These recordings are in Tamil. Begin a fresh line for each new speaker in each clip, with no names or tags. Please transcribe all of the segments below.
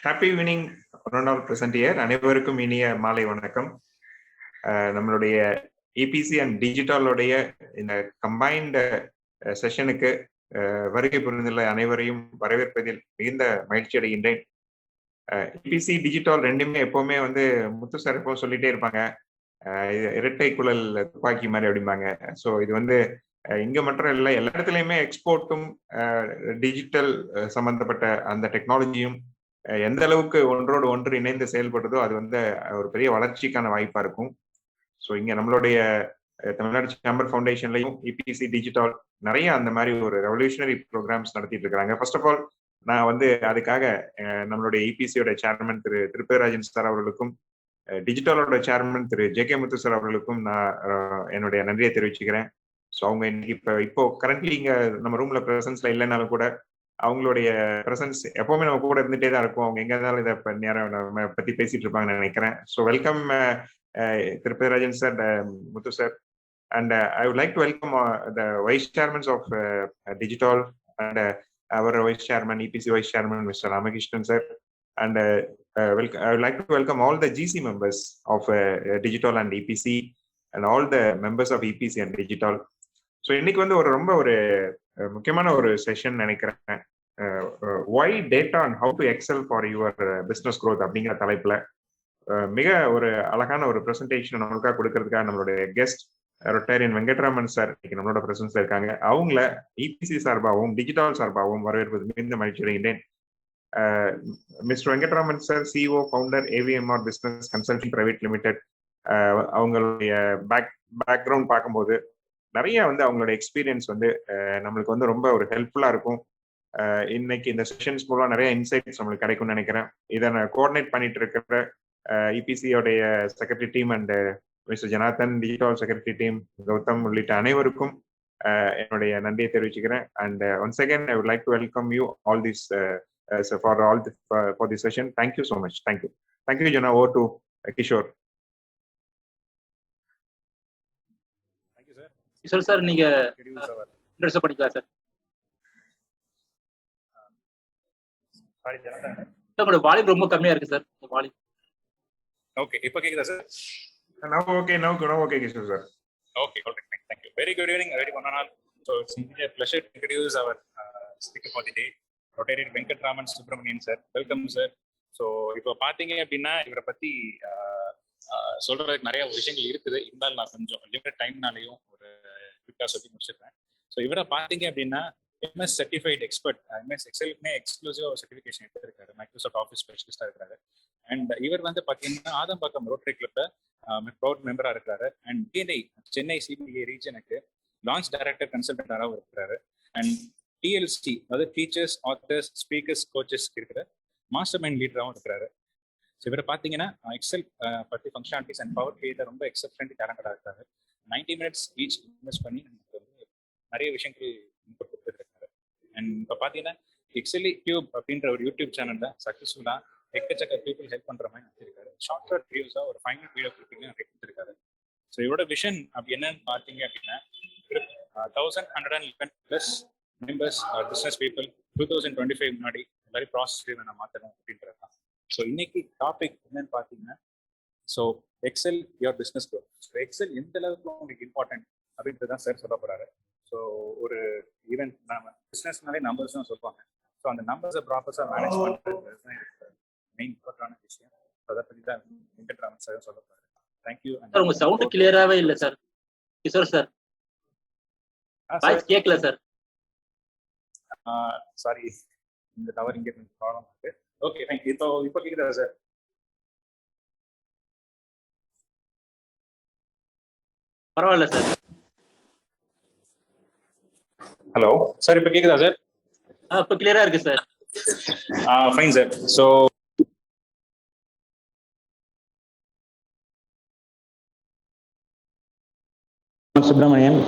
Happy evening Ronald present year. அனைவருக்கும் இனிய மாலை வணக்கம். நம்மளுடைய இபிசி அண்ட் டிஜிட்டலுடைய இந்த கம்பைன்டு செஷனுக்கு வருகை புரிந்துள்ள அனைவரையும் வரவேற்பதில் மிகுந்த மகிழ்ச்சி அடைகின்றேன். இபிசி டிஜிட்டல் ரெண்டுமே எப்பவுமே முத்து சார் எப்பவும் சொல்லிட்டே இருப்பாங்க, இரட்டை குழல் துப்பாக்கி மாதிரி அப்படிம்பாங்க. ஸோ இது இங்க மட்டும் இல்லை, எல்லா இடத்துலையுமே எக்ஸ்போர்ட்டும் டிஜிட்டல் சம்பந்தப்பட்ட அந்த டெக்னாலஜியும் எந்த அளவுக்கு ஒன்றோடு ஒன்று இணைந்து செயல்படுதோ அது ஒரு பெரிய வளர்ச்சிக்கான வாய்ப்பா இருக்கும். ஸோ இங்க நம்மளுடைய தமிழ்நாடு சேம்பர் ஃபவுண்டேஷன்லையும் இபிசி டிஜிட்டல் நிறைய அந்த மாதிரி ஒரு ரெவல்யூஷனரி ப்ரோக்ராம்ஸ் நடத்திட்டு இருக்கிறாங்க. ஃபர்ஸ்ட் ஆஃப் ஆல் நான் அதுக்காக நம்மளுடைய இபிசியோட சேர்மன் திரு திருப்பதிராஜன் சார் அவர்களுக்கும் டிஜிட்டலோட சேர்மன் திரு ஜே.கே. முத்து சார் அவர்களுக்கும் நான் என்னுடைய நன்றியை தெரிவிச்சுக்கிறேன். ஸோ அவங்க இன்னைக்கு இப்போ கரண்ட்லி இங்க நம்ம ரூம்ல பிரசன்ஸ்ல இல்லைனாலும் கூட அவங்களுடைய பிரசன்ஸ் எப்பவுமே நம்ம கூட இருந்துட்டே தான் இருக்கும். அவங்க எங்க இருந்தாலும் இதை நேரம் நம்ம பத்தி பேசிட்டு இருப்பாங்கன்னு நினைக்கிறேன். So welcome Tirupatirajan sir, Muthu sir, and I would like to welcome the vice chairmen of digital and our vice chairman, EPC vice chairman, Mr. Ramakrishnan sir, and I would like to welcome all the GC members of digital and EPC and all the members of EPC and digital. So இன்னைக்கு ஒரு ரொம்ப ஒரு முக்கியமான ஒரு செஷன் நினைக்கிறேன். Why data and how to excel for your business growth அப்படிங்கிற தலைப்புல மிக ஒரு அழகான ஒரு ப்ரெசன்டேஷன் நம்மளுக்காக கொடுக்கறதுக்காக நம்மளுடைய கெஸ்ட் ரொட்டேரியன் வெங்கட்ராமன் சார் இன்னைக்கு நம்மளோட பிரசன்ஸ்ல இருக்காங்க. அவங்கள இபிசி சார்பாகவும் டிஜிட்டல் சார்பாகவும் வரவேற்பது மிகுந்த மகிழ்ச்சி அடைகின்றேன். Mister Venkatraman sir, CEO founder, AVMR business consulting private limited. அவங்களுடைய பேக்ரவுண்ட் பார்க்கும்போது நிறைய அவங்களோட எக்ஸ்பீரியன்ஸ் நம்மளுக்கு ரொம்ப ஒரு ஹெல்ப்ஃபுல்லா இருக்கும். இன்னைக்கு இந்த செஷன்ஸ் மூலம் நிறைய இன்சைட்ஸ் நம்மளுக்கு கிடைக்கும்னு நினைக்கிறேன். இதை நான் கோஆர்டினேட் பண்ணிட்டு இருக்கிற இபிசியோடைய secretary team and mister Janardhan, digital secretary team, Gautam உள்ளிட்ட அனைவருக்கும் என்னுடைய நன்றியை தெரிவிச்சுக்கிறேன். And once again I would like to welcome you all this for the session. Thank you so much. Thank you Jana. Over to Kishore.
Kishore sir, நீங்க இன்ட்ரோ듀ஸ் பண்ணிக்கலாம் சார். உங்களோட வால்யூம் ரொம்ப கம்மியா இருக்கு சார். வால்யூம்
ஓகே, இப்போ கேக்குதா sir?
Now okay Kishore sir.
Okay, thank you. Very good evening, very one and all. So it's a pleasure to introduce our speaker for the day, Rotarian Venkatraman Subramanian sir. Welcome sir. So இப்போ பாத்தீங்க அப்படின்னா இவரை பத்தி சொல்றதுக்கு நிறைய விஷயங்கள் இருக்குது. இருந்தாலும் நான் கொஞ்சம் லிமிட் டைம்னாலையும் ஒரு குவிக்கா சொல்லி முடிச்சிருக்கேன். ஸோ இவரை பாத்தீங்க அப்படின்னா MS certified expert, MS எக்ஸலுக்குமே எக்ஸ்க்ளூசிவா ஒரு சர்டிஃபிகேஷன் எடுத்திருக்காரு. மைக்ரோசாஃப்ட் ஆஃபீஸ் ஸ்பெஷலிஸ்டா இருக்காரு. அண்ட் இவர் பாத்தீங்கன்னா ஆதம்பாக்கம் ரோட்டரி கிளப்ல ப்ரௌட் மெம்பரா இருக்காரு. அண்ட் சென்னை சிபிஐ ரீஜனுக்கு லான்ச் டைரக்டர் கன்சல்டன்டாகவும் இருக்கிறாரு. அண்ட் டிஎல்சி, அதாவது டீச்சர்ஸ், ஆத்தர்ஸ், ஸ்பீக்கர்ஸ், கோச்சஸ் இருக்கிற மாஸ்டர் மைண்ட் லீடராகவும் இருக்கிறாரு. ஸோ இவரை பார்த்தீங்கன்னா எக்ஸல் பற்றி ஃபங்க்ஷனாலிட்டிஸ் அண்ட் பவர் கிரியேட்டர் ரொம்ப எக்ஸப்ஷனலி டேலண்டடாக இருக்காரு. 90 minutes ஈச் இன்வெஸ்ட் பண்ணி நமக்கு நிறைய விஷயங்கள் இன்புட் கொடுத்துருக்காரு. அண்ட் இப்போ பார்த்தீங்கன்னா எக்ஸலி டியூப் அப்படின்ற ஒரு யூடியூப் சேனல்ல சக்ஸஸ்ஃபுல்லாக எக்கச்சக்க பீப்புள் ஹெல்ப் பண்ற மாதிரி நடத்திருக்காரு. ஷார்ட் வீடியோஸா ஒரு 5 minute வீடியோ கிளிப்பிங் கொடுத்துருக்காரு. ஸோ இவரோட விஷன் அப்படி என்னன்னு பார்த்தீங்க அப்படின்னா 1111+ மெம்பர்ஸ் பிஸ்னஸ் பீப்புள் 2025 முன்னாடி எல்லாரும் ப்ராசஸ் நான் மாற்றணும் அப்படின்றது தான். ஸோ இன்னைக்கு டாபிக் என்னன்னு பார்த்தீங்கன்னா, so excel your business growth. So excel எந்த அளவுக்கு உங்களுக்கு இம்பார்ட்டன்ட் அப்படின்றது தான் சார் சொல்ல போறாரு. ஸோ ஒரு ஈவென்ட் நம்ம பிஸ்னஸ்னாலே நம்பர்ஸ் தான் சொல்லுவாங்க. ஸோ அந்த நம்பர்ஸை ப்ராப்பர்ஸாக மேனேஜ் பண்ணுறது தான் மெயின் இம்பார்ட்டான விஷயம். அதை பற்றி தான் வெங்கட்ராமன் சார் சொல்ல போறாரு. தேங்க்யூ.
உங்க சவுண்ட் கிளியராகவே இல்லை சார். கிஷோர் சார் வாய்ஸ் கேட்கல சார்.
சாரி, இந்த டவர் இங்கே ப்ராப்ளம் இருக்கு. Okay, thank you. இப்போ கேக்குதா சார்?
பரவாயில்ல சார்.
ஹலோ சார், இப்போ கேக்குதா சார்?
இப்போ கிளியரா இருக்கு sir.
Fine sir. So Subramanian.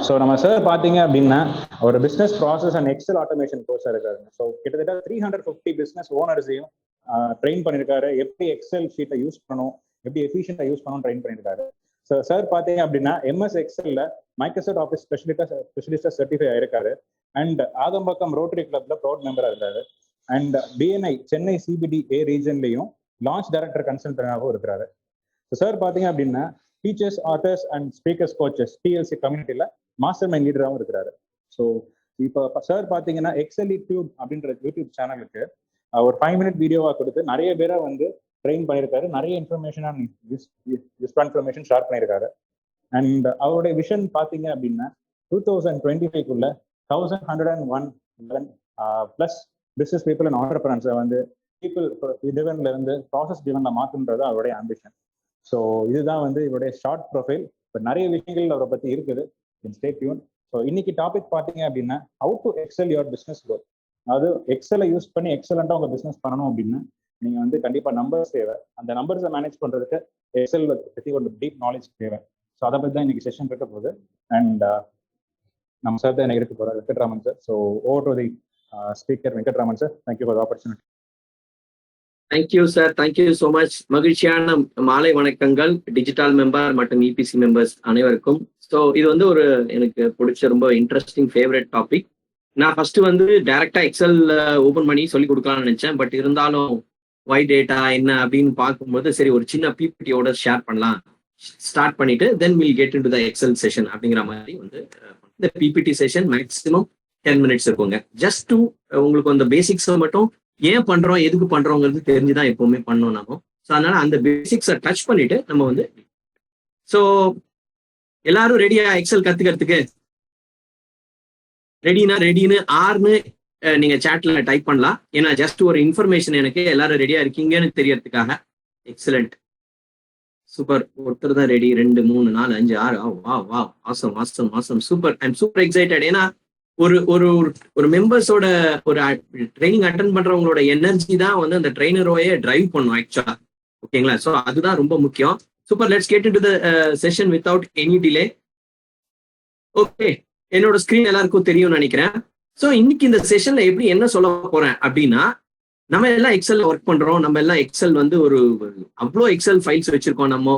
So நம்ம சார் பார்த்தீங்க அப்படின்னா ஒரு business process and Excel automation கோர்ஸாக இருக்காரு. ஸோ கிட்டத்தட்ட 350 பிஸ்னஸ் ஓனர்ஸையும் ட்ரெயின் பண்ணியிருக்காரு. எப்படி எக்ஸல் ஷீட்டை யூஸ் பண்ணணும், எப்படி எஃபிஷியண்டாக யூஸ் பண்ணணும் ட்ரெயின் பண்ணியிருக்காரு. ஸோ சார் பார்த்தீங்க அப்படின்னா MS எக்ஸல்ல மைக்ரோசாஃப்ட் ஆஃபீஸ் ஸ்பெஷலிஸ்டா சர்டிஃபை ஆயிருக்காரு. அண்ட் ஆதம்பாக்கம் ரோட்டரி கிளப்ல ப்ரௌட் மெம்பரா இருக்காரு.
அண்ட் டிஎன்ஐ சென்னை சிபிடிஏ ரீஜன்லையும் லான்ச் டைரக்டர் கன்சல்டன்டாகவும் இருக்கிறாரு. சார் பார்த்தீங்க அப்படின்னா teachers, authors and speakers coaches TLC கம்யூனிட்டியில் மாஸ்டர் மைண்ட் லீடராகவும் இருக்கிறாரு. ஸோ இப்போ சார் பார்த்தீங்கன்னா எக்ஸல் டியூப் அப்படின்ற யூடியூப் சேனலுக்கு ஒரு 5 minute வீடியோவாக கொடுத்து நிறைய பேரை வந்து ட்ரெயின் பண்ணியிருக்காரு. நிறைய இன்ஃபர்மேஷனாக யூஸ்ஃபுல் இன்ஃபர்மேஷன் ஷேர் பண்ணியிருக்காரு. அண்ட் அவருடைய விஷன் பார்த்தீங்க அப்படின்னா 2025 1101 ப்ளஸ் பிஸ்னஸ் பீப்புள் அண்ட் ஆண்டர்பிரனர்ஸை வந்து பீப்புள் டிவன்ல இருந்து ப்ராசஸ் டிவன்ல மாற்றுன்றது அவருடைய ஆம்பிஷன். ஸோ இதுதான் வந்து இவருடைய ஷார்ட் ப்ரொஃபைல். பட் நிறைய விஷயங்கள் அவரை பற்றி இருக்குது. Stay tuned. ஸோ இன்னைக்கு டாபிக் பார்த்தீங்க அப்படின்னா how to excel your business growth. அதாவது எக்ஸலை யூஸ் பண்ணி எக்ஸலண்டாக உங்கள் பிஸ்னஸ் பண்ணணும் அப்படின்னா நீங்கள் வந்து கண்டிப்பாக நம்பர்ஸ் தேவை. அந்த நம்பர்ஸை மேனேஜ் பண்ணுறதுக்கு எக்ஸல் பற்றி ஒரு டீப் நாலேஜ் தேவை. ஸோ அதை பற்றி தான் இன்னைக்கு செஷன் இருக்க போகுது. அண்ட் நம்ம சார் தான் எனக்கு இருக்க போகிறார், Venkatraman sir. So over to the speaker Venkatraman sir. Thank you for the opportunity.
Thank you sir, thank you so much. மகிழ்ச்சியான மாலை வணக்கங்கள் டிஜிட்டல் மெம்பர் மற்றும் இபிசி மெம்பர்ஸ் அனைவருக்கும். ஸோ இது வந்து ஒரு எனக்கு பிடிச்ச ரொம்ப இன்ட்ரெஸ்டிங் ஃபேவரட் டாபிக். நான் ஃபர்ஸ்ட் வந்து டைரக்டா எக்ஸல் ஓபன் பண்ணி சொல்லி கொடுக்கலாம்னு நினைச்சேன். பட் இருந்தாலும் ஒய் டேட்டா என்ன அப்படின்னு பார்க்கும்போது சரி ஒரு சின்ன பிபிடியோட ஷேர் பண்ணலாம், ஸ்டார்ட் பண்ணிட்டு then will get into the excel session அப்படிங்கிற மாதிரி வந்து இந்த பிபிடி செஷன் மேக்ஸிமம் 10 minutes இருக்குங்க. ஜஸ்ட் டு உங்களுக்கு அந்த பேசிக்ஸை மட்டும் ஏன் பண்றோம் எதுக்கு பண்றோங்கிறது தெரிஞ்சுதான் எப்பவுமே பண்ணோம் நம்ம. ஸோ அதனால அந்த பேசிக்ஸை டச் பண்ணிட்டு நம்ம வந்து ஸோ எல்லாரும் ரெடியா எக்ஸல் கத்துக்கிறதுக்கு? ரெடின்னு ஆர்னு நீங்க சாட்ல டைப் பண்ணலாம். ஏன்னா ஜஸ்ட் ஒரு இன்ஃபர்மேஷன் எனக்கு எல்லாரும் ரெடியா இருக்கீங்கன்னு தெரியறதுக்காக. Excellent, super. ஒருத்தர் தான் ரெடி. 2 3 4 5 6. வா வா, awesome awesome awesome, super. I am super excited. ஏன்னா ஒரு ஒரு ஒரு மெம்பர்ஸோட ஒரு ட்ரைனிங் அட்டன் பண்றவங்களோட எனர்ஜி தான் வந்து அந்த ட்ரைனரோயே டிரைவ் பண்ணும் ஆக்சுவலா. ஓகேங்களா? ஸோ அதுதான் ரொம்ப முக்கியம். Super, let's get into the session without any delay. Okay, என்னோட ஸ்கிரீன் எல்லாருக்கும் தெரியும்னு நினைக்கிறேன். ஸோ இன்னைக்கு இந்த செஷன்ல எப்படி என்ன சொல்ல போறேன் அப்படின்னா, நம்ம எல்லாம் எக்ஸல் ஒர்க் பண்றோம். நம்ம எல்லாம் எக்ஸல் வந்து ஒரு அவ்வளோ எக்ஸல் ஃபைல்ஸ் வச்சிருக்கோம். நம்ம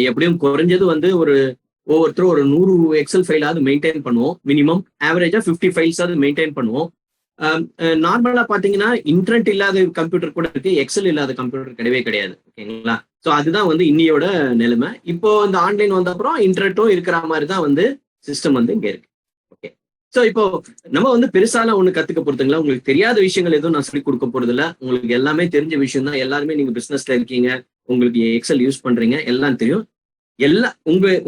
எப்படியும் குறைஞ்சது வந்து ஒரு ஒவ்வொருத்தரும் ஒரு 100 எக்ஸல் ஃபைலாவது மெயின்டைன் பண்ணுவோம். மினிமம் ஆவரேஜா 50 ஃபைல்ஸாவது மெயின்டைன் பண்ணுவோம். நார்மலா பாத்தீங்கன்னா இன்டர்நெட் இல்லாத கம்ப்யூட்டர் கூட இருக்கு, எக்ஸல் இல்லாத கம்ப்யூட்டர் கிடையவே கிடையாது. ஓகேங்களா? ஸோ அதுதான் வந்து இன்னையோட நிலைமை. இப்போ இந்த ஆன்லைன் வந்த அப்புறம் இன்டர்நெட்டும் இருக்கிற மாதிரி தான் வந்து சிஸ்டம் வந்து இங்க இருக்கு. ஓகே, ஸோ இப்போ நம்ம வந்து பெருசாலாம் ஒண்ணு கத்துக்க போறதுங்களா? உங்களுக்கு தெரியாத விஷயங்கள் எதுவும் நான் சொல்லி கொடுக்க போறது இல்ல. உங்களுக்கு எல்லாமே தெரிஞ்ச விஷயம் தான். எல்லாருமே நீங்க பிசினஸ்ல இருக்கீங்க, உங்களுக்கு எக்ஸல் யூஸ் பண்றீங்க, எல்லாம் தெரியும். எல்லாம்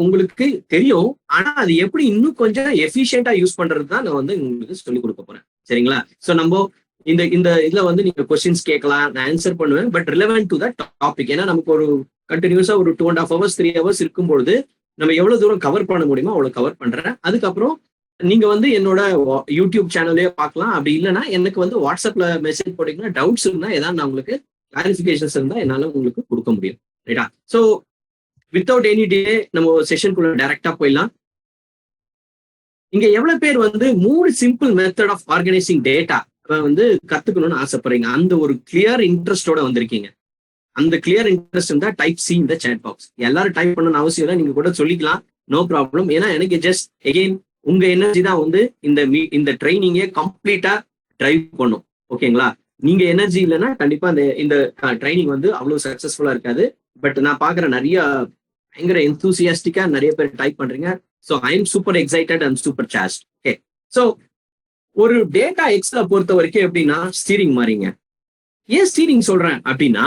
உங்களுக்கு தெரியும். ஆனா அது எப்படி இன்னும் கொஞ்சம் எஃபிஷியன்டா யூஸ் பண்றது தான் நான் வந்து உங்களுக்கு சொல்லி கொடுக்க போறேன். சரிங்களா? ஸோ நம்ம இந்த இதுல வந்து நீங்க கொஸ்டின்ஸ் கேட்கலாம், நான் ஆன்சர் பண்ணுவேன். But relevant to the topic. ஏன்னா நமக்கு ஒரு கண்டினியூஸா ஒரு 2.5 hours 3 hours இருக்கும்பொழுது நம்ம எவ்வளவு தூரம் கவர் பண்ண முடியுமோ அவ்வளவு கவர் பண்றேன். அதுக்கப்புறம் நீங்க வந்து என்னோட யூடியூப் சேனல்லே பார்க்கலாம். அப்படி இல்லைன்னா எனக்கு வந்து வாட்ஸ்அப்ல மெசேஜ் போட்டீங்கன்னா டவுட்ஸ் இருந்தா ஏதாவது நான் உங்களுக்கு கிளாரிஃபிகேஷன்ஸ் இருந்தா என்னால உங்களுக்கு கொடுக்க முடியும். ரைட்டா? ஸோ வித்தவுட் எனி டிலே நம்ம செஷனுக்குள்ள டைரக்டா போயிடலாம். இங்க எவ்வளவு பேர் வந்து 3 simple method of organizing data வந்து கத்துக்கணும்னு ஆசைப்படுறீங்க? அந்த ஒரு கிளியர் இன்ட்ரெஸ்டோட வந்திருக்கீங்க. அந்த கிளியர் இன்ட்ரெஸ்ட் இருந்தா டைப் சி இந்த சேட் பாக்ஸ். எல்லாரும் டைப் பண்ணணும்னு அவசியம் இல்லை, நீங்க கூட சொல்லிக்கலாம், நோ ப்ராப்ளம். ஏன்னா எனக்கு ஜஸ்ட் எகெயின் உங்க எனர்ஜி தான் வந்து இந்த ட்ரைனிங்கே கம்ப்ளீட்டா டிரைவ் பண்ணும். ஓகேங்களா? நீங்க எனர்ஜி இல்லைன்னா கண்டிப்பா இந்த ட்ரைனிங் வந்து அவ்வளவு சக்சஸ்ஃபுல்லா இருக்காது. பட் நான் பாக்குற நிறைய பயங்கர எந்தூசியாஸ்டிக்கா நிறைய பேர் டைப் பண்றீங்க. So I am super excited and super charge. Okay, so ஒரு டேட்டா எக்ஸ்ல பொறுத்த வரைக்கும் எப்படின்னா ஸ்டீரிங் மாறிங்க. ஏன் ஸ்டீரிங் சொல்றேன் அப்படின்னா,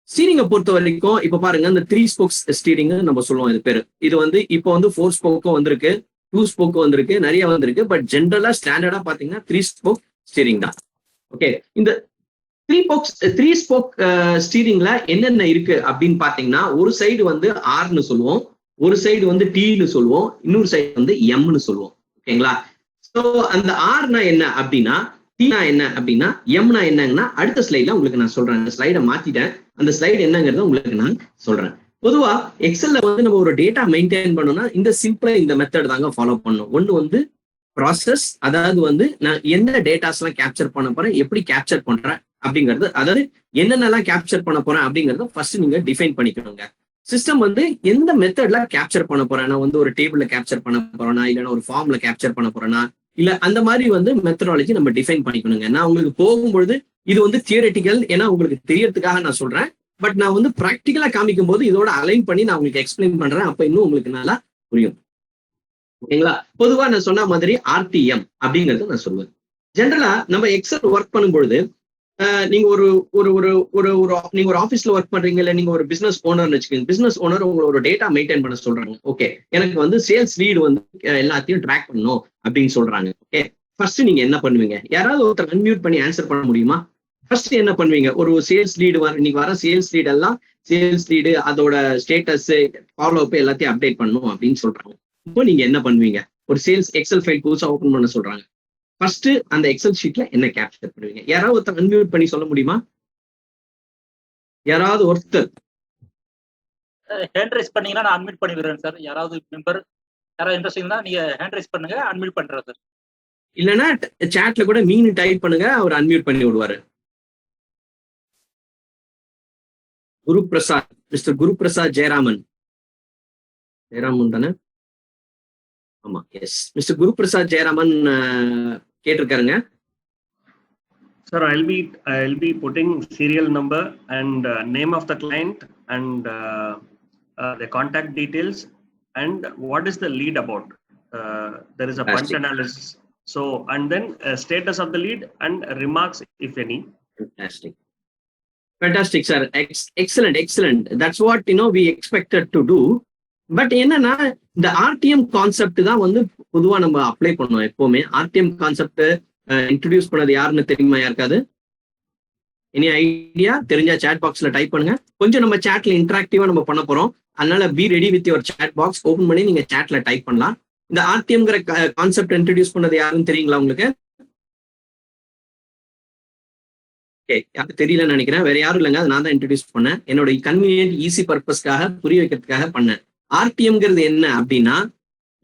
ஸ்டீரிங்கை பொறுத்த வரைக்கும் இப்ப பாருங்க, இந்த 3 spokes ஸ்டீரிங் நம்ம சொல்லுவோம். இது பேரு இது வந்து இப்போ வந்து 4 spoke வந்திருக்கு, 2 spoke வந்திருக்கு, நிறைய வந்திருக்கு. பட் ஜென்ரலா ஸ்டாண்டர்டா பாத்தீங்கன்னா 3 spoke ஸ்டீரிங் தான். ஓகே, இந்த 3 spoke ஸ்டீரிங்ல என்னென்ன இருக்கு அப்படின்னு பாத்தீங்கன்னா, ஒரு சைடு வந்து ஆர்னு சொல்லுவோம், ஒரு சைடு வந்து டீன்னு சொல்லுவோம், இன்னொரு சைடு வந்து எம்னு சொல்லுவோம். ஓகேங்களா? ஸோ அந்த ஆர்னா என்ன அப்படின்னா, டீனா என்ன அப்படின்னா, எம்னா என்னங்கன்னா அடுத்த ஸ்லைட்ல உங்களுக்கு நான் சொல்றேன். அந்த ஸ்லைடை மாத்திட்டேன், அந்த ஸ்லைடு என்னங்கிறத உங்களுக்கு நான் சொல்றேன். பொதுவா எக்ஸல்ல வந்து நம்ம ஒரு டேட்டா மெயின்டைன் பண்ணோம்னா இந்த சிம்பிளா இந்த மெத்தட் தாங்க ஃபாலோ பண்ணணும். ஒன்று வந்து ப்ராசஸ், அதாவது வந்து நான் என்ன டேட்டாஸ் எல்லாம் கேப்சர் பண்ண போறேன், எப்படி கேப்சர் பண்றேன் அப்படிங்கிறது, அதாவது என்னென்னலாம் கேப்சர் பண்ண போறேன் அப்படிங்கறத ஃபர்ஸ்ட் நீங்க டிஃபைன் பண்ணிக்கணுங்க. சிஸ்டம் வந்து எந்த மெத்தட்ல கேப்சர் பண்ண போறேன், நான் வந்து ஒரு டேபிள்ல கேப்சர் பண்ண போறேனா, இல்லைன்னா ஒரு ஃபார்ம்ல கேப்சர் பண்ண போறேனா, இல்ல அந்த மாதிரி வந்து மெத்தடாலஜி நம்ம டிஃபைன் பண்ணிக்கணுங்க. நான் உங்களுக்கு போகும்பொழுது இது வந்து தியரட்டிக்கல், ஏன்னா உங்களுக்கு தெரியறதுக்காக நான் சொல்றேன். பட் நான் வந்து ப்ராக்டிக்கலா காமிக்கும் போது இதோட அலைன் பண்ணி நான் உங்களுக்கு எக்ஸ்பிளைன் பண்றேன். அப்ப இன்னும் உங்களுக்கு நல்லா புரியும். ஓகேங்களா? பொதுவா நான் சொன்ன மாதிரி RTM அப்படிங்கறத நான் சொல்லுவேன். ஜென்ரலா நம்ம எக்ஸல் ஒர்க் பண்ணும்பொழுது நீங்க ஒரு ஒரு ஒரு ஒரு ஒரு நீங்க ஒரு ஆஃபீஸ்ல ஒர்க் பண்றீங்க, இல்ல நீங்க ஒரு பிசினஸ் ஓனர்னு வச்சுக்கோங்க. பிசினஸ் ஓனர் உங்களோட டேட்டா மெயின்டைன் பண்ண சொல்றாங்க. ஓகே, எனக்கு வந்து சேல்ஸ் லீடு வந்து எல்லாத்தையும் ட்ராக் பண்ணணும் அப்படின்னு சொல்றாங்க. ஓகே, ஃபர்ஸ்ட் நீங்க என்ன பண்ணுவீங்க? யாராவது ஒருத்தர் அன்மியூட் பண்ணி ஆன்சர் பண்ண முடியுமா? ஃபர்ஸ்ட் என்ன பண்ணுவீங்க? ஒரு சேல்ஸ் லீடு இன்னைக்கு வர சேல்ஸ் லீடு எல்லாம் சேல்ஸ் லீடு அதோட ஸ்டேட்டஸ் ஃபாலோ அப் எல்லாத்தையும் அப்டேட் பண்ணணும் அப்படின்னு சொல்றாங்க. இப்போ நீங்க என்ன பண்ணுவீங்க? ஒரு சேல்ஸ் எக்ஸல் ஃபைல் புதுசா ஓபன் பண்ண சொல்றாங்க. ஃபர்ஸ்ட் அந்த எக்ஸல் ஷீட்ல என்ன கேப்சர் பண்ணுவீங்க? யாராவது ஒருத்தர் அன்மியூட் பண்ணி சொல்ல முடியுமா? யாராவது ஒருத்தர்
ஹேண்ட் ரைஸ் பண்ணீங்கன்னா நான் அட்மிட் பண்ணி விடுறேன் சார். யாராவது மெம்பர் யாராவது இன்ட்ரெஸ்டிங்னா நீங்க ஹேண்ட் ரைஸ் பண்ணுங்க, அட்மிட் பண்றேன் சார்.
இல்லைன்னா சாட்ல கூட மீன் டைப் பண்ணுங்க, அவர் அன்மியூட் பண்ணி விடுவாரு. குருபிரசாத், மிஸ்டர் குருபிரசாத் ஜெயராமன் தானே? ஆமா, எஸ். மிஸ்டர் குருபிரசாத் ஜெயராமன் கேட்டிருக்காருங்க.
Sir, I'll be putting serial number and name of the client and the contact details and what is the lead about. There is a punch analysis. So, and then status of the lead and remarks, if any.
Fantastic, sir. Excellent. That's what we expected to do. But என்னன்னா இந்த RTM கான்செப்ட் தான் வந்து பொதுவா நம்ம அப்ளை பண்ணுவோம் எப்பவுமே. RTM கான்செப்ட் இன்ட்ரோடியூஸ் பண்ணது யாருன்னு தெரியுமா யாருக்காது? Any idea? தெரிஞ்சா சாட் பாக்ஸ்ல டைப் பண்ணுங்க. கொஞ்சம் நம்ம சாட்ல இன்டராக்டிவா நம்ம பண்ண போறோம். அதனால be ready with your chat box. Open பண்ணி நீங்க சாட்ல டைப் பண்ணலாம். இந்த RTMங்கிற கான்செப்ட் இன்ட்ரோடியூஸ் பண்ணது யாருன்னு தெரியுங்களா உங்களுக்கு? யாருக்கு தெரியலன்னு நினைக்கிறேன். வேற யாரும் இல்லைங்க, அது நான் தான் இன்ட்ரோடியூஸ் பண்ணேன். என்னோட கன்வீனியன்ட் ஈஸி பர்பஸ்க்காக புரிய வைக்கிறதுக்காக பண்ணேன். RTMங்கிறது என்ன அப்படின்னா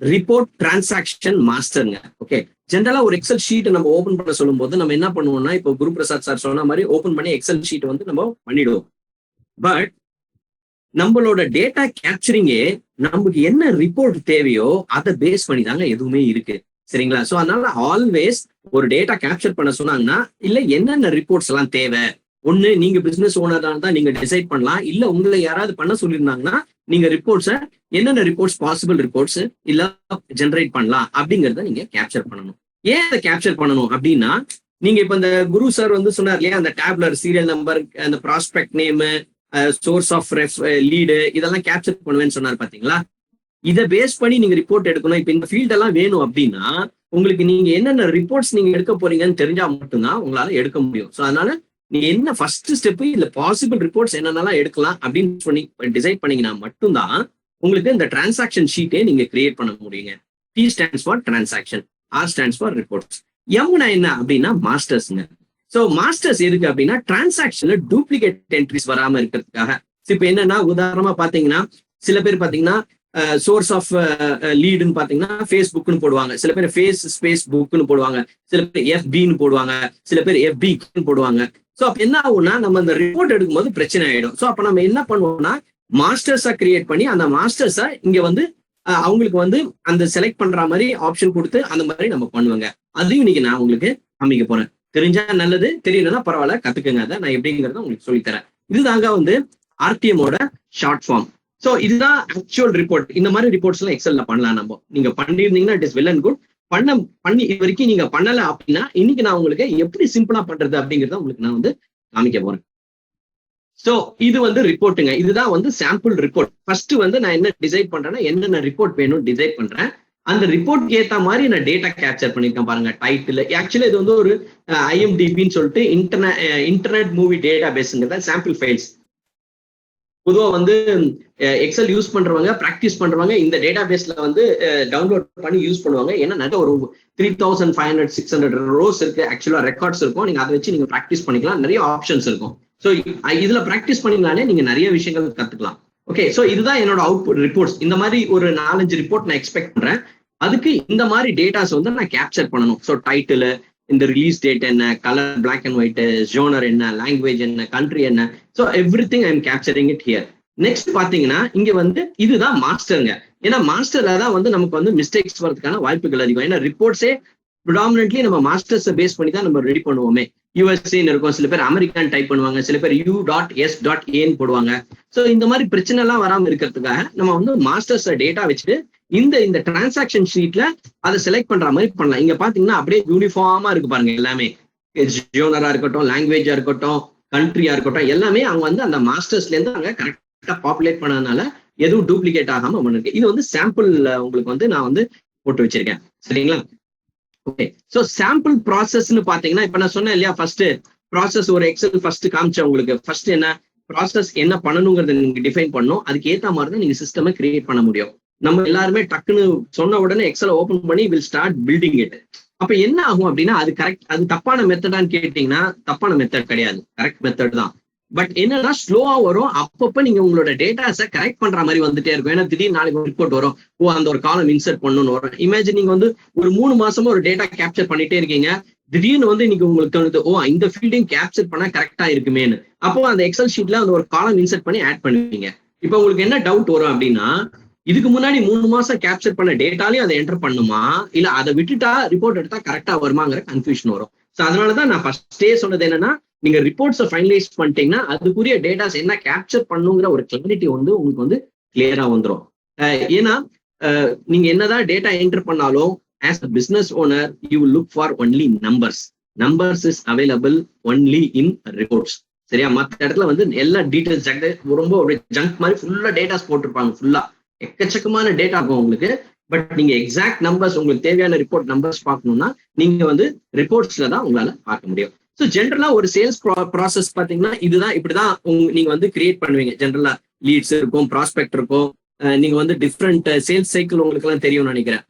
ரிப்போர்ட் டிரான்சாக்ஷன் மாஸ்டருங்க. ஓகே, ஜென்ரலா ஒரு எக்ஸல் ஷீட் நம்ம ஓபன் பண்ண சொல்லும் போது நம்ம என்ன பண்ணுவோம்னா, இப்போ குருபிரசாத் சார் சொன்ன மாதிரி ஓபன் பண்ணி எக்ஸல் ஷீட் வந்து நம்ம பண்ணிடுவோம். பட் நம்மளோட டேட்டா கேப்சரிங்கே நமக்கு என்ன ரிப்போர்ட் தேவையோ அதை பேஸ் பண்ணி தாங்க எதுவுமே இருக்கு. சரிங்களா? சோ அதனால ஆல்வேஸ் ஒரு டேட்டா கேப்சர் பண்ண சொன்னாங்கன்னா இல்ல என்னென்ன ரிப்போர்ட்ஸ் எல்லாம் தேவை, ஒண்ணு நீங்க பிசினஸ் ஓனரா தான் நீங்க டிசைட் பண்ணலாம். இல்ல உங்களை யாராவது பண்ண சொல்லியிருந்தாங்கன்னா நீங்க ரிப்போர்ட்ஸை என்னென்ன ரிப்போர்ட்ஸ் பாசிபிள் ரிப்போர்ட்ஸ் இல்ல ஜெனரேட் பண்ணலாம் அப்படிங்கறத நீங்க கேப்சர் பண்ணணும். ஏன் அதை கேப்சர் பண்ணணும் அப்படின்னா, நீங்க இப்ப இந்த குரு சார் வந்து சொன்னார் இல்லையா, அந்த டேப்லர், சீரியல் நம்பர், அந்த prospect name, source of lead இதெல்லாம் கேப்சர் பண்ணுவேன்னு சொன்னார் பாத்தீங்களா? இதை பேஸ் பண்ணி நீங்க ரிப்போர்ட் எடுக்கணும். இப்ப இந்த ஃபீல்ட் எல்லாம் வேணும் அப்படின்னா உங்களுக்கு நீங்க என்னென்ன ரிப்போர்ட்ஸ் நீங்க எடுக்க போறீங்கன்னு தெரிஞ்சா மட்டும்தான் உங்களால எடுக்க முடியும். ஸோ அதனால நீங்க என்ன ஃபர்ஸ்ட் ஸ்டெப் இல்ல பாசிபிள் ரிப்போர்ட்ஸ் என்னென்னலாம் எடுக்கலாம் அப்படின்னு சொல்லி டிசைட் பண்ணீங்கன்னா மட்டும்தான் உங்களுக்கு இந்த டிரான்சாக்ஷன் ஷீட்டே நீங்க கிரியேட் பண்ண முடியுங்க. T stands for transaction, R stands for reports. எம்னா என்ன அப்படின்னா மாஸ்டர்ஸ்ங்க. ஸோ மாஸ்டர்ஸ் எதுக்கு அப்படின்னா டிரான்சாக்ஷன்ல டூப்ளிகேட் என்ட்ரிஸ் வராம இருக்கிறதுக்காக. இப்ப என்னன்னா உதாரணமா பாத்தீங்கன்னா சில பேர் பாத்தீங்கன்னா சோர்ஸ் ஆஃப் லீடுன்னு பாத்தீங்கன்னா ஃபேஸ்புக்னு போடுவாங்க, சில பேர் ஃபேஸ் புக்னு போடுவாங்க, சில பேர் FBன்னு போடுவாங்க, சில பேர் FBன்னு போடுவாங்க. ஸோ அப்ப என்ன ஆகும்னா நம்ம அந்த ரிப்போர்ட் எடுக்கும்போது பிரச்சனை ஆயிடும். ஸோ அப்ப நம்ம என்ன பண்ணுவோம்னா மாஸ்டர்ஸா கிரியேட் பண்ணி அந்த மாஸ்டர்ஸா இங்க வந்து அவங்களுக்கு வந்து அந்த செலக்ட் பண்ற மாதிரி ஆப்ஷன் கொடுத்து அந்த மாதிரி நம்ம பண்ணுவாங்க. அதையும் இன்னைக்கு நான் உங்களுக்கு காமிக்க போறேன். தெரிஞ்சா நல்லது, தெரியலன்னா பரவாயில்ல, கத்துக்குங்க. அதை நான் எப்படிங்கிறத உங்களுக்கு சொல்லித்தரேன். இதுதாங்க வந்து RTMோட ஷார்ட் ஃபார்ம். ஸோ இதுதான் ஆக்சுவல் ரிப்போர்ட். இந்த மாதிரி ரிப்போர்ட்ஸ் எல்லாம் எக்ஸல்ல பண்ணலாம். நம்ம நீங்க பண்ணிருந்தீங்கன்னா it is well and good. பண்ணி இது வரைக்கும் நீங்க பண்ணல அப்படின்னா இன்னைக்கு நான் உங்களுக்கு எப்படி சிம்பிளா பண்றது அப்படிங்கறத உங்களுக்கு நான் வந்து காமிக்க போறேன். சோ இது வந்து ரிப்போர்ட்டுங்க. இதுதான் வந்து சாம்பிள் ரிப்போர்ட். ஃபர்ஸ்ட் வந்து நான் என்ன டிசைட் பண்றேன்னா என்னென்ன ரிப்போர்ட் வேணும் டிசைட் பண்றேன். அந்த ரிப்போர்ட் ஏத்த மாதிரி நான் டேட்டா கேப்சர் பண்ணிருக்கேன் பாருங்க. டைட்டில் ஆக்சுவலி இது வந்து ஒரு IMDBன்னு சொல்லிட்டு இன்டர்நெட் மூவி டேட்டா பேஸ்ங்கிறத சாம்பிள் ஃபைல்ஸ். பொதுவாக வந்து எக்ஸல் யூஸ் பண்றவங்க ப்ராக்டிஸ் பண்றவங்க இந்த டேட்டா பேஸ்ல வந்து டவுன்லோட் பண்ணி யூஸ் பண்ணுவாங்க. ஏன்னா நிறைய ஒரு 3500-600 ரோஸ் இருக்கு, ஆக்சுவலா ரெக்கார்ட்ஸ் இருக்கும். நீங்க அதை வச்சு நீங்க ப்ராக்டிஸ் பண்ணிக்கலாம். நிறைய ஆப்ஷன்ஸ் இருக்கும். ஸோ இதுல ப்ராக்டிஸ் பண்ணீங்கனாலே நீங்க நிறைய விஷயங்கள் கத்துக்கலாம். ஓகே, ஸோ இதுதான் என்னோட அவுட்புட் ரிப்போர்ட்ஸ். இந்த மாதிரி ஒரு 4-5 ரிப்போர்ட் நான் எக்ஸ்பெக்ட் பண்றேன். அதுக்கு இந்த மாதிரி டேட்டாஸ் வந்து நான் கேப்சர் பண்ணணும். ஸோ டைட்டில், இந்த ரிலீஸ் டேட் என்ன, கலர் பிளாக் அண்ட் ஒயிட், ஜோனர் என்ன, லாங்குவேஜ் என்ன, கண்ட்ரி என்ன, so everything I am capturing it here. Next பாத்தீங்கன்னா இங்க வந்து இதுதான் மாஸ்டருங்க. ஏன்னா மாஸ்டர்ல தான் வந்து நமக்கு வந்து மிஸ்டேக்ஸ் வரதுக்கான வாய்ப்புகள் அதிகம். ஏன்னா ரிப்போர்ட்ஸே ப்ரிடாமினென்ட்லி நம்ம மாஸ்டர்ஸை பேஸ் பண்ணி தான் நம்ம ரெடி பண்ணுவோமே. யூஎஸ்ஏன்னு இருக்கும், சில பேர் அமெரிக்கான் டைப் பண்ணுவாங்க, சில பேர் U.S.A போடுவாங்க. ஸோ இந்த மாதிரி பிரச்சனை எல்லாம் வராமல் இருக்கிறதுக்காக நம்ம வந்து மாஸ்டர்ஸ் டேட்டா வச்சுட்டு இந்த டிரான்சாக்ஷன் ஷீட்ல அதை செலக்ட் பண்ற மாதிரி பண்ணலாம். இங்க பாத்தீங்கன்னா அப்படியே யூனிஃபார்மா இருக்கு பாருங்க, எல்லாமே ஜோனரா இருக்கட்டும், லாங்குவேஜா இருக்கட்டும், கண்ட்ரியா இருக்கட்டும், எல்லாமே அவங்க வந்து அந்த மாஸ்டர்ஸ்ல இருந்து அங்க கரெக்டா பாப்புலேட் பண்ணதுனால எதுவும் டூப்ளிகேட் ஆகாம பண்ணிருக்கு. இது வந்து சாம்பிள் உங்களுக்கு வந்து நான் வந்து போட்டு வச்சிருக்கேன், சரிங்களா? ஓகே, ஸோ சாம்பிள் ப்ராசஸ்ன்னு பாத்தீங்கன்னா இப்ப நான் சொன்னேன் இல்லையா, ஃபர்ஸ்ட் ப்ராசஸ் ஒரு எக்ஸல் ஃபர்ஸ்ட் காமிச்சேன் உங்களுக்கு. ஃபர்ஸ்ட் என்ன ப்ராசஸ் என்ன பண்ணணுங்கிறத நீங்க டிஃபைன் பண்ணணும், அதுக்கு ஏத்த மாதிரி தான் நீங்க சிஸ்டமை கிரியேட் பண்ண முடியும். நம்ம எல்லாருமே டக்குன்னு சொன்ன உடனே எக்ஸலை ஓபன் பண்ணி வில் ஸ்டார்ட் பில்டிங் இட். அப்ப என்ன ஆகும் அப்படின்னா அது கரெக்ட், அது தப்பான மெத்தடான்னு கேட்டீங்கன்னா தப்பான மெத்தட் கிடையாது, கரெக்ட் மெத்தட் தான். பட் என்னன்னா ஸ்லோவா வரும். அப்பப்ப நீங்க உங்களோட டேட்டாஸை கரெக்ட் பண்ற மாதிரி வந்துட்டே இருக்கும். ஏன்னா திடீர்னு நாளைக்கு ஒரு ரிப்போர்ட் வரும், அந்த ஒரு காலம் இன்சர்ட் பண்ணணும்னு வரும். இமேஜின் நீங்க வந்து ஒரு 3 மாசமா ஒரு டேட்டா கேப்சர் பண்ணிட்டே இருக்கீங்க, திடீர்னு வந்து இன்னைக்கு உங்களுக்கு தோணுது இந்த ஃபீல்டையும் கேப்சர் பண்ணா கரெக்டா இருக்குமேனு. அப்போ அந்த எக்ஸல் ஷீட்ல அந்த ஒரு காலம் இன்சர்ட் பண்ணி ஆட் பண்ணுவீங்க. இப்போ உங்களுக்கு என்ன டவுட் வரும் அப்படின்னா, இதுக்கு முன்னாடி 3 மாசம் கேப்சர் பண்ண டேட்டாலையும் அதை என்டர் பண்ணுமா, இல்ல அதை விட்டுட்டா ரிப்போர்ட் எடுத்தா கரெக்டா வருமாங்கிற கன்ஃபியூஷன் வரும். ஸோ அதனாலதான் நான் ஃபர்ஸ்டே சொன்னது என்னன்னா, நீங்க ரிப்போர்ட்ஸை ஃபைனலைஸ் பண்ணிட்டீங்கன்னா அதுக்குரிய டேட்டாஸ் என்ன கேப்சர் பண்ணுங்கிற ஒரு கிளாரிட்டி வந்து உங்களுக்கு வந்து கிளியரா வந்துடும். ஏன்னா நீங்க என்னதான் டேட்டா என்டர் பண்ணாலும் as a business owner you will look for only numbers is available only in reports. சரியா? மற்ற இடத்துல வந்து எல்லா டீடைல்ஸ் ரொம்ப ஒரு ஜங்க் மாதிரி ஃபுல்லா டேட்டாஸ் போட்டிருப்பாங்க, ஃபுல்லா எக்கச்சக்கமான டேட்டா இருக்கும் உங்களுக்கு. பட் நீங்க எக்ஸாக்ட் நம்பர்ஸ், உங்களுக்கு தேவையான ரிப்போர்ட் நம்பர்ஸ் பார்க்கணும்னா நீங்க வந்து ரிப்போர்ட்ஸ்ல தான் உங்களால பார்க்க முடியும். ஸோ ஜென்ரலா ஒரு சேல்ஸ் ப்ராசஸ் பாத்தீங்கன்னா இதுதான், இப்படிதான் நீங்க வந்து கிரியேட் பண்ணுவீங்க. ஜென்ரலா லீட்ஸ் இருக்கும், ப்ராஸ்பெக்ட் இருக்கும், நீங்க வந்து டிஃப்ரெண்ட் சேல்ஸ் சைக்கிள் உங்களுக்கு எல்லாம் தெரியும்னு நினைக்கிறேன்.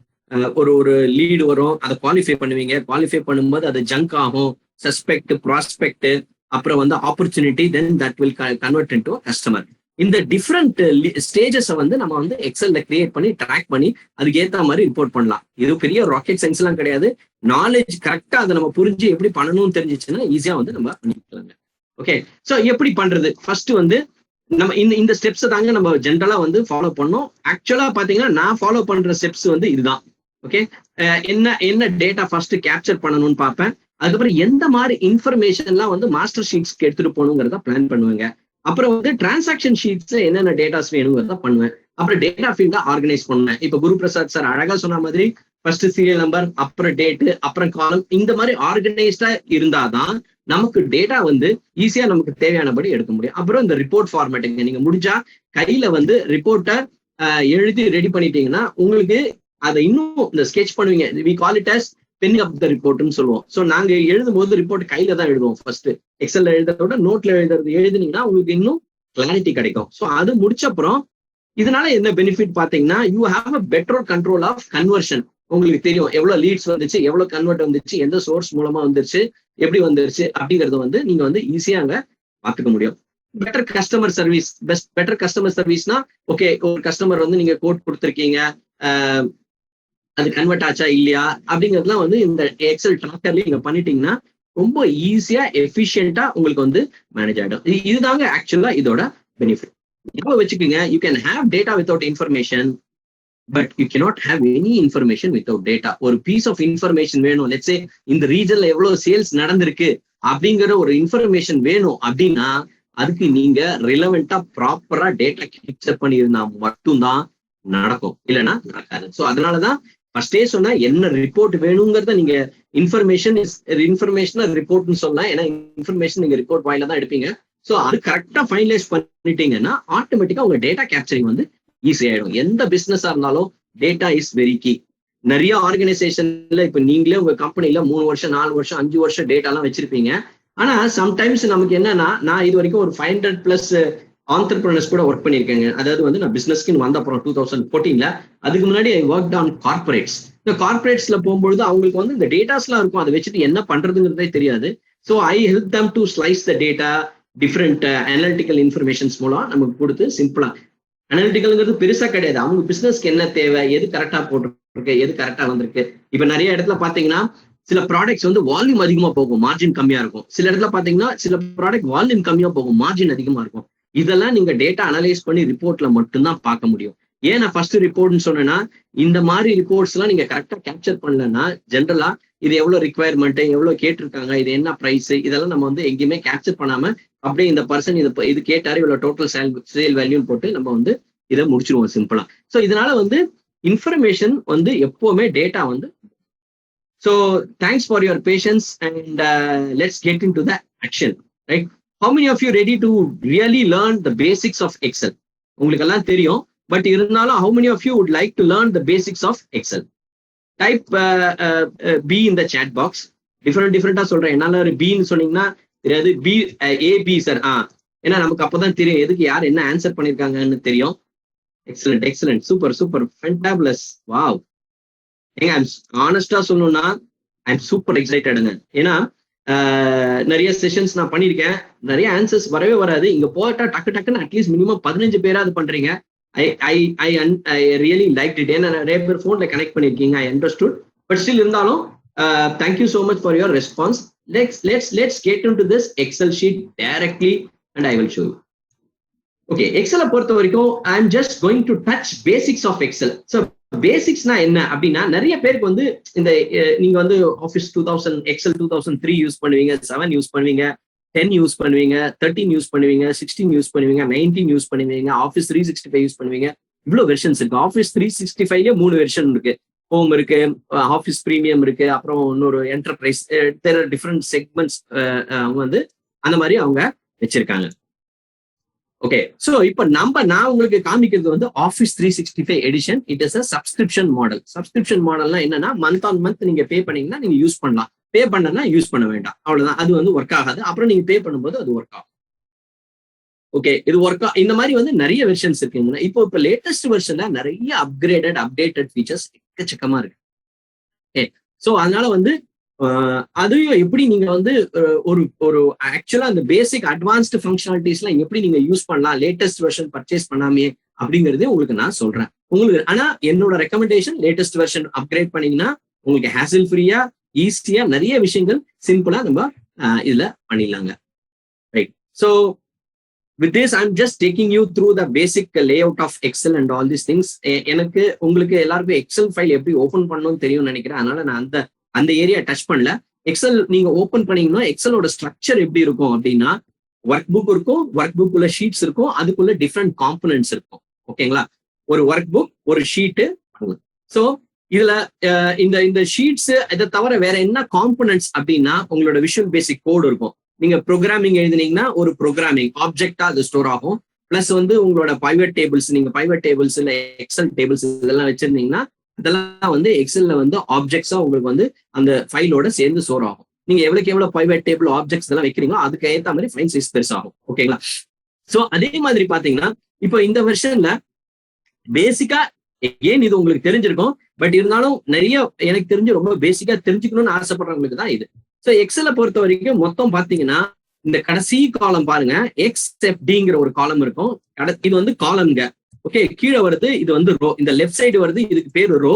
ஒரு லீடு வரும், அதை குவாலிஃபை பண்ணுவீங்க. குவாலிஃபை பண்ணும்போது அது ஜங்க் ஆகும், சஸ்பெக்ட், ப்ராஸ்பெக்ட், அப்புறம் வந்து opportunity, then that will convert into customer. இந்த டிஃப்ரெண்ட் ஸ்டேஜஸை வந்து நம்ம வந்து எக்ஸல்ல கிரியேட் பண்ணி ட்ராக் பண்ணி அதுக்கு ஏற்ற மாதிரி ரிப்போர்ட் பண்ணலாம். இது பெரிய ராக்கெட் சயின்ஸ் எல்லாம் கிடையாது. நாலேஜ் கரெக்டா அதை நம்ம புரிஞ்சு எப்படி பண்ணணும்னு தெரிஞ்சிச்சுன்னா ஈஸியா வந்து நம்ம பண்ணிக்கலாங்க. ஓகே, ஸோ எப்படி பண்றது? ஃபர்ஸ்ட் வந்து நம்ம இந்த ஸ்டெப்ஸை தாங்க நம்ம ஜென்ரலா வந்து ஃபாலோ பண்ணோம். ஆக்சுவலா பாத்தீங்கன்னா நான் ஃபாலோ பண்ற ஸ்டெப்ஸ் வந்து இதுதான். ஓகே, என்ன டேட்டா ஃபர்ஸ்ட் கேப்சர் பண்ணணும்னு பார்ப்பேன். அதுக்கப்புறம் எந்த மாதிரி இன்ஃபர்மேஷன்லாம் வந்து மாஸ்டர் ஷீட்ஸ்க்கு எடுத்துட்டு போகணுங்கிறத பிளான் பண்ணுவேங்க. அப்புறம் வந்து டிரான்சாக்ஷன் ஷீட்ஸ்ல என்னென்ன டேட்டாஸ் வேணுங்கிறத பண்ணுவேன். அப்புறம் டேட்டா ஃபீல்டா ஆர்கனைஸ் பண்ணுவேன். இப்ப குரு பிரசாத் சார் அழகா சொன்ன மாதிரி ஃபர்ஸ்ட் சீரியல் நம்பர், அப்புறம் டேட்டு, அப்புறம் காலம், இந்த மாதிரி ஆர்கனைஸ்டா இருந்தாதான் நமக்கு டேட்டா வந்து ஈஸியா நமக்கு தேவையானபடி எடுக்க முடியும். அப்புறம் இந்த ரிப்போர்ட் ஃபார்மேட்டிங், நீங்க முடிஞ்சா கையில வந்து ரிப்போர்ட்டை எழுதி ரெடி பண்ணிட்டீங்கன்னா உங்களுக்கு அதை இன்னும் இந்த ஸ்கெட்ச் பண்ணுவீங்க. வி கால் இட் அஸ் பென்னிங் அப் த ரிப்போர்ட்னு சொல்லுவோம். ஸோ நாங்க எழுதும் போது ரிப்போர்ட் கையில தான் எழுதுவோம். ஃபர்ஸ்ட் எக்ஸல்ல எழுதுறதோட நோட்ல எழுதுனீங்கன்னா உங்களுக்கு இன்னும் கிளாரிட்டி கிடைக்கும். ஸோ அது முடிச்சப்புறம் இதனால என்ன பெனிஃபிட் பாத்தீங்கன்னா, you have a better control of conversion. உங்களுக்கு தெரியும் எவ்வளவு லீட்ஸ் வந்துச்சு, எவ்வளவு கன்வெர்ட் வந்துச்சு, எந்த சோர்ஸ் மூலமா வந்துருச்சு, எப்படி வந்துருச்சு அப்படிங்கறது வந்து நீங்க வந்து ஈஸியா அங்க பாத்துக்க முடியும். Better customer service, better customer சர்வீஸ்னா ஓகே, ஒரு கஸ்டமர் வந்து நீங்க கோட் கொடுத்துருக்கீங்க, அது கன்வெர்ட் ஆச்சா இல்லையா அப்படிங்கிறதுலாம் வந்து இந்த எக்ஸல் ட்ராக்கர்லயே நீங்க பண்ணிட்டீங்கன்னா ரொம்ப ஈஸியா எஃபிஷியன்டா உங்களுக்கு வந்து மேனேஜ் ஆகிடும். இதுதாங்க ஆக்சுவலா இதோட பெனிஃபிட். ஞாபகம் வச்சுக்கோங்க, you can have data without information, but you cannot have any information without data. ஒரு பீஸ் ஆஃப் இன்ஃபர்மேஷன் வேணும், லெட்ஸ் சே இந்த ரீஜன்ல எவ்வளவு சேல்ஸ் நடந்திருக்கு அப்படிங்கிற ஒரு இன்ஃபர்மேஷன் வேணும் அப்படின்னா அதுக்கு நீங்க ரிலவெண்டா ப்ராப்பரா டேட்டா கேப்சர் பண்ணியிருந்தா மட்டும்தான் நடக்கும், இல்லைன்னா நடக்காது. ஸோ அதனாலதான் ஃபர்ஸ்டே சொன்னா என்ன ரிப்போர்ட் வேணுங்கிறத நீங்க இன்ஃபர்மேஷன் ரிப்போர்ட்னு சொல்லலாம். ஏன்னா இன்ஃபர்மேஷன் நீங்க ரிப்போர்ட் வாயில தான் எடுப்பீங்க. ஸோ அது கரெக்டா ஃபைனலைஸ் பண்ணிட்டீங்கன்னா ஆட்டோமேட்டிக்கா உங்க டேட்டா கேப்சரிங் வந்து ஈஸி ஆயிடும். எந்த பிசினஸா இருந்தாலும் டேட்டா இஸ் வெரி கீ. நிறைய ஆர்கனைசேஷன்ல இப்ப நீங்களே உங்க கம்பெனில 3 வருஷம் 4 வருஷம் 5 வருஷம் டேட்டா எல்லாம் வச்சிருப்பீங்க. ஆனா சம்டைம்ஸ் நமக்கு என்னன்னா, நான் இது வரைக்கும் ஒரு 500+ ஆண்டர்பிரினர்ஸ் கூட ஒர்க் பண்ணியிருக்கேங்க. அதாவது வந்து நான் பிசினஸ்க்கு வந்த அப்புறம் 2014 அதுக்கு முன்னாடி ஐ ஒர்க் ஆன் கார்பரேட்ஸ். இந்த கார்பரேட்ஸ்ல போகும்பொழுது அவங்களுக்கு வந்து இந்த டேட்டாஸ்லாம் இருக்கும், அதை வச்சுட்டு என்ன பண்றதுங்கிறதே தெரியாது. So I help them to slice the data different analytical informations மூலம் நமக்கு கொடுத்து சிம்பிளா. அனாலிட்டிக்கல்ங்கிறது பெருசா கிடையாது, அவங்க பிசினஸ்க்கு என்ன தேவை, எது கரெக்டா போட்டிருக்கு, எது கரெக்டா வந்திருக்கு. இப்ப நிறைய இடத்துல பாத்தீங்கன்னா சில ப்ராடக்ட்ஸ் வந்து வால்யூம் அதிகமா போகும், மார்ஜின் கம்மியா இருக்கும். சில இடத்துல பாத்தீங்கன்னா சில ப்ராடக்ட் வால்யூம் கம்மியா போகும், மார்ஜின் அதிகமா இருக்கும். இதெல்லாம் நீங்க டேட்டா அனலைஸ் பண்ணி ரிப்போர்ட்ல மட்டும்தான் பார்க்க முடியும். ஏன் நான் ஃபர்ஸ்ட் ரிப்போர்ட்னு சொன்னேன்னா, இந்த மாதிரி ரிப்போர்ட்ஸ் எல்லாம் நீங்க கரெக்டா கேப்சர் பண்ணலன்னா ஜென்ரலா இது எவ்வளவு ரிக்குவயர்மெண்ட், எவ்வளவு கேட்டிருக்காங்க, இது என்ன பிரைஸ், இதெல்லாம் நம்ம வந்து எங்கேயுமே கேப்சர் பண்ணாம அப்படியே இந்த பர்சன் இது கேட்டாரு, இவ்வளவு டோட்டல் சேல் வேல்யூன்னு போட்டு நம்ம வந்து இதை முடிச்சிருவோம் சிம்பிளா. ஸோ இதனால வந்து இன்ஃபர்மேஷன் வந்து எப்பவுமே டேட்டா வந்து. So thanks for your patience and let's get in to the action, right? How many of you ready to really learn the basics of Excel? உங்களுக்கு எல்லாம் தெரியும், பட் இருந்தாலும் how many of you would like to learn the basics of Excel? Type B in the chat box. டிஃப்ரெண்டா சொல்றேன். என்னால ஒரு பின்னு சொன்னீங்கன்னா தெரியாது. பி ஏபி சார், ஏன்னா நமக்கு அப்பதான் தெரியும் எதுக்கு யார் என்ன ஆன்சர் பண்ணிருக்காங்கன்னு தெரியும். Excellent, super, fantabulous, wow. ஏங்க ஆனஸ்டா சொல்லணும்னா ஐ எம் சூப்பர் எக்ஸைட்டடுங்க. ஏன்னா நிறைய செஷன்ஸ் நான் பண்ணியிருக்கேன், நிறைய ஆன்சர்ஸ் வரவே வராது. இங்க போட்டா டக்குன்னு அட்லீஸ்ட் மினிமம் 15 பேராது பண்றீங்க. I really liked it. ஏன்னா நிறைய பேர் போன்ல கனெக்ட் பண்ணிருக்கீங்க. I understood, பட் ஸ்டில் இருந்தாலும் thank you so much for your response. Let's get into this Excel sheet directly and I will show you. Okay, Excel பொறுத்த வரைக்கும் I am just going to touch basics of Excel. So பேசிக்ஸ்னா என்ன அப்படின்னா, நிறைய பேருக்கு வந்து இந்த நீங்க வந்து ஆஃபீஸ் 2000 எக்ஸல் 2003 யூஸ் பண்ணுவீங்க, 7 யூஸ் பண்ணுவீங்க, 10 யூஸ் பண்ணுவீங்க, 13 யூஸ் பண்ணுவீங்க, 16 யூஸ் பண்ணுவீங்க, 19 யூஸ் பண்ணுவீங்க, ஆஃபீஸ் 365 யூஸ் பண்ணுவீங்க. இவ்வளவு வெர்ஷன்ஸ் இருக்கு. ஆஃபீஸ் 365ல 3 வெர்ஷன் இருக்கு. ஹோம் இருக்கு, ஆஃபீஸ் பிரீமியம் இருக்கு, அப்புறம் இன்னொரு என்டர்பிரைஸ், டிஃப்ரெண்ட் செக்மெண்ட்ஸ் வந்து அந்த மாதிரி அவங்க வச்சிருக்காங்க. ஓகே, சோ இப்போ நான் உங்களுக்கு காமிக்கிறது வந்து office 365 edition. It is a subscription model. Subscription மாடல்னா என்னன்னா, மந்த் ஆன் மந்த் நீங்க பே பண்ணீங்கன்னா நீங்க யூஸ் பண்ணலாம், பே பண்ணனா யூஸ் பண்ண வேண்டாம், அவ்வளவுதான். அது வந்து ஒர்க் ஆகாது. அப்புறம் நீங்க பே பண்ணும்போது அது ஒர்க் ஆகும். ஓகே, இது ஒர்க் இந்த மாதிரி வந்து நிறைய வெர்ஷன்ஸ் இருக்குங்க. இப்போ லேட்டஸ்ட் வெர்ஷன்ல நிறைய அப்டேட்டட் ஃபீச்சர்ஸ் எக்கச்சக்கமா இருக்கு. ஓகே, சோ அதனால வந்து அதையும் எப்படி நீங்க வந்து ஒரு ஆக்சுவலா அந்த பேசிக் அட்வான்ஸ்டு ஃபங்க்ஷனாலிட்டிஸ்லாம் எப்படி நீங்க யூஸ் பண்ணலாம் லேட்டஸ்ட் வெர்ஷன் பர்ச்சேஸ் பண்ணாமே அப்படிங்கறதே உங்களுக்கு நான் சொல்றேன். உங்களுக்கு ஆனா என்னோட ரெக்கமெண்டேஷன் லேட்டஸ்ட் வெர்ஷன் அப்கிரேட் பண்ணீங்கன்னா உங்களுக்கு ஹேசல் ஃப்ரீயா ஈஸியா நிறைய விஷயங்கள் சிம்பிளா நம்ம இதுல பண்ணிடலாங்க. Right, so with this I'm just taking you through the basic layout of Excel and all these things. எனக்கு உங்களுக்கு எல்லாருக்கும் எக்ஸல் ஃபைல் எப்படி ஓபன் பண்ணணும்னு தெரியும்னு நினைக்கிறேன். அதனால நான் அந்த ஏரியா டச் பண்ணல. எக்ஸல் நீங்க ஓபன் பண்ணீங்கன்னா எக்ஸலோட ஸ்ட்ரக்சர் எப்படி இருக்கும் அப்படின்னா, ஒர்க் புக் இருக்கும், ஒர்க் புக் உள்ள ஷீட்ஸ் இருக்கும், அதுக்குள்ள டிஃப்ரெண்ட் காம்பனன்ட்ஸ் இருக்கும். ஓகேங்களா, ஒரு ஒர்க் புக், ஒரு ஷீட்டு. ஸோ இதுல இந்த ஷீட்ஸ் இதை தவிர வேற என்ன காம்பனன்ட்ஸ் அப்படின்னா, உங்களோட விஷுவல் பேசிக் கோடு இருக்கும். நீங்க ப்ரோக்ராமிங் எழுதினீங்கன்னா ஒரு ப்ரோக்ராமிங் ஆப்ஜெக்டா அது ஸ்டோர் ஆகும். பிளஸ் வந்து உங்களோட பைவட் டேபிள்ஸ், நீங்க பைவட் டேபிள்ஸ் இல்ல எக்ஸல் டேபிள்ஸ் இதெல்லாம் வச்சிருந்தீங்கன்னா அதெல்லாம் வந்து எக்ஸல்ல வந்து ஆப்ஜெக்ட்ஸா உங்களுக்கு வந்து அந்த ஃபைலோட சேர்ந்து ஸ்டோர் ஆகும். நீங்க எவ்வளவு பைவட் டேபிள் ஆப்ஜெக்ட்ஸ் இதெல்லாம் வைக்கிறீங்களோ அதுக்கு ஏற்ற மாதிரி ஃபைல் சைஸ் பெருசாகும். ஓகேங்களா, சோ அதே மாதிரி பாத்தீங்கன்னா இப்போ இந்த வெர்ஷன்ல பேசிக்கா ஏன் இது உங்களுக்கு தெரிஞ்சிருக்கும், பட் இருந்தாலும் நிறைய எனக்கு தெரிஞ்சு ரொம்ப பேசிக்கா தெரிஞ்சுக்கணும்னு ஆசைப்படுறவங்களுக்கு தான் இது. ஸோ எக்ஸலை பொறுத்த வரைக்கும் மொத்தம் பாத்தீங்கன்னா இந்த கடைசி காலம் பாருங்க, எக்ஸ்எஃப்டிங்கிற ஒரு காலம் இருக்கும். இது வந்து காலம்ங்க. ஓகே, கீழே வருது இது வந்து ரோ, இந்த லெஃப்ட் சைடு வருது இதுக்கு பேரு ரோ,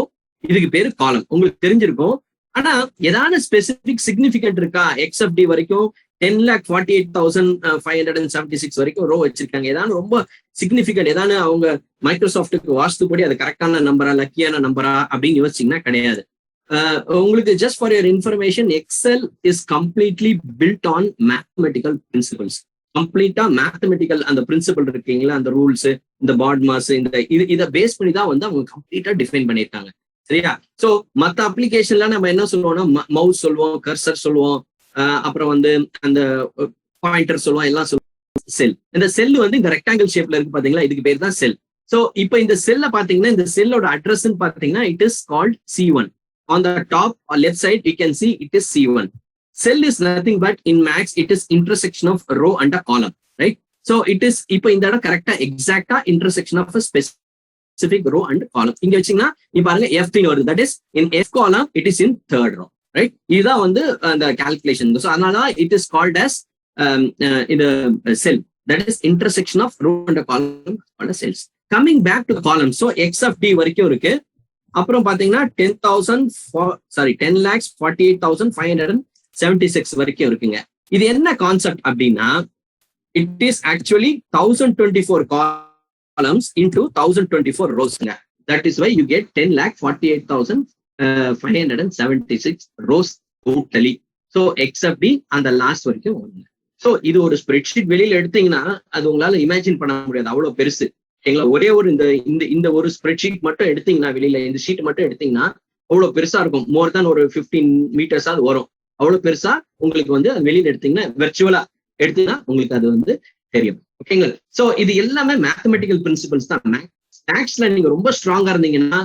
இதுக்கு பேரு காலம். உங்களுக்கு தெரிஞ்சிருக்கும். ஆனா ஏதாவது ஸ்பெசிபிக் சிக்னிபிகன்ட் இருக்கா? எக்ஸ்எஃப்டி வரைக்கும் 10,48,576 வரைக்கும் ரோ வச்சிருக்காங்க. ஏதாவது ரொம்ப சிக்னிபிகன்ட் ஏதாவது அவங்க மைக்ரோசாஃப்ட்டுக்கு வாஸ்துபடி அது கரெக்டான நம்பரா, லக்கியான நம்பரா அப்படின்னு யோசிச்சீங்கன்னா கிடையாது. உங்களுக்கு just for your information, excel is completely built on mathematical principles. கம்ப்ளீட்டா மேத்தமெட்டிக்கல் அந்த பிரின்சிபல் இருக்கீங்களா, அந்த ரூல்ஸ், இந்த பாட் மாஸ், இந்த இதை பேஸ் பண்ணி தான் வந்து அவங்க கம்ப்ளீட்டா டிஃபைன் பண்ணியிருக்காங்க. சரியா? சோ மத்த அப்ளிகேஷன்ல நம்ம என்ன சொல்லுவோம்னா, மவுஸ் சொல்லுவோம், கர்சர் சொல்லுவோம், அப்புறம் வந்து அந்த பாயிண்டர் சொல்லுவோம், எல்லாம் சொல்லுவோம். செல், இந்த செல் வந்து இந்த ரெக்டாங்கிள் ஷேப்ல இருக்கு பாத்தீங்களா, இதுக்கு பேர் தான் செல். சோ இப்போ இந்த செல்ல பாத்தீங்கன்னா, இந்த செல்லோட அட்ரஸ் பாத்தீங்கன்னா it is called C1. On the top or left side you can see it is C1. Cell is nothing but in Max it is intersection of row and a column, right? So it is இப்போ இந்த இடம் கரெக்டா எக்ஸாக்டா intersection of a specific row and column. இங்க வச்சீங்கன்னா நீ பாருங்க F3 வருது, that is in F column it is in third row, right? இதுதான் வந்து அந்த calculation. So அதனால it is called as in the cell, that is intersection of row and a column called as cells. Coming back to the column, so X of D வரைக்கும் இருக்கு. அப்புறம் பாத்தீங்கன்னா 10,48,576 வரைக்கும் இருக்குங்க. இது என்ன கான்செப்ட் அப்படின்னா, it is actually 1024 columns into 1024 rows. That is why you get 10,48,000 576 rose totally. So accept அந்த லாஸ்ட் வரைக்கும் வருங்க. ஸோ இது ஒரு ஸ்ப்ரெட்ஷீட் வெளியில எடுத்தீங்கன்னா அது உங்களால இமேஜின் பண்ண முடியாது, அவ்வளவு பெருசு. சரிங்களா? ஒரே ஒரு இந்த ஒரு ஸ்ப்ரெட்ஷீட் மட்டும் எடுத்தீங்கன்னா, வெளியில இந்த ஷீட் மட்டும் எடுத்தீங்கன்னா அவ்வளவு பெருசா இருக்கும். மோர் தேன் ஒரு 15 மீட்டர்ஸாவது வரும். அவ்வளவு பெருசா உங்களுக்கு வந்து வெளியில எடுத்தீங்கன்னா, வெர்ச்சுவலா எடுத்தீங்கன்னா உங்களுக்கு அது வந்து தெரியும். ஓகேங்களா? சோ இது எல்லாமே மேத்தமெட்டிக்கல் பிரின்சிபல்ஸ் தான். மேக்ஸ்ல நீங்க ரொம்ப ஸ்ட்ராங்கா இருந்தீங்கன்னா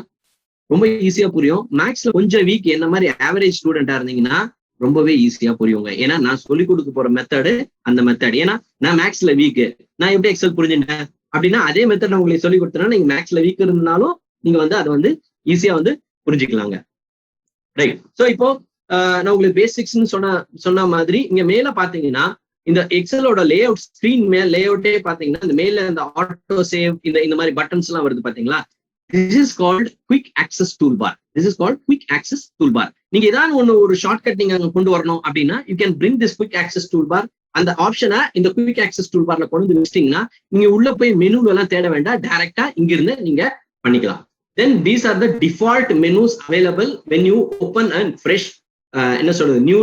ரொம்ப ஈஸியா புரியும். மேக்ஸ்ல கொஞ்சம் வீக், என்ன மாதிரி ஆவரேஜ் ஸ்டூடெண்டா இருந்தீங்கன்னா ரொம்பவே ஈஸியா புரியுங்க. ஏன்னா நான் சொல்லிக் கொடுக்க போற மெத்தடு அந்த மெத்தட். ஏன்னா நான் மேக்ஸ்ல வீக், நான் எப்படி எக்ஸல் புரிஞ்சுட்டேன் அப்படின்னா அதே மெத்தட் உங்களுக்கு சொல்லி கொடுத்தேன்னா நீங்க மேக்ஸ்ல வீக் இருந்தாலும் நீங்க வந்து அதை வந்து ஈஸியா வந்து புரிஞ்சுக்கலாங்க. ரைட். ஸோ இப்போ நான் உங்களுக்கு பேசிக்ஸ்ன்னு சொன்ன மாதிரி இங்க மேல பாத்தீங்கன்னா இந்த எக்ஸலோட லே அவுட், ஸ்கிரீன் மேல லே அவுட்டே பாத்தீங்கன்னா இந்த மேல இந்த ஆட்டோ சேவ் இந்த மாதிரி பட்டன்ஸ் எல்லாம் வருது பாத்தீங்களா. This is called quick access toolbar. This is called quick access toolbar. நீங்க ஏதாவது ஒரு ஷார்ட்கட் நீங்க அங்க கொண்டு வரணும் அப்படின்னா you can bring this quick access toolbar. அந்த ஆப்ஷனை இந்த quick access toolbarல கொண்டு வந்து வச்சிட்டீங்கன்னா நீங்க உள்ள போய் மெனுல எல்லாம் தேட வேண்டாம், டைரக்டா இங்க இருந்து நீங்க பண்ணிக்கலாம். Then these are the default menus available when you open a fresh என்ன சொல்றது new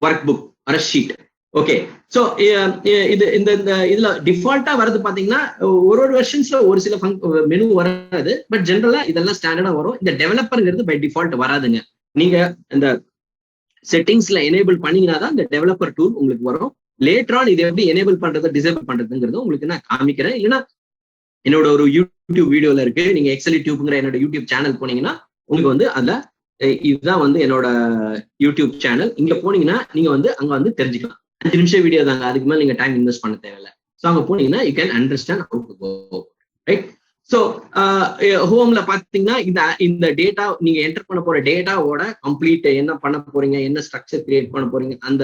workbook or a sheet. Okay. So இது இதுல டிஃபால்ட்டா வருது பாத்தீங்கன்னா ஒரு வெர்ஷன்ஸ்ல ஒரு சில மெனு வராது, பட் ஜென்ரலா இதெல்லாம் ஸ்டாண்டர்டா வரும். இந்த டெவலப்பர்ங்கிறது பை டிஃபால்ட் வராதுங்க. நீங்க இந்த செட்டிங்ஸ்ல எனேபிள் பண்ணீங்கன்னா தான் இந்த டெவலப்பர் டூல் உங்களுக்கு வரும். லேட்டர் இது எப்படி எனேபிள் பண்றது டிசேபிள் பண்றதுங்கிறது உங்களுக்கு நான் காமிக்கிறேன். இல்லைன்னா என்னோட ஒரு யூடியூப் வீடியோல இருக்கு, நீங்க எக்ஸல் டியூப்ங்கிற என்னோட யூடியூப் சேனல் போனீங்கன்னா உங்களுக்கு வந்து அதுல இதுதான் வந்து என்னோட யூடியூப் சேனல். இங்க போனீங்கன்னா நீங்க வந்து அங்க வந்து தெரிஞ்சுக்கலாம். 5 நிமிஷம் வீடியோ தாங்க, அதுக்கு மேல நீங்க டைம் இன்வெஸ்ட் பண்ண தேவையில்லை. ஸோ அங்க போனீங்கன்னா you can understand how to go. Right. So ஹோம்ல பாத்தீங்கன்னா இந்த டேட்டா நீங்க என்டர் பண்ண போற டேட்டாவோட கம்ப்ளீட் என்ன பண்ண போறீங்க, என்ன ஸ்ட்ரக்சர் கிரியேட் பண்ண போறீங்க, அந்த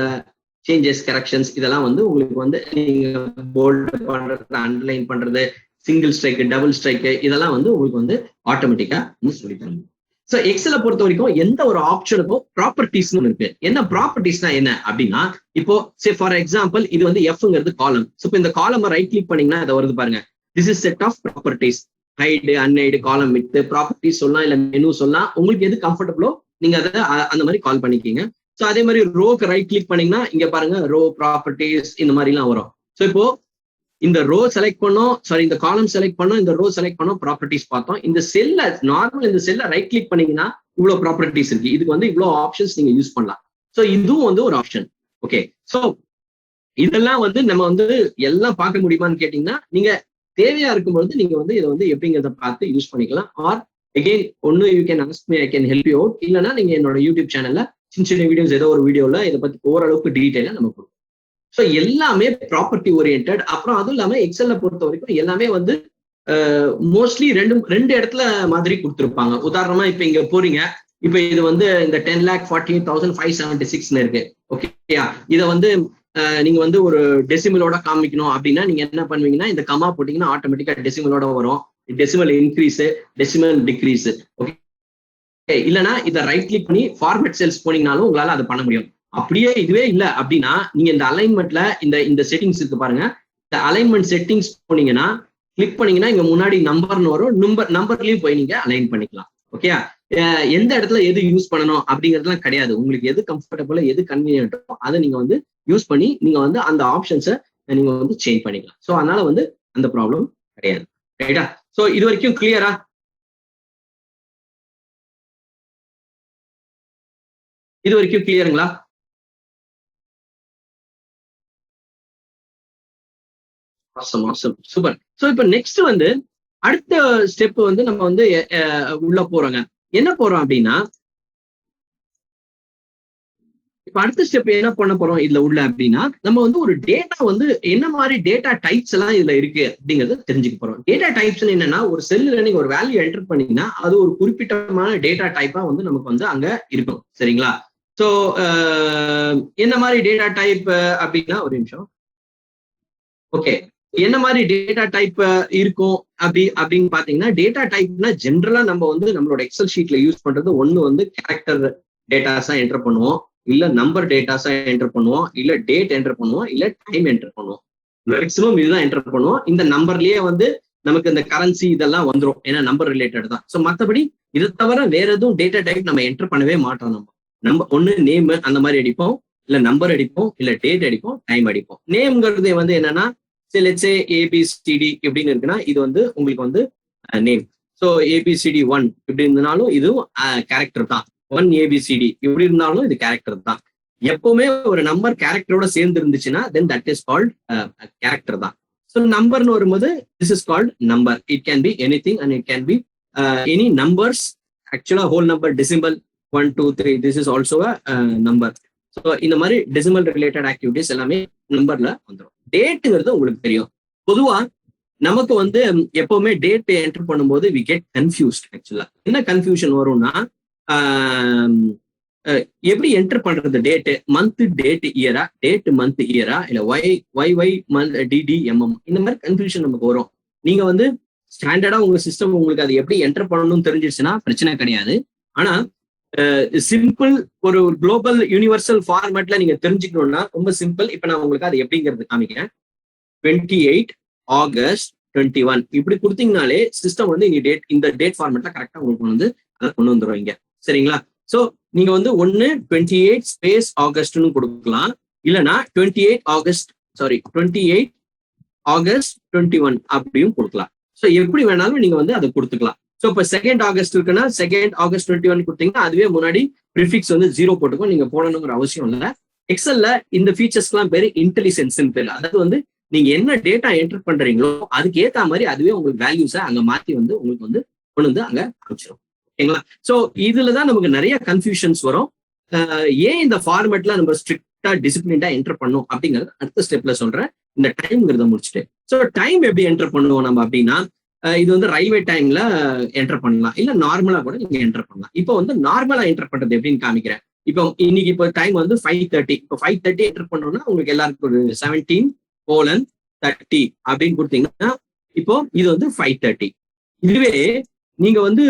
சேஞ்சஸ் கரெக்ஷன்ஸ் இதெல்லாம் வந்து உங்களுக்கு வந்து நீங்க போல்ட் பண்றது, அண்டர்லைன் பண்றது, சிங்கிள் ஸ்ட்ரைக், டபுள் ஸ்ட்ரைக் இதெல்லாம் வந்து உங்களுக்கு வந்து ஆட்டோமேட்டிக்கா சொல்லி தரணும். ஸோ எக்ஸலை பொறுத்த வரைக்கும் எந்த ஒரு ஆப்ஷனுக்கும் ப்ராப்பர்ட்டிஸ்னு இருக்கு. என்ன ப்ராப்பர்ட்டிஸ்னா என்ன அப்படின்னா, இப்போ ஃபார் எக்ஸாம்பிள் இது வந்து எஃப்ங்கிறது காலம். ஸோ இப்போ இந்த காலம் ரைட் கிளிக் பண்ணீங்கன்னா இதை வருது பாருங்க. This is set of properties. Hide, unhide, column with, properties சொல்லலாம், இல்ல மெனு சொல்லலாம். உங்களுக்கு எது கம்ஃபர்டபுளோ நீங்க அதை அந்த மாதிரி கால் பண்ணிக்கிங்க. ஸோ அதே மாதிரி ரோக்கு ரைட் கிளிக் பண்ணீங்கன்னா இங்க பாருங்க ரோ ப்ராப்பர்ட்டிஸ் இந்த மாதிரி எல்லாம் வரும். ஸோ இப்போ இந்த ரோ செலக்ட் பண்ணோம், சாரி இந்த காலம் செலக்ட் பண்ணோம், இந்த ரோ செலக்ட் பண்ணோம், ப்ராப்பர்ட்டிஸ் பார்த்தோம். இந்த செல்ல நார்மல் இந்த செல்ல ரைட் கிளிக் பண்ணீங்கன்னா இவ்வளவு ப்ராப்பர்ட்டிஸ் இருக்கு. இதுக்கு வந்து இவ்வளவு ஆப்ஷன்ஸ் நீங்க யூஸ் பண்ணலாம். ஸோ இதுவும் வந்து ஒரு ஆப்ஷன். ஓகே. ஸோ இதெல்லாம் வந்து நம்ம வந்து எல்லாம் பார்க்க முடியுமான்னு கேட்டீங்கன்னா நீங்க தேவையா இருக்கும்போது நீங்க வந்து இதை வந்து எப்படிங்கிறத பார்த்து யூஸ் பண்ணிக்கலாம். ஆர் அகெயின் ஒன்னு you can ask me, I can help you out. இல்லைன்னா நீங்க என்னோட யூடியூப் சேனல்ல சின்ன சின்ன வீடியோஸ் ஏதோ ஒரு வீடியோல இதை பத்தி ஓரளவுக்கு டீட்டெயிலா நம்ம கொடுப்போம். ஸோ எல்லாமே ப்ராப்பர்ட்டி ஓரியன்ட். அப்புறம் அதுவும் இல்லாம எக்ஸல்ல பொறுத்த வரைக்கும் எல்லாமே வந்து மோஸ்ட்லி ரெண்டு இடத்துல மாதிரி கொடுத்துருப்பாங்க. உதாரணமா இப்ப இங்க போறீங்க, இப்ப இது வந்து இந்த 10,48,576 இருக்கு. ஓகேயா? இதை வந்து நீங்க வந்து ஒரு டெசிமலோட காமிக்கணும் அப்படின்னா நீங்க என்ன பண்ணுவீங்கன்னா இந்த கமா போட்டீங்கன்னா ஆட்டோமேட்டிக்கா டெசிமலோட வரும். Decimal increase, decimal decrease. Okay. இல்லைன்னா இதை ரைட் கிளிக் பண்ணி ஃபார்மேட் செல்ஸ் போனீங்கனாலும் உங்களால அதை பண்ண முடியும். அப்படியே இதுவே இல்லை அப்படின்னா நீங்க இந்த அலைன்மெண்ட்ல இந்த செட்டிங்ஸ் இருக்கு பாருங்க. இந்த அலைன்மெண்ட் செட்டிங்ஸ் போனீங்கன்னா கிளிக் பண்ணீங்கன்னா இங்க முன்னாடி நம்பர்னு வரும். நம்பர்லயும் போய் நீங்க அலைன் பண்ணிக்கலாம். ஓகேயா? எந்த இடத்துல எது யூஸ் பண்ணணும் அப்படிங்கிறதுலாம் கிடையாது. உங்களுக்கு எது கம்ஃபர்டபுளோ எது கன்வீனியன்ட்டோ அதை நீங்க வந்து யூஸ் பண்ணி நீங்க வந்து அந்த ஆப்ஷன்ஸை நீங்க வந்து சேஞ்ச் பண்ணிக்கலாம். ஸோ அதனால வந்து அந்த ப்ராப்ளம் கிடையாது. ரைட்டா? ஸோ இது வரைக்கும் கிளியரா? இது வரைக்கும் கிளியருங்களா? சூப்பர். சோ இப்ப நெக்ஸ்ட் வந்து அடுத்த ஸ்டெப் வந்து நம்ம வந்து உள்ள போறோங்க. என்ன போறோம் அப்படின்னா இப்ப அடுத்த ஸ்டெப் என்ன பண்ண போறோம் இதுல உள்ள அப்படின்னா நம்ம வந்து ஒரு டேட்டா வந்து என்ன மாதிரி டேட்டா டைப்ஸ் எல்லாம் இதுல இருக்கு அப்படிங்கறத தெரிஞ்சுக்க போறோம். டேட்டா டைப்ஸ் என்னன்னா ஒரு செல்லுல நீங்க ஒரு வேல்யூ என்டர் பண்ணீங்கன்னா அது ஒரு குறிப்பிட்டமான டேட்டா டைப்பா வந்து நமக்கு வந்து அங்க இருக்கும். சரிங்களா? சோ என்ன மாதிரி டேட்டா டைப் அப்படின்னா ஒரு நிமிஷம். ஓகே. என்ன மாதிரி டேட்டா டைப் இருக்கும் அப்படின்னு பாத்தீங்கன்னா டேட்டா டைப்னா ஜென்ரலா நம்ம வந்து நம்மளோட எக்ஸல் ஷீட்ல யூஸ் பண்றது ஒண்ணு வந்து கேரக்டர் டேட்டாஸா என்டர் பண்ணுவோம், இல்ல நம்பர் டேட்டாஸா என்டர் பண்ணுவோம், இல்ல டேட் என்டர் பண்ணுவோம், இல்ல டைம் என்டர் பண்ணுவோம். மேக்ஸிமம் இதுதான் என்டர் பண்ணுவோம். இந்த நம்பர்லயே வந்து நமக்கு இந்த கரன்சி இதெல்லாம் வந்துடும், ஏன்னா நம்பர் ரிலேட்டட் தான். ஸோ மற்றபடி இதை தவிர வேற எதுவும் டேட்டா டைப் நம்ம என்டர் பண்ணவே மாட்டோம். நம்ம ஒண்ணு நேம் அந்த மாதிரி அடிப்போம், இல்ல நம்பர் அடிப்போம், இல்ல டேட் அடிப்போம், டைம் அடிப்போம். நேம்ங்கிறது வந்து என்னன்னா லெட்ஸ் சே ஏபிசிடி இப்படின்னு இருக்குன்னா இது வந்து உங்களுக்கு வந்து நேம். ஸோ ஏபிசிடி 1 இப்படி இருந்தாலும் இதுவும் கேரக்டர் தான். 1 ஏபிசிடி இப்படி இருந்தாலும் இது கேரக்டர் தான். எப்பவுமே ஒரு நம்பர் கேரக்டரோட சேர்ந்து இருந்துச்சுன்னா then that is called character தான். ஸோ நம்பர்னு வரும்போது this is called number. It can be anything and it can be any numbers. ஆக்சுவலா whole number decimal 1 2 3 this is also a number. So இந்த மாதிரி டெசிமல் ரிலேட்டட் ஆக்டிவிட்டிஸ் எல்லாமே நம்பர்ல வந்துடும். டேட்டுங்கிறது உங்களுக்கு தெரியும். பொதுவா நமக்கு வந்து எப்பவுமே டேட் என்டர் பண்ணும்போது வி கெட் கன்ஃபியூஸ்ட். ஆக்சுவலா என்ன கன்ஃபியூஷன் வரும்னா எப்படி என்டர் பண்றது டேட்டு, மந்த் டேட் இயரா, டேட் மந்த் இயரா, இல்ல ஒய் மந்த் டிடிஎம்எம், இந்த மாதிரி கன்ஃபியூஷன் நமக்கு வரும். நீங்க வந்து ஸ்டாண்டர்டா உங்க சிஸ்டம் உங்களுக்கு அது எப்படி என்டர் பண்ணணும்னு தெரிஞ்சிருச்சுன்னா பிரச்சனை கிடையாது. ஆனா சிம்பிள் ஒரு குளோபல் யூனிவர்சல் ஃபார்மேட்ல நீங்க தெரிஞ்சுக்கணும்னா ரொம்ப சிம்பிள். இப்ப நான் உங்களுக்கு அது எப்படிங்கிறது காமிக்கிறேன். 28 ஆகஸ்ட் 21 இப்படி கொடுத்தீங்கனாலே சிஸ்டம் வந்து இந்த டேட் ஃபார்மேட்ல கரெக்டா உங்களுக்கு வந்து அதை கொண்டு வந்துடும் இங்க. சரிங்களா? சோ நீங்க வந்து 28 ஸ்பேஸ் ஆகஸ்ட்னு கொடுக்கலாம், இல்லைன்னா 28 ஆகஸ்ட் 21 அப்படியும் கொடுக்கலாம். ஸோ எப்படி வேணாலும் நீங்க வந்து அதை கொடுத்துக்கலாம். ஸோ இப்போ 2 ஆகஸ்ட் இருக்குன்னா 2 ஆகஸ்ட் 21 கொடுத்தீங்கன்னா அதுவே முன்னாடி ப்ரிஃபிக்ஸ் வந்து 0 போட்டுக்கும், நீங்க போடணுங்கிற அவசியம் இல்லை. எக்ஸல்ல இந்த ஃபீச்சர்ஸ்லாம் பேரு இன்டெலிஜென்ஸ்ன்னு பேரு. அதாவது வந்து நீங்க என்ன டேட்டா என்டர் பண்றீங்களோ அதுக்கு ஏத்த மாதிரி அதுவே உங்களுக்கு வேல்யூஸை அங்க மாத்தி வந்து உங்களுக்கு வந்து கொண்டு வந்து அங்க அமைச்சிடும். ஓகேங்களா? ஸோ இதுலதான் நமக்கு நிறைய கன்ஃபியூஷன்ஸ் வரும். ஏன் இந்த ஃபார்மேட்ல நம்ம ஸ்ட்ரிக்டா டிசிப்ளின்டா என்டர் பண்ணும் அப்படிங்கறது அடுத்த ஸ்டெப்ல சொல்றேன். இந்த டைம்ங்கிறத முடிச்சுட்டு, ஸோ டைம் எப்படி என்டர் பண்ணுவோம் நம்ம அப்படின்னா இது வந்து ரயில்வே டைம்ல என்டர் பண்ணலாம், இல்ல நார்மலா கூட நீங்க என்டர் பண்ணலாம். இப்போ வந்து நார்மலா என்டர் பண்றது எப்படின்னு காமிக்கிறேன். இப்போ இன்னைக்கு இப்போ டைம் வந்து 5:30. இப்போ 5:30 என்டர் பண்றோம்னா உங்களுக்கு எல்லாருக்கும் ஒரு 17:30 அப்படின்னு கொடுத்தீங்கன்னா இப்போ இது வந்து 5:30. இதுவே நீங்க வந்து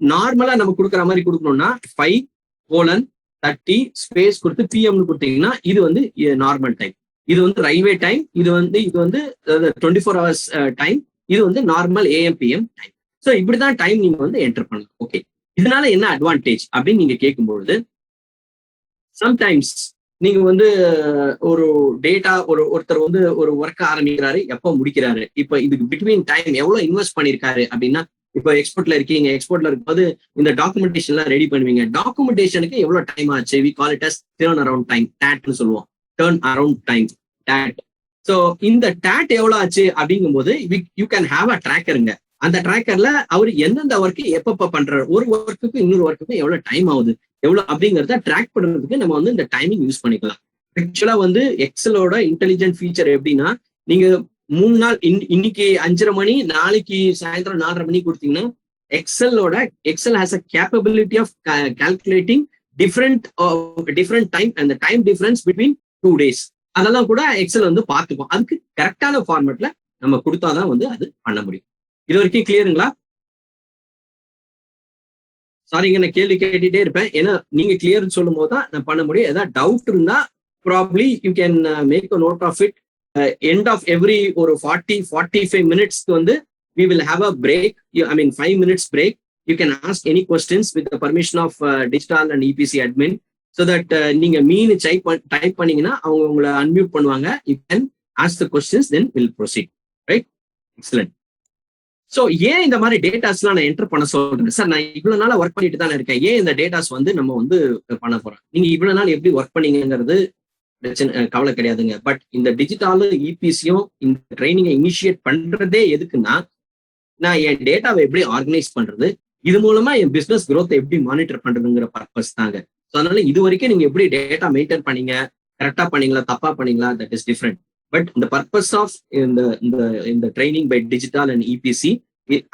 நார்மலா நம்ம கொடுக்குற மாதிரி கொடுக்கணும்னா 5:30 ஸ்பேஸ் கொடுத்து பிஎம்னு கொடுத்தீங்கன்னா இது வந்து நார்மல் டைம். இது வந்து ரயில்வே டைம். இது வந்து 24 ஹவர்ஸ் டைம். இது வந்து நார்மல் AM/PM டைம். ஸோ இப்படிதான் டைம் நீங்க வந்து என்டர் பண்ணலாம். ஓகே, இதனால என்ன அட்வான்டேஜ் அப்படின்னு நீங்க கேட்கும்பொழுது, சம்டைம்ஸ் நீங்க வந்து ஒரு டேட்டா ஒருத்தர் வந்து ஒரு ஒர்க் ஆரம்பிக்கிறாரு, எப்போ முடிக்கிறாரு, இப்போ இதுக்கு பிட்வீன் டைம் எவ்வளவு இன்வெஸ்ட் பண்ணிருக்காரு அப்படின்னா, இப்போ எக்ஸ்போர்ட்ல இருக்கீங்க, எக்ஸ்போர்ட்ல இருக்கும்போது இந்த டாக்குமெண்டேஷன் எல்லாம் ரெடி பண்ணுவீங்க. டாக்குமெண்டேஷனுக்கு எவ்வளவு டைம் ஆச்சு, we call it as turn around time, டேட்னு சொல்லுவோம். Turn around time, date. So இந்த டேட் எவ்வளவு ஆச்சு அப்படிங்கும்போது யூ கேன் ஹாவ் அ ட்ராக்கருங்க. அந்த ட்ராக்கர்ல அவர் எந்தெந்த ஒர்க்கு எப்பப்ப பண்றாரு, ஒரு ஒர்க்குக்கு இன்னொரு ஒர்க்குக்கு எவ்வளவு டைம் ஆகுது, எவ்வளவு அப்படிங்கிறத ட்ராக் பண்றதுக்கு நம்ம வந்து இந்த டைமிங் யூஸ் பண்ணிக்கலாம். ஆக்சுவலா வந்து எக்ஸலோட இன்டெலிஜென்ட் ஃபீச்சர் எப்படின்னா, நீங்க 3 நாள் இன்னைக்கு 5:30 மணி, நாளைக்கு சாயந்தரம் 4:30 மணி கொடுத்தீங்கன்னா excel has a capability of calculating different time and time difference between 2 days. அதெல்லாம் கூட எக்ஸல் வந்து பார்த்துக்கும். அதுக்கு கரெக்டான ஃபார்மேட்ல நம்ம கொடுத்தாதான் வந்து அது பண்ண முடியும். இது வரைக்கும் கிளியருங்களா? சாரிங்க, நான் கேள்வி கேட்டுட்டே இருப்பேன், ஏன்னா நீங்க கிளியர்னு சொல்லும் போது தான் நான் பண்ண முடியும். ஏதாவது டவுட் இருந்தா probably you can make a note of it. End of every ஒரு 40-45 மினிட்ஸ்க்கு வந்து we will have a break. 5 minutes break. You can ask any questions with the permission of digital and EPC admin. So that நீங்க மீன் டைப் பண்ணீங்கன்னா அவங்க உங்களை அன்மியூட் பண்ணுவாங்க. You can ask the questions, then we'll proceed. Right? Excellent. So ஏன் இந்த மாதிரி டேட்டாஸ்லாம் நான் என்டர் பண்ண சொல்றேன் சார், நான் இவ்வளவு நாளா ஒர்க் பண்ணிட்டு தானே இருக்கேன், ஏன் இந்த டேட்டாஸ் வந்து நம்ம வந்து பண்ண போறோம்? நீங்க இவ்வளவு நாள் எப்படி ஒர்க் பண்ணீங்கிறது பிரச்சனை, கவலை கிடையாதுங்க. பட் இந்த டிஜிட்டலும் இபிசியும் இந்த ட்ரைனிங்கை இனிஷியேட் பண்றதே எதுக்குன்னா, நான் என் டேட்டாவை எப்படி ஆர்கனைஸ் பண்றது, இது மூலமா என் பிசினஸ் growth எப்படி மானிட்டர் பண்றதுங்கிற பர்பஸ் தாங்க. ஸோ அதனால இது வரைக்கும் நீங்க எப்படி டேட்டா மெயின்டைன் பண்ணீங்க, கரெக்டா பண்ணீங்களா, தப்பா பண்ணீங்களா, தட் இஸ் டிஃப்ரெண்ட். பட் இந்த பர்பஸ் ஆஃப் இந்த training by digital and EPC,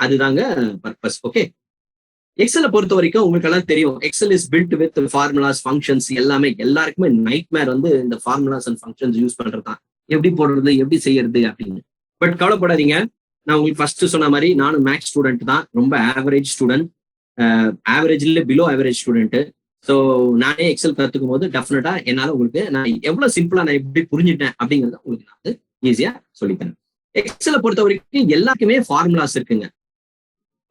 அதுதாங்க பர்பஸ். ஓகே, எக்ஸலை பொறுத்த வரைக்கும் உங்களுக்கு எல்லாம் தெரியும், excel is built with formulas, functions எல்லாமே. எல்லாருக்குமே நைட் மேர் வந்து இந்த ஃபார்முலாஸ் அண்ட் ஃபங்க்ஷன்ஸ் யூஸ் பண்றதுதான், எப்படி போடுறது, எப்படி செய்யறது அப்படின்னு. பட் கவலைப்படாதீங்க, நான் உங்களுக்கு ஃபர்ஸ்ட் சொன்ன மாதிரி நானும் மேக்ஸ் ஸ்டூடெண்ட் தான், ரொம்ப ஆவரேஜ் ஸ்டூடெண்ட், ஆவரேஜ்ல பிலோ ஆவரேஜ் ஸ்டூடெண்ட். ஸோ நானே எக்ஸல் கற்றுக்கும் போது டெஃபினட்டா என்னால உங்களுக்கு நான் எவ்வளவு சிம்பிளா நான் எப்படி புரிஞ்சுட்டேன் அப்படிங்கிறத உங்களுக்கு நான் வந்து ஈஸியா சொல்லித்தரேன். எக்ஸலை பொறுத்த வரைக்கும் எல்லாருக்குமே ஃபார்முலாஸ் இருக்குங்க.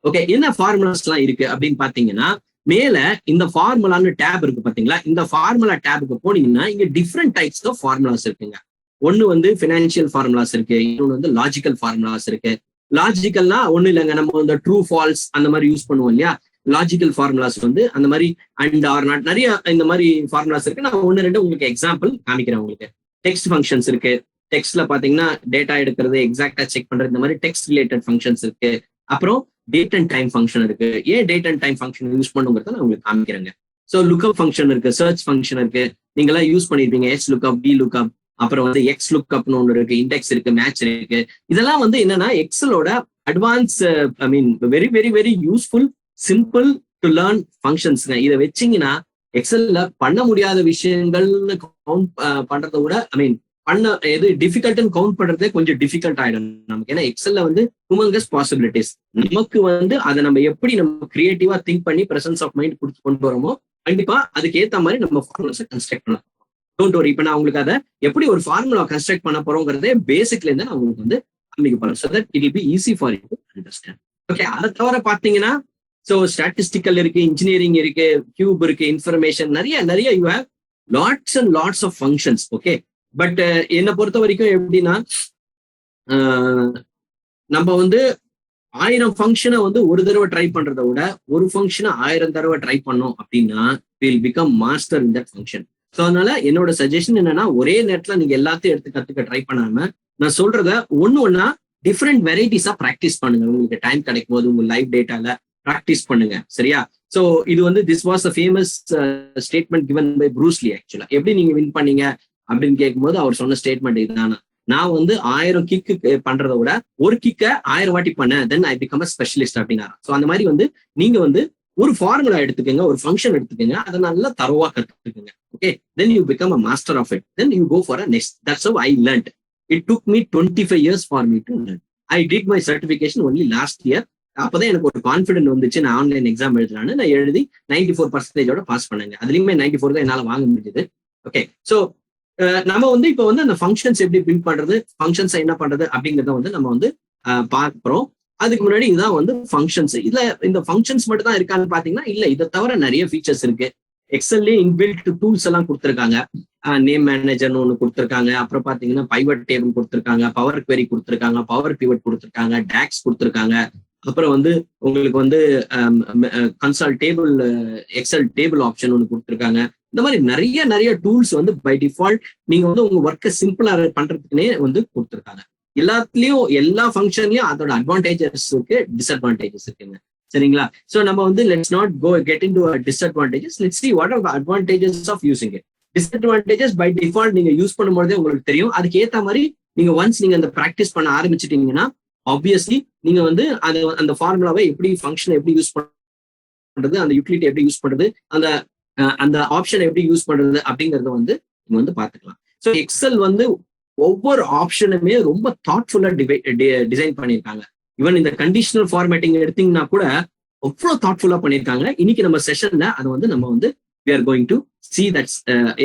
ஓகே, என்ன ஃபார்முலாஸ் எல்லாம் இருக்கு அப்படின்னு பாத்தீங்கன்னா, மேல இந்த ஃபார்முலான்னு டேப் இருக்கு பாத்தீங்களா, இந்த ஃபார்முலா டேபுக்கு போனீங்கன்னா இங்க டிஃப்ரெண்ட் டைப்ஸ் ஆஃப் ஃபார்முலாஸ் இருக்குங்க. ஒன்னு வந்து ஃபினான்ஷியல் ஃபார்முலாஸ் இருக்கு, இன்னொன்னு வந்து லாஜிக்கல் ஃபார்முலாஸ் இருக்கு. லாஜிக்கல்னா ஒண்ணு இல்லைங்க, நம்ம இந்த ட்ரூ ஃபால்ஸ் அந்த மாதிரி யூஸ் பண்ணுவோம் இல்லையா. லாஜிக்கல் ஃபார்முலாஸ் வந்து அந்த மாதிரி அண்ட் ஆர் நாட் நிறைய இந்த மாதிரி ஃபார்முலாஸ் இருக்கு. நான் ஒன்னு ரெண்டு உங்களுக்கு எக்ஸாம்பிள் காமிக்கிறேன். உங்களுக்கு டெக்ஸ்ட் ஃபங்க்ஷன்ஸ் இருக்கு. டெக்ஸ்ட்ல பாத்தீங்கன்னா டேட்டா எடுக்கிறது, எக்ஸாக்டா செக் பண்றது, இந்த மாதிரி டெக்ஸ்ட் ரிலேட்டட் ஃபங்க்ஷன்ஸ் இருக்கு. அப்புறம் டேட் அண்ட் டைம் ஃபங்க்ஷன் இருக்கு. ஏன் date and time function use பண்ணுங்கிறத நான் உங்களுக்கு காமிக்கிறேங்க. ஸோ லுக்அப் ஃபங்க்ஷன் இருக்கு, சர்ச் ஃபங்க்ஷன் இருக்கு. நீங்க எல்லாம் யூஸ் பண்ணிருப்பீங்க, எஸ் லுக்அப், டி லுக்அப், அப்புறம் வந்து எக்ஸ் லுக்அப்னு ஒன்று இருக்கு, இண்டெக்ஸ் இருக்கு, மேட்ச் இருக்கு. இதெல்லாம் வந்து என்னன்னா எக்ஸலோட advance, I mean very very very useful, simple to learn ஃபங்க்ஷன்ஸ்ங்க. இதை வச்சிங்கன்னா எக்ஸல்ல பண்ண முடியாத விஷயங்கள்னு கவுண்ட் பண்றதை விட, ஐ மீன் பண்ண எது டிஃபிகல்ட்னு கவுண்ட் பண்றதே கொஞ்சம் டிஃபிகல்ட் ஆயிடும் நமக்கு. ஏன்னா எக்ஸல்ல வந்து ஹியூமங்கஸ் பாசிபிலிட்டிஸ். நமக்கு வந்து அதை நம்ம எப்படி நம்ம கிரியேட்டிவா திங்க் பண்ணி பிரசன்ஸ் ஆஃப் மைண்ட் கொடுத்து கொண்டு வரோமோ கண்டிப்பா அதுக்கு ஏத்த மாதிரி நம்ம ஃபார்முலாஸை கன்ஸ்ட்ரக்ட் பண்ணலாம். டோன்ட் வரி, இப்ப நான் உங்களுக்கு அதை எப்படி ஒரு ஃபார்முலா கன்ஸ்ட்ரக்ட் பண்ண போறோங்கிறதே பேசிக்ல இருந்து நான் உங்களுக்கு வந்து காமிக்க போறேன். So that it will be easy for you to understand. Okay, அதை தவிர பாத்தீங்கன்னா ஸோ ஸ்டாட்டிஸ்டிக்கல் இருக்கு, இன்ஜினியரிங் இருக்கு, கியூப் இருக்கு, இன்ஃபர்மேஷன், நிறைய நிறைய you have lots and lots of functions. Okay, but என்னை பொறுத்த வரைக்கும் எப்படின்னா, நம்ம வந்து 1000 ஃபங்க்ஷனை வந்து ஒரு தடவை ட்ரை பண்றதை விட ஒரு ஃபங்க்ஷனை 1000 தடவை ட்ரை பண்ணோம் அப்படின்னா will become master in that function. So அதனால என்னோட சஜஷன் என்னன்னா, ஒரே நேரத்துல நீங்க எல்லாத்தையும் எடுத்து கத்துக்க ட்ரை பண்ணாம நான் சொல்றத ஒன்னா டிஃப்ரெண்ட் வெரைட்டிஸா ப்ராக்டிஸ் பண்ணுங்க. உங்களுக்கு டைம் கிடைக்கும் போது உங்க லைவ் டேட்டால ப்ராக்டிஸ் பண்ணுங்க, சரியா? ஸோ இது வந்து this was a famous statement given by Bruce Lee. ஆக்சுவலா எப்படி நீங்க வின் பண்ணீங்க அப்படின்னு கேட்கும்போது அவர் சொன்ன ஸ்டேட்மெண்ட் இதுதானா, நான் வந்து 1000 கிக்கு பண்றதை விட ஒரு கிக்க 1000 வாட்டி பண்ணேன், தென் ஐ பிகம் அ ஸ்பெஷலிஸ்ட் அப்படின்னா. ஸோ அந்த மாதிரி வந்து நீங்க வந்து ஒரு ஃபார்முலா எடுத்துக்கங்க, ஒரு ஃபங்க்ஷன் எடுத்துக்கங்க, அதை நல்லா தரவா கத்துக்கங்க. Okay, then you become a master of it, then you go for a next. That's how I learned. It took me 25 years for me to learn. I did my certification only last year. அப்பதான் எனக்கு ஒரு கான்ஃபிடென்ட் வந்துச்சு. நான் ஆன்லைன் எக்ஸாம் எழுதுறான்னு நான் எழுதி 94% பாஸ் பண்ணேங்க. அதுலயுமே 94 தான் என்னால வாங்க முடிஞ்சது. ஓகே, ஸோ நம்ம வந்து இப்ப வந்து அந்த ஃபங்க்ஷன்ஸ் எப்படி பில்ட் பண்றது, ஃபங்க்ஷன்ஸ் என்ன பண்றது அப்படிங்கிறத வந்து நம்ம வந்து பார்க்கிறோம். அதுக்கு முன்னாடி இதுதான் வந்து ஃபங்க்ஷன்ஸ். இதுல இந்த ஃபங்க்ஷன்ஸ் மட்டும் தான் இருக்கான்னு பாத்தீங்கன்னா இல்ல, இதை தவிர நிறைய ஃபீச்சர்ஸ் இருக்கு. எக்ஸல்லே இன்பில்ட் டூல்ஸ் எல்லாம் கொடுத்துருக்காங்க. நேம் மேனேஜர்னு ஒன்று கொடுத்துருக்காங்க. அப்புறம் பாத்தீங்கன்னா பைவட் டேபிள் கொடுத்துருக்காங்க, பவர் குவெரி கொடுத்துருக்காங்க, பவர் பிவட் கொடுத்துருக்காங்க, டாக்ஸ் கொடுத்துருக்காங்க. அப்புறம் வந்து உங்களுக்கு வந்து கன்சால் டேபிள், எக்ஸல் டேபிள் ஆப்ஷன் ஒன்று கொடுத்துருக்காங்க. இந்த மாதிரி நிறைய நிறைய டூல்ஸ் வந்து பை டிஃபால்ட் நீங்க வந்து உங்க ஒர்க்கை சிம்பிளா பண்றதுக்குன்னே வந்து கொடுத்துருக்காங்க. எல்லாத்துலயும் எல்லா ஃபங்க்ஷன்லயும் அதோட அட்வான்டேஜஸ் இருக்கு, டிஸ்அட்வான்டேஜஸ் இருக்குங்க, சரிங்களா? சோ நம்ம வந்து let's not go get into disadvantages, let's see what are the advantages of using it. Disadvantages by default நீங்க யூஸ் பண்ணும்போதே உங்களுக்கு தெரியும். அதுக்கு ஏத்த மாதிரி நீங்க ஒன்ஸ் நீங்க அந்த ப்ராக்டிஸ் பண்ண ஆரம்பிச்சிட்டீங்கன்னா ஆப்வியஸ்லி நீங்க வந்து அந்த ஃபார்முலாவை எப்படி ஃபங்க்ஷனை எப்படி யூஸ் பண்றது, அந்த யூட்டிலிட்டி எப்படி யூஸ் பண்றது, அந்த ஆப்ஷன் எப்படி யூஸ் பண்றது அப்படிங்கறத வந்து நீங்க வந்து பாத்துக்கலாம். ஸோ எக்ஸல் வந்து ஒவ்வொரு ஆப்ஷனுமே ரொம்ப தாட்ஃபுல்லா டிசைன் பண்ணியிருக்காங்க. ஈவன் இந்த கண்டிஷனல் ஃபார்மேட்டிங் எடுத்தீங்கன்னா கூட அவ்வளவு தாட்ஃபுல்லா பண்ணியிருக்காங்க. இன்னைக்கு நம்ம செஷன்ல அதை வந்து நம்ம வந்து we are going to see that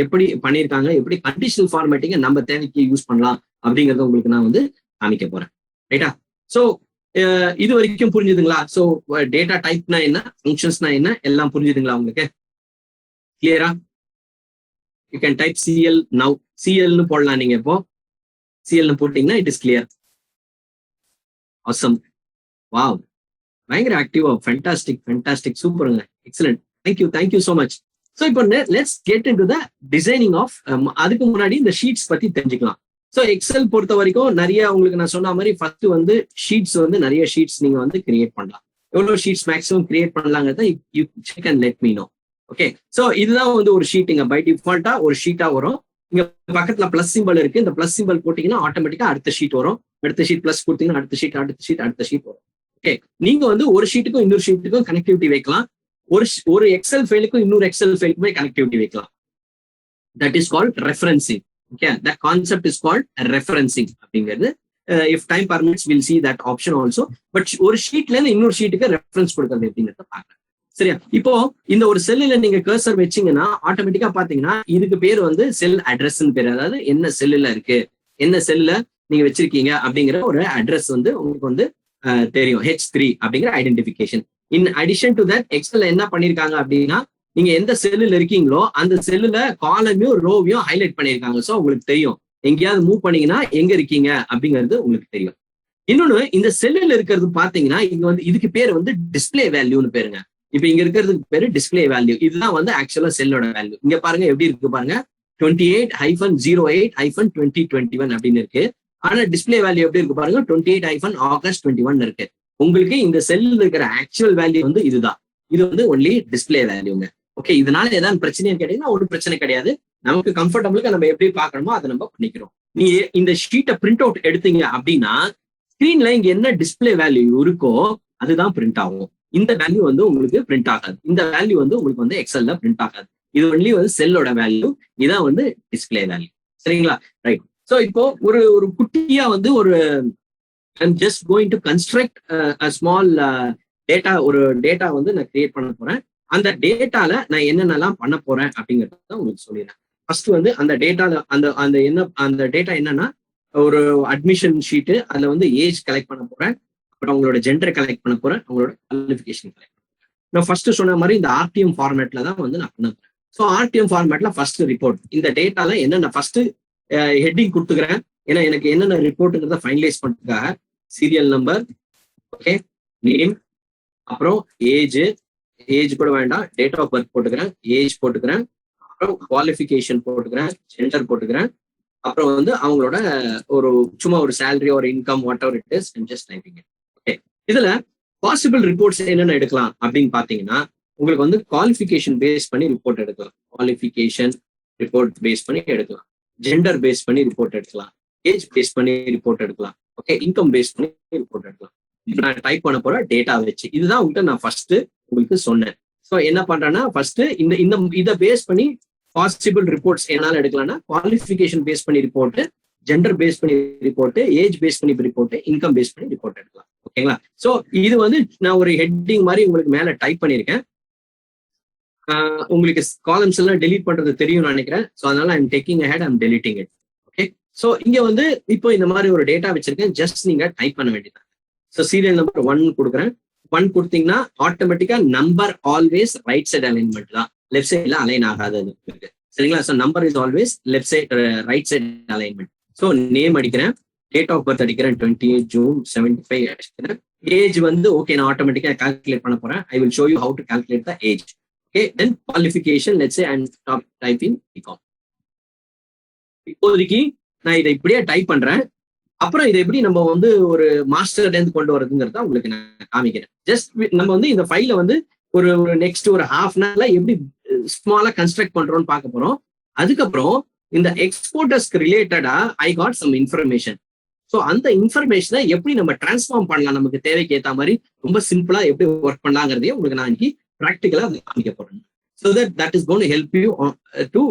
எப்படி பண்ணியிருக்காங்க, எப்படி கண்டிஷனல் ஃபார்மேட்டிங்கை நம்ம தேவைக்கு யூஸ் பண்ணலாம் அப்படிங்கறத உங்களுக்கு நான் வந்து காமிக்க போறேன், ரைட்டா? ஸோ இது வரைக்கும் புரிஞ்சுதுங்களா? ஸோ டேட்டா டைப்னா என்ன, ஃபங்க்ஷன்ஸ்னா என்ன, எல்லாம் புரிஞ்சுதுங்களா உங்களுக்கு? கிளியரா? You can type CL now. சிஎல்னு போடலாம். நீங்க இப்போ சிஎல்னு போட்டீங்கன்னா it is clear. Awesome, wow, பயங்கர ஆக்டிவா, ஃபென்டாஸ்டிக், சூப்பருங்க, excellent, thank you so much. So இப்போ let's get into the designing of. அதுக்கு முன்னாடி இந்த ஷீட்ஸ் பத்தி தெரிஞ்சுக்கலாம். ஸோ எக்ஸல் பொறுத்த வரைக்கும் நிறைய உங்களுக்கு நான் சொன்ன மாதிரி ஃபர்ஸ்ட் வந்து ஷீட்ஸ் வந்து நிறைய ஷீட்ஸ் நீங்க வந்து கிரியேட் பண்ணலாம். எவ்வளவு ஷீட்ஸ் மேக்ஸிமம் கிரியேட் பண்ணலாங்கிறத you check and let me know. Okay, so இதுதான் வந்து ஒரு ஷீட்டுங்க. பை டிஃபால்ட்டா ஒரு ஷீட்டா வரும். இங்க பக்கத்துல பிளஸ் சிம்பிள் இருக்கு. இந்த பிளஸ் சிம்பிள் போட்டீங்கன்னா ஆட்டோமேட்டிக்கா அடுத்த ஷீட் வரும். அடுத்த ஷீட் பிளஸ் கொடுத்தீங்கன்னா அடுத்த ஷீட் வரும். ஓகே, நீங்க வந்து ஒரு ஷீட்டுக்கும் இன்னொரு ஷீட்டுக்கும் கனெக்டிவிட்டி வைக்கலாம். ஒரு எக்ஸல் ஃபைலுக்கும் இன்னொரு எக்ஸல் ஃபைலுக்குமே கனெக்டிவிட்டி வைக்கலாம். That is called referencing. Okay, that concept is called referencing அப்படிங்கிறது. if time permits we'll see that option also. But ஒரு ஷீட்ல இருந்து இன்னொரு ஷீட்டுக்கு ரெஃபரன்ஸ் கொடுக்கறது எப்படிங்கிறத பார்க்கலாம், சரியா? இப்போ இந்த ஒரு செல்லுல நீங்க கர்சர் வச்சீங்கன்னா ஆட்டோமேட்டிக்கா பாத்தீங்கன்னா இதுக்கு பேர் வந்து செல் அட்ரஸ் பேர். அதாவது என்ன செல்லுல இருக்கு, என்ன செல்லுல நீங்க வச்சிருக்கீங்க அப்படிங்கிற ஒரு அட்ரஸ் வந்து உங்களுக்கு வந்து தெரியும். H3 அப்படிங்கிற identification. In addition to that எக்ஸல்ல என்ன பண்ணிருக்காங்க அப்படின்னா, நீங்க எந்த செல்லுல இருக்கீங்களோ அந்த செல்லுல காலமையும் ரோவையும் ஹைலைட் பண்ணிருக்காங்க. ஸோ உங்களுக்கு தெரியும் எங்கேயாவது மூவ் பண்ணீங்கன்னா எங்க இருக்கீங்க அப்படிங்கிறது உங்களுக்கு தெரியும். இன்னொன்னு, இந்த செல்லுல இருக்கிறது பாத்தீங்கன்னா இங்க வந்து இதுக்கு பேர் வந்து டிஸ்பிளே வேல்யூன்னு பேருங்க. இப்ப இங்க இருக்கிறதுக்கு பேரு டிஸ்பிளே வேல்யூ. இதுதான் வந்து ஆக்சுவலா செல்லோட வேல்யூ. இங்க பாருங்க எப்படி இருக்கு பாருங்க, 28-08-2021 அப்படின்னு இருக்கு. ஆனா டிஸ்பிளே வேல்யூ எப்படி இருக்கு பாருங்க, 28-August 21 இருக்கு. உங்களுக்கு இந்த செல்ல இருக்கிற ஆக்சுவல் வேல்யூ வந்து இதுதான். இது வந்து ஒன்லி டிஸ்பிளே வேல்யூங்க. ஓகே, இதனால ஏதாவது பிரச்சனைன்னு கேட்டீங்கன்னா ஒரு பிரச்சனை கிடையாது. நமக்கு கம்ஃபர்டபுளுக்கு நம்ம எப்படி பார்க்கணுமோ அதை நம்ம பண்ணிக்கிறோம். நீங்க இந்த ஷீட்டை பிரிண்ட் அவுட் எடுத்தீங்க அப்படின்னா ஸ்கிரீன்ல இங்க என்ன டிஸ்பிளே வேல்யூ இருக்கோ அதுதான் பிரிண்ட் ஆகும். இந்த வேல்யூ வந்து உங்களுக்கு பிரிண்ட் ஆகாது. இந்த வேல்யூ வந்து உங்களுக்கு வந்து எக்ஸல்ல பிரிண்ட் ஆகாது. இது ஒன்லி வந்து செல்லோட வேல்யூ. இதான் வந்து டிஸ்பிளே வேல்யூ. சரிங்களா? ரைட். ஸோ இப்போ ஒரு குட்டியா வந்து ஒரு I'm just going to construct a small data, ஒரு டேட்டா வந்து நான் கிரியேட் பண்ண போறேன். அந்த டேட்டால நான் என்னென்னலாம் பண்ண போறேன் அப்படிங்கறத உங்களுக்கு சொல்லிடுறேன். ஃபர்ஸ்ட் வந்து அந்த டேட்டால அந்த டேட்டா என்னன்னா, ஒரு அட்மிஷன் ஷீட்டு, அதுல வந்து ஏஜ் கலெக்ட் பண்ண போறேன், அப்புறம் அவங்களோட ஜெண்டர் கலெக்ட் பண்ண போறேன், அவங்களோட குவாலிஃபிகேஷன் கலெக்ட் பண்ண போறேன். நான் ஃபர்ஸ்ட் சொன்ன மாதிரி இந்த ஆர்டிஎம் ஃபார்மேட்ல தான் வந்து நான் பண்ண போறேன். ஸோ ஆர்டிஎம் ஃபார்மேட்ல ஃபர்ஸ்ட் ரிப்போர்ட், இந்த டேட்டால என்னென்ன ஃபர்ஸ்ட் ஹெட்டிங் கொடுத்துக்கிறேன். ஏன்னா எனக்கு என்னென்ன ரிப்போர்ட்டுங்கிறத ஃபைனலைஸ் பண்ணுறதுக்காக சீரியல் நம்பர், ஓகே, நேம், அப்புறம் ஏஜ் கூட வேண்டாம், டேட் ஆஃப் பர்த் போட்டுக்கிறேன், ஏஜ் போட்டுக்கிறேன், அப்புறம் குவாலிஃபிகேஷன் போட்டுக்கிறேன், ஜெண்டர் போட்டுக்கிறேன், அப்புறம் வந்து அவங்களோட ஒரு சும்மா ஒரு சேலரி ஒரு income what ever it is, just typing. Okay, இதுல பாசிபிள் ரிப்போர்ட்ஸ் என்னென்ன எடுக்கலாம் அப்படின்னு பாத்தீங்கன்னா, உங்களுக்கு வந்து குவாலிஃபிகேஷன் பேஸ் பண்ணி ரிப்போர்ட் எடுக்கலாம், குவாலிஃபிகேஷன் ரிப்போர்ட் பேஸ் பண்ணி எடுக்கலாம், ஜெண்டர் பேஸ் பண்ணி ரிப்போர்ட் எடுக்கலாம், ஏஜ் பேஸ் பண்ணி ரிப்போர்ட் எடுக்கலாம், ஓகே, இன்கம் பேஸ் பண்ணி ரிப்போர்ட் எடுக்கலாம். நான் டைப் பண்ண போற டேட்டா வச்சு இதுதான் உங்கள்கிட்ட நான் ஃபர்ஸ்ட் உங்களுக்கு சொன்னேன். ஸோ என்ன பண்றேன்னா, ஃபர்ஸ்ட் இதை பேஸ் பண்ணி பாசிபிள் ரிப்போர்ட்ஸ் என்னால எடுக்கலாம்னா, குவாலிஃபிகேஷன் பேஸ் பண்ணி ரிப்போர்ட், ஜெண்டர் பேஸ் பண்ணி ரிப்போர்ட், ஏஜ் பேஸ் பண்ணி ரிப்போர்ட், இன்கம் பேஸ் பண்ணி ரிப்போர்ட் எடுக்கலாம். ஓகேங்களா? ஸோ இது வந்து நான் ஒரு ஹெட்டிங் மாதிரி உங்களுக்கு மேல டைப் பண்ணியிருக்கேன். உங்களுக்கு காலம்ஸ் எல்லாம் டெலீட் பண்றது தெரியும் நினைக்கிறேன். ஸோ அதனால I'm taking ahead, I'm deleting it. Okay, so இங்க வந்து இப்போ இந்த மாதிரி ஒரு டேட்டா வச்சிருக்கேன். ஜஸ்ட் நீங்க டைப் பண்ண வேண்டியதான். ஸோ சீரியல் நம்பர் 1 கொடுக்குறேன். 1 கொடுத்தீங்கன்னா ஆட்டோமேட்டிக்கா number always right side alignment தான், லெஃப்ட் சைட்ல அலைன் ஆகாது இருக்கு. சரிங்களா? So number is always left side right side alignment. So name அடிக்கிறேன், டேட் ஆஃப் பர்த் அடிக்கிறேன், 28 June 75 அடிக்கிறேன். ஏஜ் வந்து ஓகே, நான் ஆட்டோமேட்டிக்கா கால்குலேட் பண்ண போறேன். I will show you how to calculate the age. Okay, then qualification let's say and stop typing BCom. இப்போதைக்கு நான் இதை இப்படியே டைப் பண்றேன். அப்புறம் இதை எப்படி நம்ம வந்து ஒரு மாஸ்டர்ல இருந்து கொண்டு வரதுங்கிறத உங்களுக்கு நான் காமிக்கிறேன். ஜஸ்ட் நம்ம வந்து இந்த ஃபைல வந்து ஒரு நெக்ஸ்ட் ஒரு ஹாஃப் அன் ஹவர்ல எப்படி ஸ்மாலா கன்ஸ்ட்ரக்ட் பண்றோம்னு பார்க்க போறோம். அதுக்கப்புறம் இந்த எக்ஸ்போர்ட்டர்ஸ்க்கு ரிலேட்டடா I got some information. So அந்த இன்ஃபர்மேஷனை எப்படி நம்ம டிரான்ஸ்ஃபார்ம் பண்ணலாம், நமக்கு தேவைக்கு ஏற்ற மாதிரி ரொம்ப சிம்பிளா எப்படி ஒர்க் பண்ணலாங்கிறதையும் உங்களுக்கு நான் இன்னைக்கு ப்ராக்டிக்கலா காமிக்க போறேன். So that is going to help you to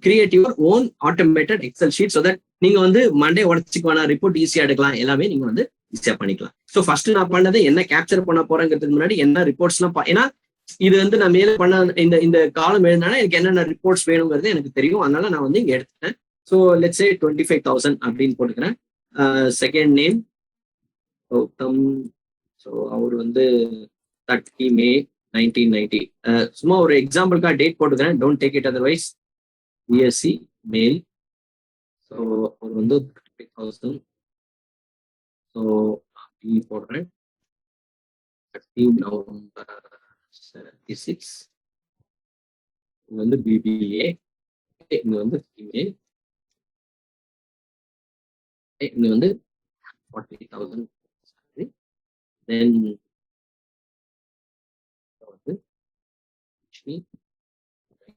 create your own automated Excel sheet. So that நீங்க வந்து மண்டே உடச்சிக்குவான ரிப்போர்ட் ஈஸியா எடுக்கலாம், எல்லாமே நீங்க வந்து ஈஸியா பண்ணிக்கலாம். ஸோ ஃபர்ஸ்ட் நான் பண்ணதை என்ன கேப்சர் பண்ண போறேங்கிறதுக்கு முன்னாடி என்ன ரிப்போர்ட்ஸ் எல்லாம் ஏன்னா இது வந்து நான் மேலே பண்ண இந்த காலம் எழுதினா எனக்கு என்னென்ன ரிப்போர்ட்ஸ் வேணுங்கிறது எனக்கு தெரியும். அதனால நான் வந்து இங்க எடுத்துட்டேன். ஸோ லெட்ஸ் சே 25,000 அப்படின்னு போட்டுக்கிறேன். Second name Gautham. ஸோ அவர் வந்து 30 May 1990. சும்மா ஒரு எக்ஸாம்பிளுக்காக டேட் போட்டுக்கிறேன், don't take it otherwise. BSc male. So அவர் வந்து 35,000. ஸோ போடுறேன். 30 November 76. இது வந்து BBA. இது வந்து ஃபீமேல். இது வந்து 40,000. தென் வந்து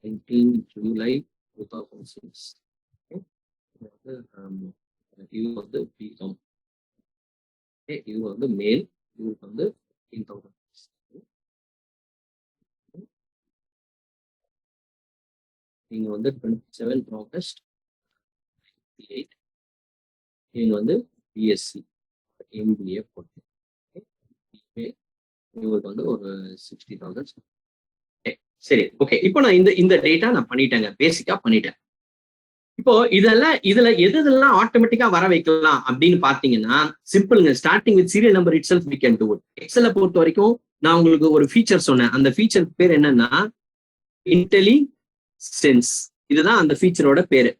19 July 2006. இது வந்து பிகாம். இது வந்து மேல். இவருக்கு வந்து 15,000. நீங்க வந்து 27 August 98. இவங்க வந்து BSc MBA போட்டு இவங்களுக்கு வந்து ஒரு 60,000. சரி, ஓகே. இப்போ நான் இந்த டேட்டா நான் பண்ணிட்டேங்க, பேசிக்கா பண்ணிட்டேன். இப்போ இதுல எதெல்லாம் ஆட்டோமேட்டிக்கா வர வைக்கலாம் அப்படின்னு பாத்தீங்கன்னா சிம்பிள்ங்க. Starting with serial number itself we can do it. எக்ஸலை பொறுத்த வரைக்கும் நான் உங்களுக்கு ஒரு ஃபீச்சர் சொன்னேன். அந்த ஃபீச்சர் பேர் என்னன்னா இன்டெலிசென்ஸ். இதுதான் அந்த ஃபீச்சரோட பேரு.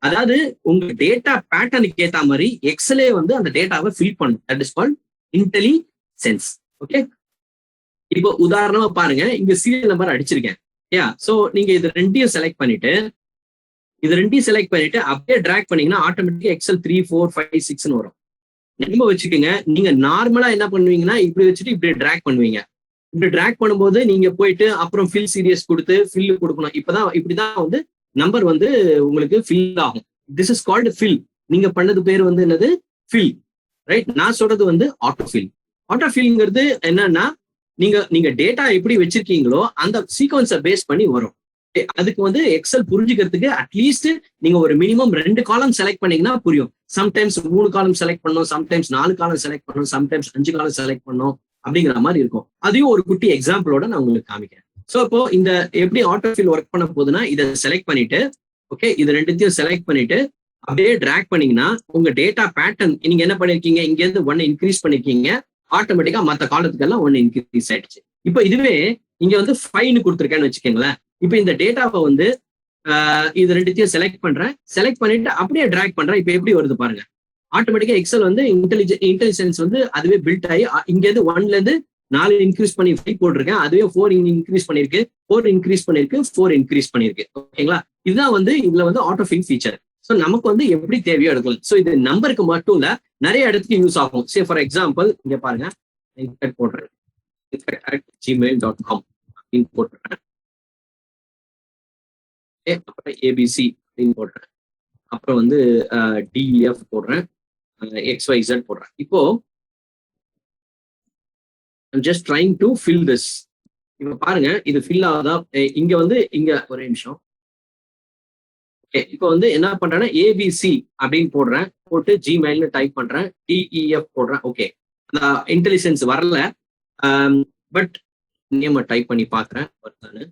அதாவது உங்க டேட்டா பேட்டர்னுக்கு ஏத்த மாதிரி எக்ஸலே வந்து அந்த டேட்டாவை ஃபில் பண்ணும். That is called intellisense. Okay, இப்போ உதாரணமா பாருங்க, இங்க சீரியல் நம்பர் அடிச்சிருக்கேன். சோ நீங்க இது ரெண்டையும் செலக்ட் பண்ணிட்டு அப்படியே டிராக் பண்ணீங்கன்னா ஆட்டோமேட்டிக்கா எக்ஸல் 3, 4, 5, 6 வரும். நம்ம வச்சுக்கோங்க, நீங்க நார்மலா என்ன பண்ணுவீங்கன்னா இப்படி வச்சுட்டு இப்படி டிராக் பண்ணுவீங்க. இப்படி டிராக் பண்ணும்போது நீங்க போயிட்டு அப்புறம் ஃபில் சீரியஸ் கொடுத்து ஃபில் கொடுக்கணும். இப்படிதான் வந்து நம்பர் வந்து உங்களுக்கு ஃபில் ஆகும். This is called fill. நீங்க பண்ணது பேர் வந்து என்னது? ஃபில். ரைட். நான் சொல்றது வந்து ஆட்டோ ஃபில். ஆட்டோ ஃபில்ங்கிறது என்னன்னா நீங்க டேட்டா எப்படி வச்சிருக்கீங்களோ அந்த சீக்வன்ஸை பேஸ் பண்ணி வரும். அதுக்கு வந்து எக்ஸல் புரிஞ்சுக்கிறதுக்கு அட்லீஸ்ட் நீங்க ஒரு மினிமம் 2 காலம் செலக்ட் பண்ணீங்கன்னா புரியும். சம்டைம்ஸ் 3 காலம் செலக்ட் பண்ணணும், சம்டைம்ஸ் 4 காலம் செலக்ட் பண்ணணும், சம்டைம்ஸ் 5 காலம் செலக்ட் பண்ணணும் அப்படிங்கிற மாதிரி இருக்கும். அதையும் ஒரு குட்டி எக்ஸாம்பிளோட நான் உங்களுக்கு காமிக்கிறேன். ஸோ இப்போ இந்த எப்படி ஆட்டோஃபில் ஒர்க் பண்ண போகுதுன்னா இதை செலக்ட் பண்ணிட்டு, ஓகே, இது ரெண்டுத்தையும் செலக்ட் பண்ணிட்டு அப்படியே டிராக் பண்ணீங்கன்னா உங்க டேட்டா பேட்டர்ன் நீங்க என்ன பண்ணிருக்கீங்க, இங்க இருந்து 1 இன்க்ரீஸ் பண்ணிருக்கீங்க, ஆட்டோமேட்டிக்கா மற்ற காலத்துக்கெல்லாம் 1 இன்க்ரீஸ் ஆயிடுச்சு. இப்போ இதுவே இங்க வந்து 5 கொடுத்துருக்கேன்னு வச்சுக்கோங்களேன். இப்போ இந்த டேட்டாவை வந்து இது ரெண்டுத்தையும் செலக்ட் பண்ணிட்டு அப்படியே டிராக் பண்றேன். இப்போ எப்படி வருது பாருங்க. ஆட்டோமேட்டிக்கா எக்ஸல் வந்து இன்டெலிஜென்ஸ் வந்து அதுவே பில்ட் ஆகி இங்க இருந்து 1ல இருந்து 4 இன்க்ரீஸ் பண்ணி 5 போட்டிருக்கேன். அதுவே 4 இன்க்ரீஸ் பண்ணிருக்கு, 4 இன்க்ரீஸ் பண்ணிருக்கு, 4 இன்க்ரீஸ் பண்ணிருக்கு. ஓகேங்களா? இதுதான் வந்து இதுல வந்து ஆட்டோ ஃபில் ஃபீச்சர். ஸோ நமக்கு வந்து எப்படி தேவையோ எடுக்கலாம். ஸோ இது நம்பருக்கு மட்டும் இல்ல, நிறைய இடத்துக்கு யூஸ் ஆகும். சே ஃபார் எக்ஸாம்பிள் இங்க பாருங்க, போடுறேன் gmail.com அப்படின்னு போட்டுறேன். அப்புறம் ஏபிசி அப்படின்னு போடுறேன். அப்புறம் வந்து டிஎஃப் போடுறேன், XYZ போடுறேன். இப்போ I'm just trying to fill this. இப்ப பாருங்க, இது ஃபில் ஆகுதா? இங்க வந்து இங்க ஒரே நிமிஷம். இப்போ வந்து என்ன பண்றேன்னா ஏபிசி அப்படின்னு போடுறேன், போட்டு ஜிமெயில்னு டைப் பண்றேன், டிஇஎஃப் போடுறேன். ஓகே, அந்த இன்டெலிஜென்ஸ் வரல, பட் நேம் டைப் பண்ணி பாக்குறேன் வருதான்னு.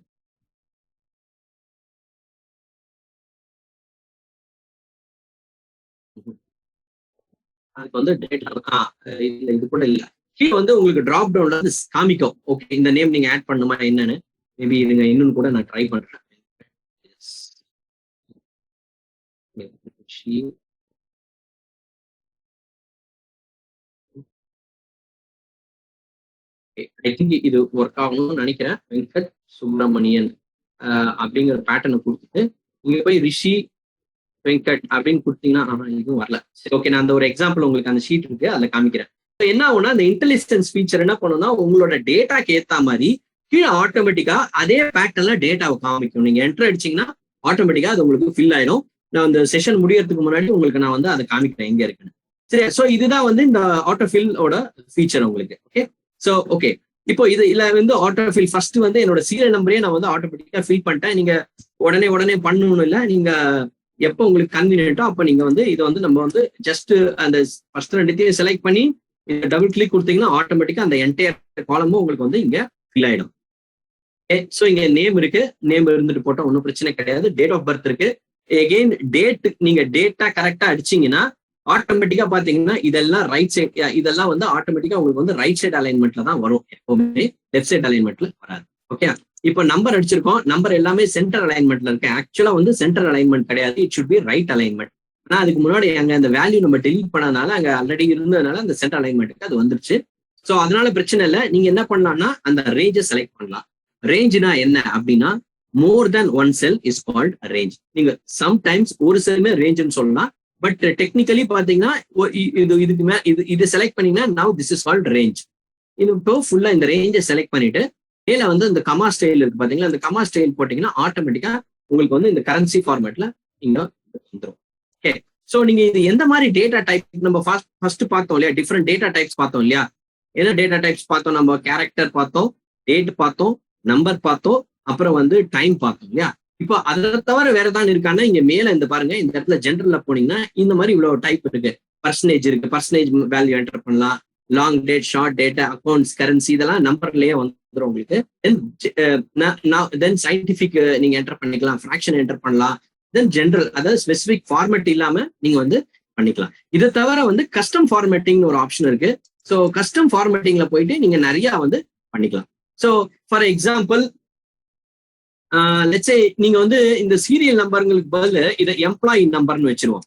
அதுக்கு வந்து டேட்டா இல்ல, இது கூட இல்ல. கீழே வந்து உங்களுக்கு டிராப் டவுன்ல வந்து காமிக்கும். ஓகே, இந்த நேம் நீங்க ஆட் பண்ணுமா என்னன்னு. மேபி இதுங்க இன்னும் கூட நான் ட்ரை பண்றேன். ஐ திங்க் இது ஒர்க் ஆகணும்னு நினைக்கிறேன். வெங்கட் சுப்பிரமணியன் அப்படிங்கிற பேட்டர்னை கொடுத்துட்டு இங்க போய் ரிஷி வெங்கட் அப்படின்னு கொடுத்தீங்கன்னா இதுவும் வரல. சரி, ஓகே, நான் அந்த ஒரு எக்ஸாம்பிள் உங்களுக்கு அந்த ஷீட் இருக்கு அதில் காமிக்கிறேன். என்ன ஆகும்னா அந்த இன்டெலிஜென்ஸ் ஃபீச்சர் என்ன பண்ணும்னா உங்களோட டேட்டாக்கு ஏற்ற மாதிரி கீழே ஆட்டோமேட்டிக்கா அதே பேட்டர்ல டேட்டாவை காமிக்கும். நீங்க என்டர் அடிச்சீங்கன்னா ஆட்டோமேட்டிக்கா அது உங்களுக்கு ஃபில் ஆயிடும். நான் அந்த செஷன் முடியறதுக்கு முன்னாடி உங்களுக்கு நான் வந்து அதை காமிக்கிறேன் எங்க இருக்குன்னு. சரி, ஸோ இதுதான் வந்து இந்த ஆட்டோஃபில்லோட ஃபீச்சர் உங்களுக்கு. ஓகே, ஸோ ஓகே, இப்போ இதுல வந்து ஆட்டோஃபில் ஃபர்ஸ்ட் வந்து என்னோட சீரியல் நம்பரே நான் வந்து ஆட்டோமேட்டிக்கா ஃபில் பண்ணிட்டேன். நீங்க உடனே பண்ணணும் இல்லை, நீங்க எப்போ உங்களுக்கு கன்வீனியன்ட்டோ அப்போ நீங்க வந்து இதை வந்து நம்ம வந்து ஜஸ்ட் அந்த ஃபர்ஸ்ட் ரெண்டுத்தையும் செலக்ட் பண்ணி டபுள் கிளிக் கொடுத்தீங்கன்னா ஆட்டோமேட்டிக்கா அந்த என்டையர் காலமும் உங்களுக்கு வந்து இங்க ஃபில் ஆயிடும். ஸோ இங்க நேம் இருக்கு, நேம் இருந்துட்டு போட்டோம், ஒன்றும் பிரச்சனை கிடையாது. டேட் ஆஃப் பர்த் இருக்கு. எகெயின் டேட், நீங்க டேட்டா கரெக்டா அடிச்சீங்கன்னா ஆட்டோமேட்டிக்கா பாத்தீங்கன்னா இதெல்லாம் ரைட் சைட், இதெல்லாம் வந்து ஆட்டோமேட்டிக்கா உங்களுக்கு வந்து ரைட் சைட் அலைன்மெண்ட்ல தான் வரும், எப்பவுமே லெஃப்ட் சைட் அலைன்மெண்ட்ல வராது. ஓகே, இப்போ நம்பர் அடிச்சிருக்கோம், நம்பர் எல்லாமே சென்டர் அலைன்மெண்ட்ல இருக்கு. ஆக்சுவலா வந்து சென்டர் அலைன்மெண்ட் கிடையாது, it should be right alignment. ஆனா அதுக்கு முன்னாடி அங்க அந்த வேல்யூ நம்ம டெலீட் பண்ணனால அங்க ஆல்ரெடி இருந்ததுனால அந்த சென்டர் அலைன்மெண்ட்டுக்கு அது வந்துருச்சு. ஸோ அதனால பிரச்சனை இல்லை. நீங்க என்ன பண்ணலாம்னா அந்த ரேஞ்சை செலக்ட் பண்ணலாம். ரேஞ்ச்னா என்ன அப்படின்னா more than 1 sell is called range. நீங்க சம்டைம்ஸ் ஒரு செல்லுமே ரேஞ்சுன்னு சொல்லலாம், பட் டெக்னிக்கலி பாத்தீங்கன்னா இது செலக்ட் பண்ணீங்கன்னா now this is called range. இது இப்போ ஃபுல்லா இந்த ரேஞ்சை செலக்ட் பண்ணிட்டு மேல வந்து இந்த கமா ஸ்டைல் இருக்கு பாத்தீங்களா, இந்த கமா ஸ்டைல் போட்டீங்கன்னா ஆட்டோமேட்டிக்கா உங்களுக்கு வந்து இந்த கரன்சி ஃபார்மேட்ல இங்க வந்துடும். ஓகே, ஸோ நீங்க இது எந்த மாதிரி டேட்டா டைப் நம்ம ஃபர்ஸ்ட் பார்த்தோம் இல்லையா, டிஃப்ரெண்ட் டேட்டா டைப்ஸ் பார்த்தோம் இல்லையா. என்ன டேட்டா டைப்ஸ் பார்த்தோம்? நம்ம கேரக்டர் பார்த்தோம், டேட் பார்த்தோம், நம்பர் பார்த்தோம், அப்புறம் வந்து டைம் பார்த்தோம் இல்லையா. இப்போ அதை தவிர வேற ஏதாவது இருக்கான்னா இங்க மேல இந்த பாருங்க, இந்த இடத்துல ஜென்ரல்ல போனீங்கன்னா இந்த மாதிரி இவ்வளவு டைப் இருக்கு. பர்சன்டேஜ் இருக்கு, பர்சன்டேஜ் வேல்யூ என்டர் பண்ணலாம். Long date, short date, accounts, currency, இதெல்லாம் நம்பர்லயே வந்துடும் உங்களுக்கு. தென் சயின்டிபிக் நீங்க என்டர் பண்ணிக்கலாம், ஃபிராக்ஷன் என்டர் பண்ணலாம், தென் ஜென்ரல், அதாவது ஸ்பெசிபிக் ஃபார்மேட் இல்லாம நீங்க வந்து பண்ணிக்கலாம். இதை தவிர வந்து கஸ்டம் ஃபார்மேட்டிங் ஒரு ஆப்ஷன் இருக்கு. ஸோ கஸ்டம் ஃபார்மேட்டிங்ல போயிட்டு நீங்க நிறைய வந்து பண்ணிக்கலாம். So for example let's say நீங்க வந்து இந்த சீரியல் நம்பருங்களுக்கு பதில் இதை எம்ப்ளாயி நம்பர்னு வச்சிருவோம்.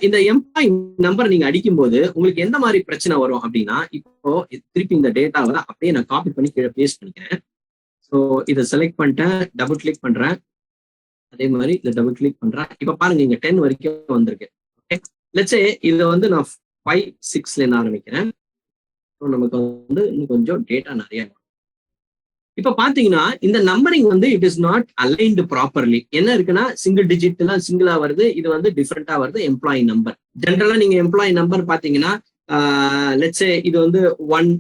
இந்த எம்ப்ளாயி நம்பர் நீங்க அடிக்கும் போது உங்களுக்கு எந்த மாதிரி பிரச்சனை வரும் அப்படின்னா, இப்போ திருப்பி இந்த டேட்டாவை அப்படியே நான் காப்பி பண்ணி கீழே பேஸ்ட் பண்ணிக்கிறேன். ஸோ இதை செலக்ட் பண்ணிட்டேன், டபுள் கிளிக் பண்றேன், அதே மாதிரி இதை டபுள் கிளிக் பண்றேன். இப்போ பாருங்க இங்க 10 வரைக்கும் வந்திருக்கு. ஓகே, லெட்ஸ் சே இதை வந்து நான் 5, 6ல இருந்து ஆரம்பிக்கிறேன். நமக்கு வந்து இன்னும் கொஞ்சம் டேட்டா நிறைய. இப்ப பாத்தீங்கன்னா இந்த நம்பரிங் வந்து it is not aligned properly. என்ன இருக்குன்னா சிங்கிள் டிஜிட் எல்லாம் சிங்கிளா வருது, இது வந்து டிஃப்ரெண்டா வருது எம்ப்ளாயி நம்பர். ஜென்ரலா நீங்க எம்ப்ளாயி நம்பர் பாத்தீங்கன்னா லெட்ஸ் சே இது வந்து 1,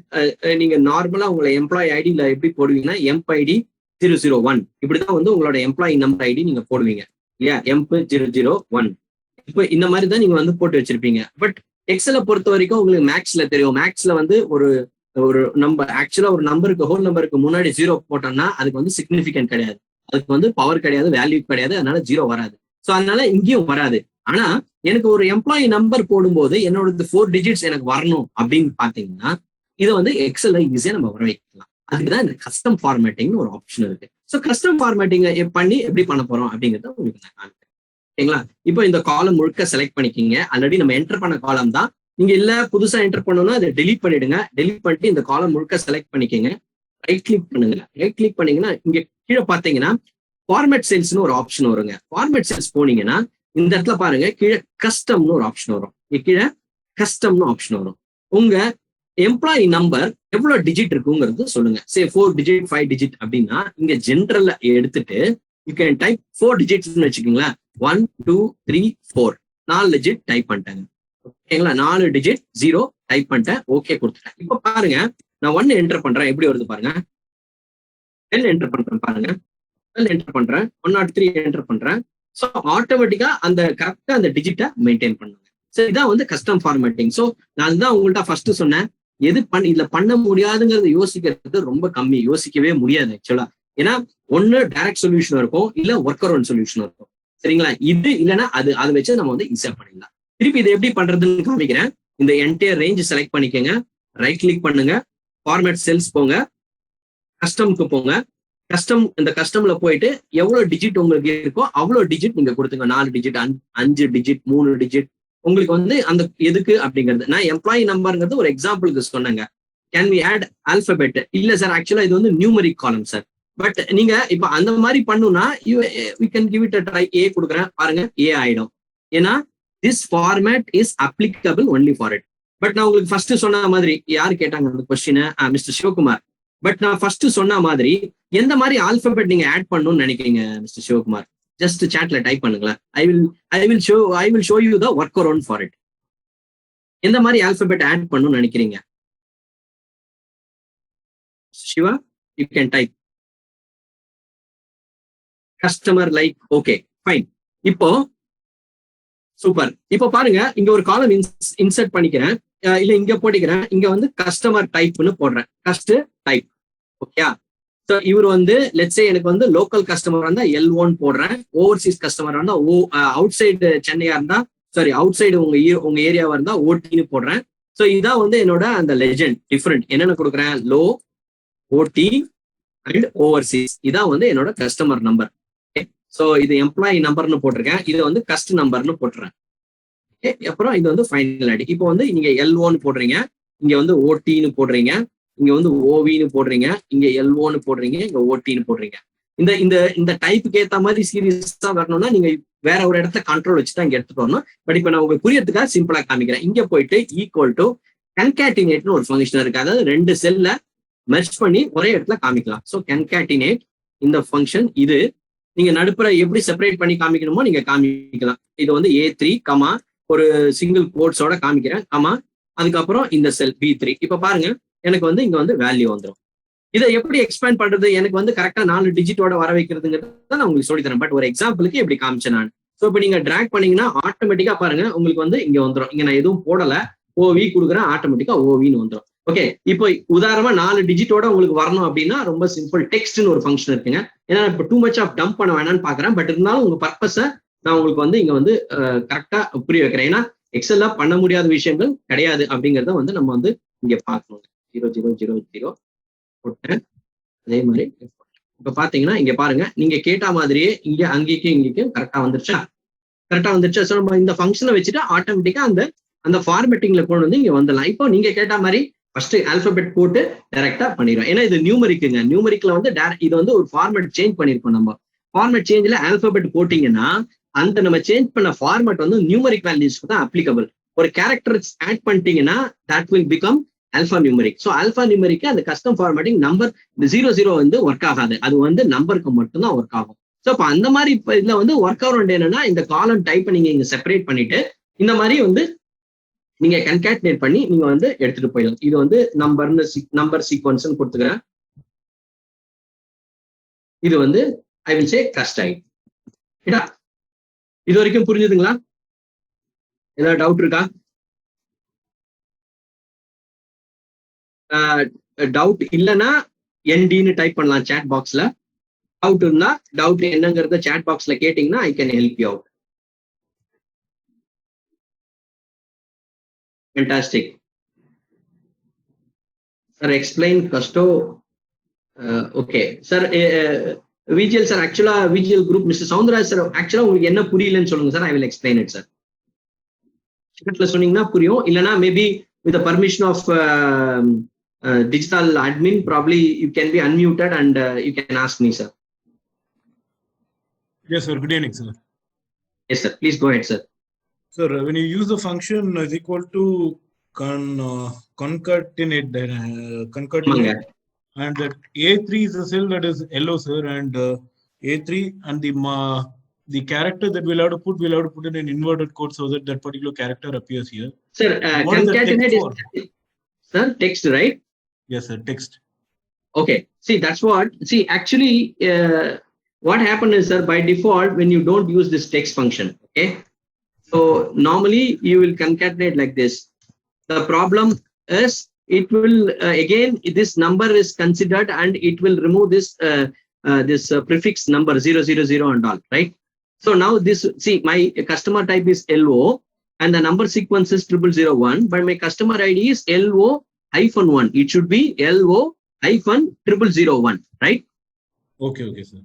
நீங்க நார்மலா உங்களை எம்ப்ளாயி ஐடியில எப்படி போடுவீங்கன்னா எம்ஐடி 001 இப்படிதான் வந்து உங்களோட எம்ப்ளாயி நம்பர் ஐடி நீங்க போடுவீங்க இல்லையா, எம்ப் 001. இப்போ இந்த மாதிரி தான் நீங்க வந்து போட்டு வச்சிருப்பீங்க. பட் எக்ஸலை பொறுத்த வரைக்கும் உங்களுக்கு மேக்ஸ்ல தெரியும், மேக்ஸ்ல வந்து ஒரு நம்பர் ஆக்சுவலா ஒரு நம்பருக்கு ஹோல் நம்பருக்கு முன்னாடி 0 போட்டோம்னா அதுக்கு வந்து சிக்னிஃபிகன்ட் கிடையாது, அதுக்கு வந்து பவர் கிடையாது, வேல்யூ கிடையாது, அதனால 0 வராது. ஸோ அதனால இங்கேயும் வராது. ஆனா எனக்கு ஒரு எம்ப்ளாயி நம்பர் போடும்போது என்னோட 4 டிஜிட்ஸ் எனக்கு வரணும் அப்படின்னு பாத்தீங்கன்னா இதை வந்து எக்ஸல்ல ஈஸியா நம்ம வர வைக்கலாம். அதுக்குதான் இந்த கஸ்டம் ஃபார்மேட்டிங் ஒரு ஆப்ஷன் இருக்கு. ஸோ கஸ்டம் ஃபார்மேட்டிங் பண்ணி எப்படி பண்ண போறோம் அப்படிங்கிறத உங்களுக்கு நான் காமிக்கிறேன். ஓகேங்களா, இப்போ இந்த காலம் முழுக்க செலக்ட் பண்ணிக்கிங்க. ஆல்ரெடி நம்ம என்டர் பண்ண காலம் தான். நீங்க இல்ல புதுசா என்டர் பண்ணணும்னா அதை டெலீட் பண்ணிடுங்க. டெலீட் பண்ணிட்டு இந்த காலம் முழுக்க செலக்ட் பண்ணிக்கங்க. ரைட் கிளிக் பண்ணுங்க. ரைட் கிளிக் பண்ணீங்கன்னா இங்க கீழே பாத்தீங்கன்னா ஃபார்மேட் செல்ஸ்னு ஒரு ஆப்ஷன் வருங்க. ஃபார்மேட் செல்ஸ் போனீங்கன்னா இந்த இடத்துல பாருங்க கீழே கஸ்டம்னு ஒரு ஆப்ஷன் வரும். கீழே கஸ்டம்னு ஆப்ஷன் வரும். உங்க எம்ப்ளாயி நம்பர் எவ்வளவு டிஜிட் இருக்குங்கிறது சொல்லுங்க. சே 4 டிஜிட் 5 டிஜிட் அப்படின்னா இங்க ஜென்ரல்ல எடுத்துட்டு you can type 4 டிஜிட்ஸ்னு வச்சுக்கீங்களா. 1 2 3 4 4 digit type பண்ணிட்டாங்க. ஓகேங்களா, 4 டிஜிட் 0 டைப் பண்ணிட்டேன், ஓகே கொடுத்துட்டேன். இப்ப பாருங்க நான் 1 என்டர் பண்றேன், எப்படி வருது பாருங்க. 10 என்டர் பண்றேன் பாருங்க, 12 என்டர் பண்றேன், 103 என்டர் பண்றேன். ஸோ ஆட்டோமேட்டிக்கா அந்த கரெக்டா அந்த டிஜிட்டை மெயின்டைன் பண்ணுங்க. ஸோ இதான் வந்து கஸ்டம் ஃபார்மேட்டிங். ஸோ நான் தான் உங்கள்கிட்ட ஃபர்ஸ்ட் சொன்னேன், இதுல பண்ண முடியாதுங்கிறது யோசிக்கிறது ரொம்ப கம்மி, யோசிக்கவே முடியாது ஆக்சுவலா. ஏன்னா ஒன்னு டைரக்ட் சொல்யூஷன் இருக்கும், இல்ல ஒர்க் அரவுண்ட் சொல்யூஷன் இருக்கும். சரிங்களா, இது இல்லைன்னா அதை வச்சு நம்ம வந்து ஈஸியா பண்ணிடலாம். திருப்பி இதை எப்படி பண்றதுன்னு காமிக்கிறேன். இந்த என்டையர் ரேஞ்ச் செலக்ட் பண்ணிக்கோங்க, ரைட் கிளிக் பண்ணுங்க, ஃபார்மேட் செல்ஸ் போங்க, கஸ்டம்க்கு போங்க. இந்த கஸ்டம்ல போயிட்டு எவ்வளவு டிஜிட் உங்களுக்கு இருக்கோ அவ்வளவு டிஜிட் நீங்க கொடுத்துங்க. 4 டிஜிட் 5 டிஜிட் 3 டிஜிட் உங்களுக்கு வந்து அந்த எதுக்கு அப்படிங்கிறது. நான் எம்ப்ளாயி நம்பர்ங்கிறது ஒரு எக்ஸாம்பிளுக்கு சொன்னேங்க. Can we add alphabet? இல்ல சார், ஆக்சுவலா இது வந்து நியூமரிக் காலம் சார். பட் நீங்க இப்ப அந்த மாதிரி பண்ணுனா you can give it a try. A கொடுக்குறேன் பாருங்க, ஏ ஆயிடும். ஏன்னா this format is applicable only for it. But நான் உங்களுக்கு ஃபர்ஸ்ட் சொன்ன மாதிரி, யாரு கேட்டாங்க அந்த கொஸ்டின்? மிஸ்டர் சிவகுமார். பட் நான் ஃபர்ஸ்ட் சொன்ன மாதிரி எந்த மாதிரி ஆல்பபெட் நீங்க ஆட் பண்ணணும்னு நினைக்கிறீங்க மிஸ்டர் சிவகுமார்? ஜஸ்ட் சாட்ல டைப் பண்ணுங்களேன். I will show you the work around for it. எந்த மாதிரி ஆல்பபெட் ஆட் பண்ணணும்னு நினைக்கிறீங்க? Siva, you can type customer like. Okay fine. இப்போ சூப்பர். இப்போ பாருங்க இங்க ஒரு காலம் இன்சர்ட் பண்ணிக்கிறேன், இல்ல இங்க போட்டிக்கிறேன். இங்க வந்து கஸ்டமர் டைப்னு போடுறேன், கஸ்ட் டைப். ஓகே, ஸோ இவர் வந்து லெட்ஸ் சே எனக்கு வந்து லோக்கல் கஸ்டமர் இருந்தா L1 போடுறேன், ஓவர்சீஸ் கஸ்டமர் இருந்தா அவுட் சைடு சென்னையா இருந்தா அவுட் சைடு உங்க ஏரியாவா இருந்தா OT போடுறேன். ஸோ இதான் வந்து என்னோட அந்த லெஜெண்ட் டிஃபரெண்ட். என்னென்ன கொடுக்குறேன்? Low, OT and Overseas. இதான் வந்து என்னோட கஸ்டமர் நம்பர். ஸோ இது எம்ப்ளாயி நம்பர்னு போட்டிருக்கேன், இது வந்து கஸ்ட் நம்பர்னு போட்டுறேன். ஓகே, அப்புறம் இது வந்து ஃபைனல் ஐடி. இப்போ வந்து நீங்க L1 போடுறீங்க, இங்க வந்து OT போடுறீங்க, இங்க வந்து OV போடுறீங்க, இங்க L1 போடுறீங்க, இங்க OT போடுறீங்க. இந்த டைப்புக்கு ஏத்த மாதிரி சீரியஸா வரணும்னா நீங்க வேற ஒரு இடத்த கண்ட்ரோல் வச்சு தான் இங்க எடுத்துட்டு வரணும். பட் இப்போ நான் உங்களுக்கு புரியறதுக்காக சிம்பிளா காமிக்கிறேன். இங்க போயிட்டு ஈக்குவல் டு கன்கேட்டினேட்னு ஒரு ஃபங்க்ஷன் இருக்கு, அதாவது 2 செல்ல மெர்ஜ் பண்ணி ஒரே இடத்துல காமிக்கலாம். ஸோ கன்கேட்டினேட் இந்த ஃபங்க்ஷன், இது நீங்க நடுப்புற எப்படி செப்பரேட் பண்ணி காமிக்கணுமோ நீங்க காமிக்கலாம். இது வந்து A3 கமா ஒரு சிங்கிள் கோட்ஸோட காமிக்கிறேன், கமா அதுக்கப்புறம் இந்த செல் B3. இப்ப பாருங்க எனக்கு வந்து இங்க வந்து வேல்யூ வந்துடும். இதை எப்படி எக்ஸ்பேண்ட் பண்றது, எனக்கு வந்து கரெக்டா 4 டிஜிட்டோட வர வைக்கிறதுங்கிறது நான் உங்களுக்கு சொல்லி தரேன். பட் ஒரு எக்ஸாம்பிளுக்கு எப்படி காமிச்சேன் நான். ஸோ இப்போ நீங்க டிராக் பண்ணீங்கன்னா ஆட்டோமேட்டிக்கா பாருங்க உங்களுக்கு வந்து இங்க வந்துடும். இங்க நான் எதுவும் போடல, OV கொடுக்குறேன், ஆட்டோமேட்டிக்கா OVன்னு வந்துடும். ஓகே, இப்போ உதாரணமா 4 டிஜிட்டோட உங்களுக்கு வரணும் அப்படின்னா ரொம்ப சிம்பிள், டெக்ஸ்ட்னு ஒரு ஃபங்க்ஷன் இருக்குங்க. ஏன்னா இப்போ டூ மச் ஆஃப் டம்ப் பண்ண வேணாம்னு பாக்குறேன், பட் இருந்தாலும் உங்க பர்பஸை நான் உங்களுக்கு வந்து இங்க வந்து கரெக்டா புரிய வைக்கிறேன். ஏன்னா எக்ஸல்ல பண்ண முடியாத விஷயங்கள் கிடையாது அப்படிங்கறத வந்து நம்ம வந்து இங்க பார்க்கணும். 0000 போட்டேன். அதே மாதிரி இப்ப பாத்தீங்கன்னா இங்க பாருங்க, நீங்க கேட்ட மாதிரியே இங்க அங்கேயும் இங்கேயும் கரெக்டா வந்துருச்சா? கரெக்டா வந்துருச்சா? ஸோ நம்ம இந்த ஃபங்க்ஷனை வச்சுட்டு ஆட்டோமேட்டிக்கா அந்த ஃபார்மேட்டிங்ல கொண்டு வந்து இங்க வந்துடலாம். இப்போ நீங்க கேட்ட மாதிரி ஃபர்ஸ்ட் ஆல்பபெட் போட்டு டைரக்டா பண்ணிடுவோம். ஏன்னா இது நியூமரிக்குங்க. நியூமரிக்ல வந்து இது வந்து ஒரு ஃபார்மேட் சேஞ்ச் பண்ணிருக்கோம். நம்ம ஃபார்மேட் சேஞ்ச்ல ஆல்பபெட் போட்டீங்கன்னா அந்த நம்ம சேஞ்ச் பண்ண ஃபார்மேட் வந்து நியூமரிக் வேல்யூஸ்க்கு தான் அப்ளிகபிள். ஒரு கேரக்டர் ஆட் பண்ணிட்டீங்கன்னா that will become alphanumeric. So alpha நியூமரிக்கு அந்த கஸ்டம் ஃபார்மேட்டிங் நம்பர் 00 வந்து ஒர்க் ஆகாது, அது வந்து நம்பருக்கு மட்டும்தான் ஒர்க் ஆகும். ஸோ இப்போ அந்த மாதிரி இப்போ இதுல வந்து ஒர்க் ஆகும் என்னன்னா, இந்த காலம் டைப்பை நீங்க இங்க செப்பரேட் பண்ணிட்டு இந்த மாதிரி வந்து நீங்க கன்கேட்னேட் பண்ணி நீங்க வந்து எடுத்துட்டு போயிடலாம். இது வந்து நம்பர் சீக்வன்ஸ் கொடுத்துக்கிறேன். இது வந்து ஐ வில் சே கஸ்டைட். இது வரைக்கும் புரிஞ்சுதுங்களா? ஏதாவது டவுட் இருக்கா? டவுட் இல்லைன்னா என்டின்னு டைப் பண்ணலாம் சாட் பாக்ஸ்ல. டவுட் இருந்தா டவுட் என்னங்கிறத சாட் பாக்ஸ்ல கேட்டீங்கன்னா I can help you out. Fantastic. Sir, explain Custo. Okay. Sir, VGL sir, actually VGL group, Mr. Soundaraj sir, actually உங்களுக்கு என்ன புரியலன்னு சொல்லுங்க sir. I will explain it sir. Chatல சொன்னீங்கன்னா புரியும். இல்லனா maybe with the permission of digital admin, probably you can be unmuted and you can ask me sir.
Yes sir, good evening sir.
Yes sir, please go ahead sir.
Sir, when you use the function is equal to concatenate, and that A3 is the cell that is yellow, sir, and A3 and the character that we'll have to put it in inverted quotes so that that particular character appears here.
Sir, concatenate is sir text, right?
Yes sir, text.
Okay, see that's what, see actually what happened is sir, by default when you don't use this text function, okay, so normally you will concatenate like this. The problem is it will again this number is considered and it will remove this prefix number 000 and all, right? So now this, see my customer type is LO and the number sequence is 0001, but my customer ID is LO-1. It should be LO-0001, right?
Okay sir.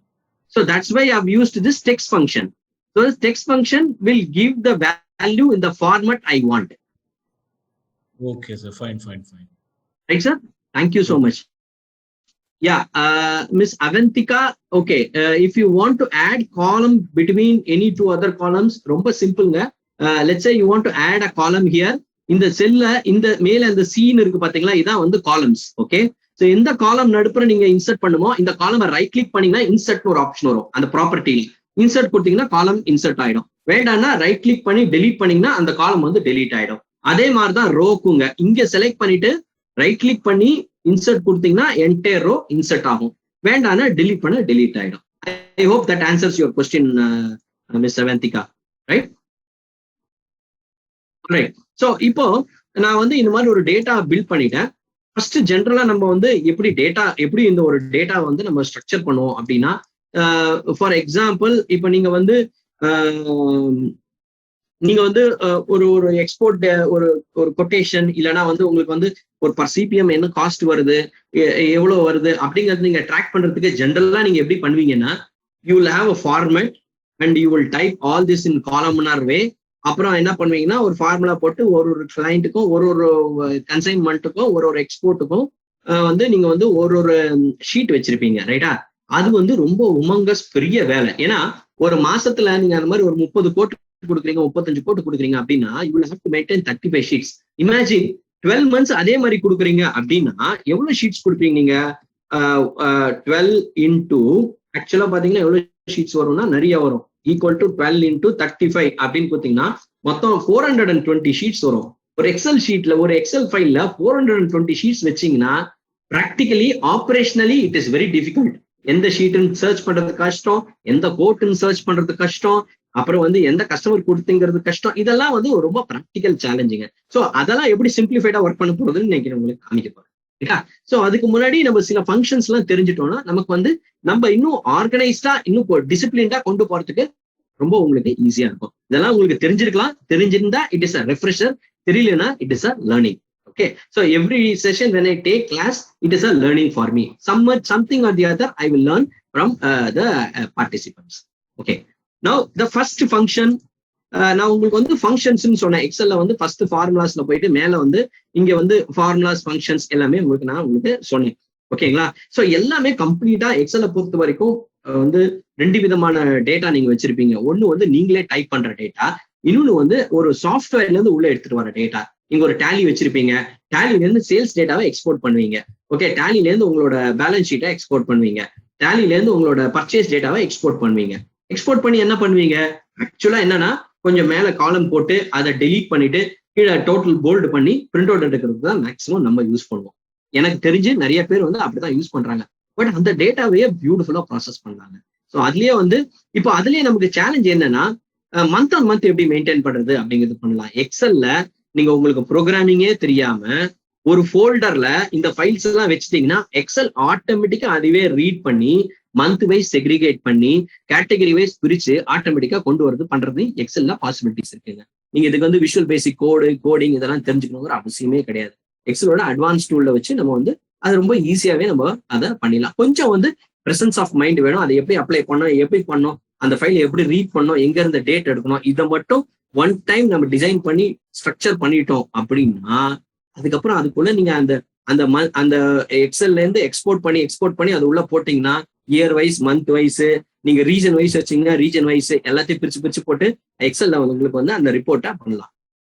So that's why I've used this text function. So this text function will give the value in the format I want.
Okay sir, fine.
Right sir, thank you so much. Yeah, Miss Avantika, okay, if you want to add column between any two other columns, romba simple nga. Let's say you want to add a column here in the cell, in the male and the scene irukku pathingala, idha vandu columns, okay. So in the column nadupra neenga insert பண்ணுமோ இந்த column right click பண்ணீங்கன்னா insert ஒரு ஆப்ஷன் வரும். அந்த ப்ராப்பர்ட்டி insert கொடுத்தீங்கன்னா column insert ஆயிடும். வேண்டாம்னா ரைட் கிளிக் பண்ணி delete பண்ணீங்கன்னா அந்த column வந்து delete ஆயிடும். அதே மாதிரி தான் ரோக்குங்க, இங்க செலக்ட் பண்ணிட்டு ரைட் கிளிக் பண்ணி இன்சர்ட் கொடுத்தீங்கன்னா என்டையர் ரோ இன்சர்ட் ஆகும். வேண்டாம்னா delete பண்ண delete ஆயிடும். I hope that answers your question, Miss Avantika, right? Right. So இப்போ நான் வந்து இந்த மாதிரி ஒரு டேட்டா பில்ட் பண்ணிட்டேன். ஃபர்ஸ்ட் ஜென்ரலா நம்ம வந்து எப்படி இந்த ஒரு டேட்டா வந்து நம்ம ஸ்ட்ரக்சர் பண்ணுவோம் அப்படின்னா, ஃபார் எக்ஸாம்பிள் இப்போ நீங்க வந்து ஒரு எக்ஸ்போர்ட் ஒரு கொட்டேஷன் இல்லைன்னா வந்து உங்களுக்கு வந்து ஒரு பர் சிபிஎம் என்ன காஸ்ட் வருது, எவ்வளவு வருது அப்படிங்கிறது நீங்க ட்ராக் பண்றதுக்கு ஜென்ரலா நீங்க எப்படி பண்ணுவீங்கன்னா, you will have a format and you will type all this in columnar way. அப்புறம் என்ன பண்ணுவீங்கன்னா ஒரு ஃபார்முலா போட்டு ஒரு கிளைண்ட்டுக்கும் ஒரு கன்சைன்மெண்ட்டுக்கும் ஒரு எக்ஸ்போர்ட்டுக்கும் வந்து நீங்க வந்து ஒரு ஷீட் வச்சிருப்பீங்க, ரைட்டா? அது வந்து ரொம்ப உமங்கஸ் பெரிய வேலை. ஏன்னா ஒரு மாசத்துல நீங்க அந்த மாதிரி ஒரு 30 கோட்டு கொடுக்குறீங்க, 35 கோட்டு கொடுக்குறீங்க அப்படின்னா you will have to maintain 35 sheets. Imagine 12 months அதே மாதிரி கொடுக்குறீங்க அப்படின்னா எவ்வளவு ஷீட்ஸ் கொடுப்பீங்க நீங்க? 12 into ஆக்சுவலா பாத்தீங்கன்னா எவ்வளவு ஷீட்ஸ் வரும்னா நிறைய வரும். ஈக்குவல் டு 12 into 35 அப்படின்னு பார்த்தீங்கன்னா மொத்தம் 420 ஷீட்ஸ் வரும். ஒரு எக்ஸல் ஷீட்ல ஒரு எக்ஸல் ஃபைல்ல 420 ஷீட்ஸ் வச்சீங்கன்னா practically operationally it is very difficult. எந்த ஷீட்டுன்னு சர்ச் பண்றது கஷ்டம், எந்த கோட்டுன்னு சர்ச் பண்றது கஷ்டம், அப்புறம் வந்து எந்த கஸ்டமர் கொடுத்துங்கிறது கஷ்டம், இதெல்லாம் வந்து ரொம்ப ப்ராக்டிக்கல் சேலஞ்சுங்க. ஸோ அதெல்லாம் எப்படி சிம்பிளிஃபைடா ஒர்க் பண்ண போறதுன்னு இன்னைக்கு உங்களுக்கு காமிக்க போறேன். ஸோ அதுக்கு முன்னாடி நம்ம சில ஃபங்க்ஷன்ஸ் எல்லாம் தெரிஞ்சுட்டோம்னா நமக்கு வந்து நம்ம இன்னும் ஆர்கனைஸ்டா இன்னும் டிசிப்ளின்டா கொண்டு போறதுக்கு ரொம்ப உங்களுக்கு ஈஸியா இருக்கும். இதெல்லாம் உங்களுக்கு தெரிஞ்சிருக்கலாம், தெரிஞ்சிருந்தா இட் இஸ் அ ரெஃப்ரெஷர், தெரியலனா it is a learning. Okay, so every session when I take class, it is a learning for me. Something or the other I will learn from the participants. Okay, now the first function, நான் உங்களுக்கு வந்து ஃபங்க்ஷன்ஸ்னு சொன்னேன். எக்ஸல்ல வந்து ஃபர்ஸ்ட் ஃபார்முலாஸ்ல போயிட்டு மேல வந்து இங்க வந்து ஃபார்முலாஸ் ஃபங்க்ஷன்ஸ் எல்லாமே உங்களுக்கு சொன்னேன். ஓகேங்களா? ஸோ எல்லாமே கம்ப்ளீட்டா எக்ஸலை பொறுத்த வரைக்கும் வந்து 2 விதமான டேட்டா நீங்க வச்சிருப்பீங்க. ஒன்னு வந்து நீங்களே டைப் பண்ற டேட்டா, இன்னொன்னு வந்து ஒரு சாஃப்ட்வேர்ல இருந்து உள்ள எடுத்துட்டு வர டேட்டா. நீங்க ஒரு டேலி வச்சிருப்பீங்க, டேலில இருந்து சேல்ஸ் டேட்டாவை எக்ஸ்போர்ட் பண்ணுவீங்க. ஓகே, டேலில இருந்து உங்களோட பேலன்ஸ் ஷீட்டை எக்ஸ்போர்ட் பண்ணுவீங்க, டேலில இருந்து உங்களோட பர்ச்சேஸ் டேட்டாவை எக்ஸ்போர்ட் பண்ணுவீங்க. எக்ஸ்போர்ட் பண்ணி என்ன பண்ணுவீங்க? ஆக்சுவலா என்னன்னா கொஞ்சம் மேல காலம் போட்டு அதை டெலீட் பண்ணிட்டு கீழே டோட்டல் போல்டு பண்ணி பிரிண்ட் அவுட் எடுக்கிறது தான் மேக்ஸிமம் நம்ம யூஸ் பண்ணுவோம். எனக்கு தெரிஞ்சு நிறைய பேர் வந்து அப்படிதான் யூஸ் பண்றாங்க. பட் அந்த டேட்டாவையே பியூட்டிஃபுல்லா ப்ராசஸ் பண்ணாங்க. ஸோ அதுலயே வந்து இப்போ அதுலயே நமக்கு சேலஞ்ச் என்னன்னா மந்த் ஆன் மந்த் எப்படி மெயின்டைன் பண்றது அப்படிங்கிறது பண்ணலாம். எக்ஸல்ல நீங்க உங்களுக்கு ப்ரோக்ராமிங்கே தெரியாம ஒரு ஃபோல்டர்ல இந்த ஃபைல்ஸ் எல்லாம் வச்சுட்டீங்கன்னா எக்ஸல் ஆட்டோமேட்டிக்கா அதுவே ரீட் பண்ணி மந்த் வைஸ் செக்ரிகேட் பண்ணி கேட்டகரி வைஸ் பிரிச்சு ஆட்டோமேட்டிக்கா கொண்டு வரது பண்றது எக்ஸல்ல பாசிபிலிட்டிஸ் இருக்குங்க. நீங்க இதுக்கு வந்து விஷுவல் பேசிக் கோடிங் இதெல்லாம் தெரிஞ்சுக்கணுங்கிற அவசியமே கிடையாது. எக்ஸலோட அட்வான்ஸ் டூல்ல வச்சு நம்ம வந்து அது ரொம்ப ஈஸியாவே நம்ம அதை பண்ணிடலாம். கொஞ்சம் வந்து பிரசன்ஸ் ஆஃப் மைண்ட் வேணும். அதை எப்படி அப்ளை பண்ணோம், எப்படி பண்ணோம், அந்த ஃபைல் எப்படி ரீட் பண்ணோம், எங்க இருந்து டேட் எடுக்கணும், இதை மட்டும் ஒன் டைம் நம்ம டிசைன் பண்ணி ஸ்ட்ரக்சர் பண்ணிட்டோம் அப்படின்னா அதுக்கப்புறம் அதுக்குள்ள நீங்க அந்த எக்ஸல்ல இருந்து எக்ஸ்போர்ட் பண்ணி அது உள்ள போட்டீங்கன்னா இயர் வைஸ் மந்த் வைஸ் நீங்க ரீஜன் வைஸ் வச்சீங்கன்னா ரீஜன் வைஸ் எல்லாத்தையும் பிரிச்சு போட்டு எக்ஸல்ல உங்களுக்கு வந்து அந்த ரிப்போர்ட்டா பண்ணலாம்.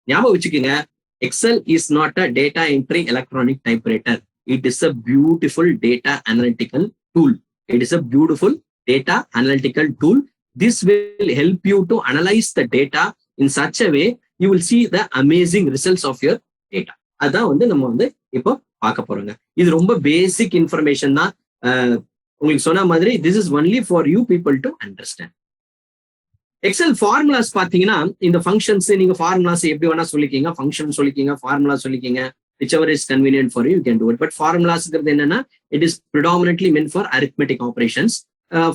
ஞாபகம் வச்சுக்கோங்க, Excel is not a data entry electronic typewriter. It is a beautiful data analytical tool. It is a beautiful data analytical tool. This will help you to analyze the data in such a way you will see the amazing results of your data. அதான் வந்து நம்ம வந்து இப்போ பார்க்க போறோங்க. இது ரொம்ப பேசிக் இன்ஃபர்மேஷன் தான். உங்களுக்கு சொன்ன மாதிரி this is only for you people to understand. Excel formulas பாத்தீங்கன்னா இந்த ஃபங்க்ஷன்ஸ் நீங்க ஃபார்முலாஸ் எப்படி வேணா சொல்லிக்கீங்க, ஃபங்க்ஷன் சொல்லிக்கீங்க, ஃபார்முலா சொல்லிக்கீங்க, whichever is convenient for you, you can do it. But formulas என்னன்னா it is predominantly meant for arithmetic operations.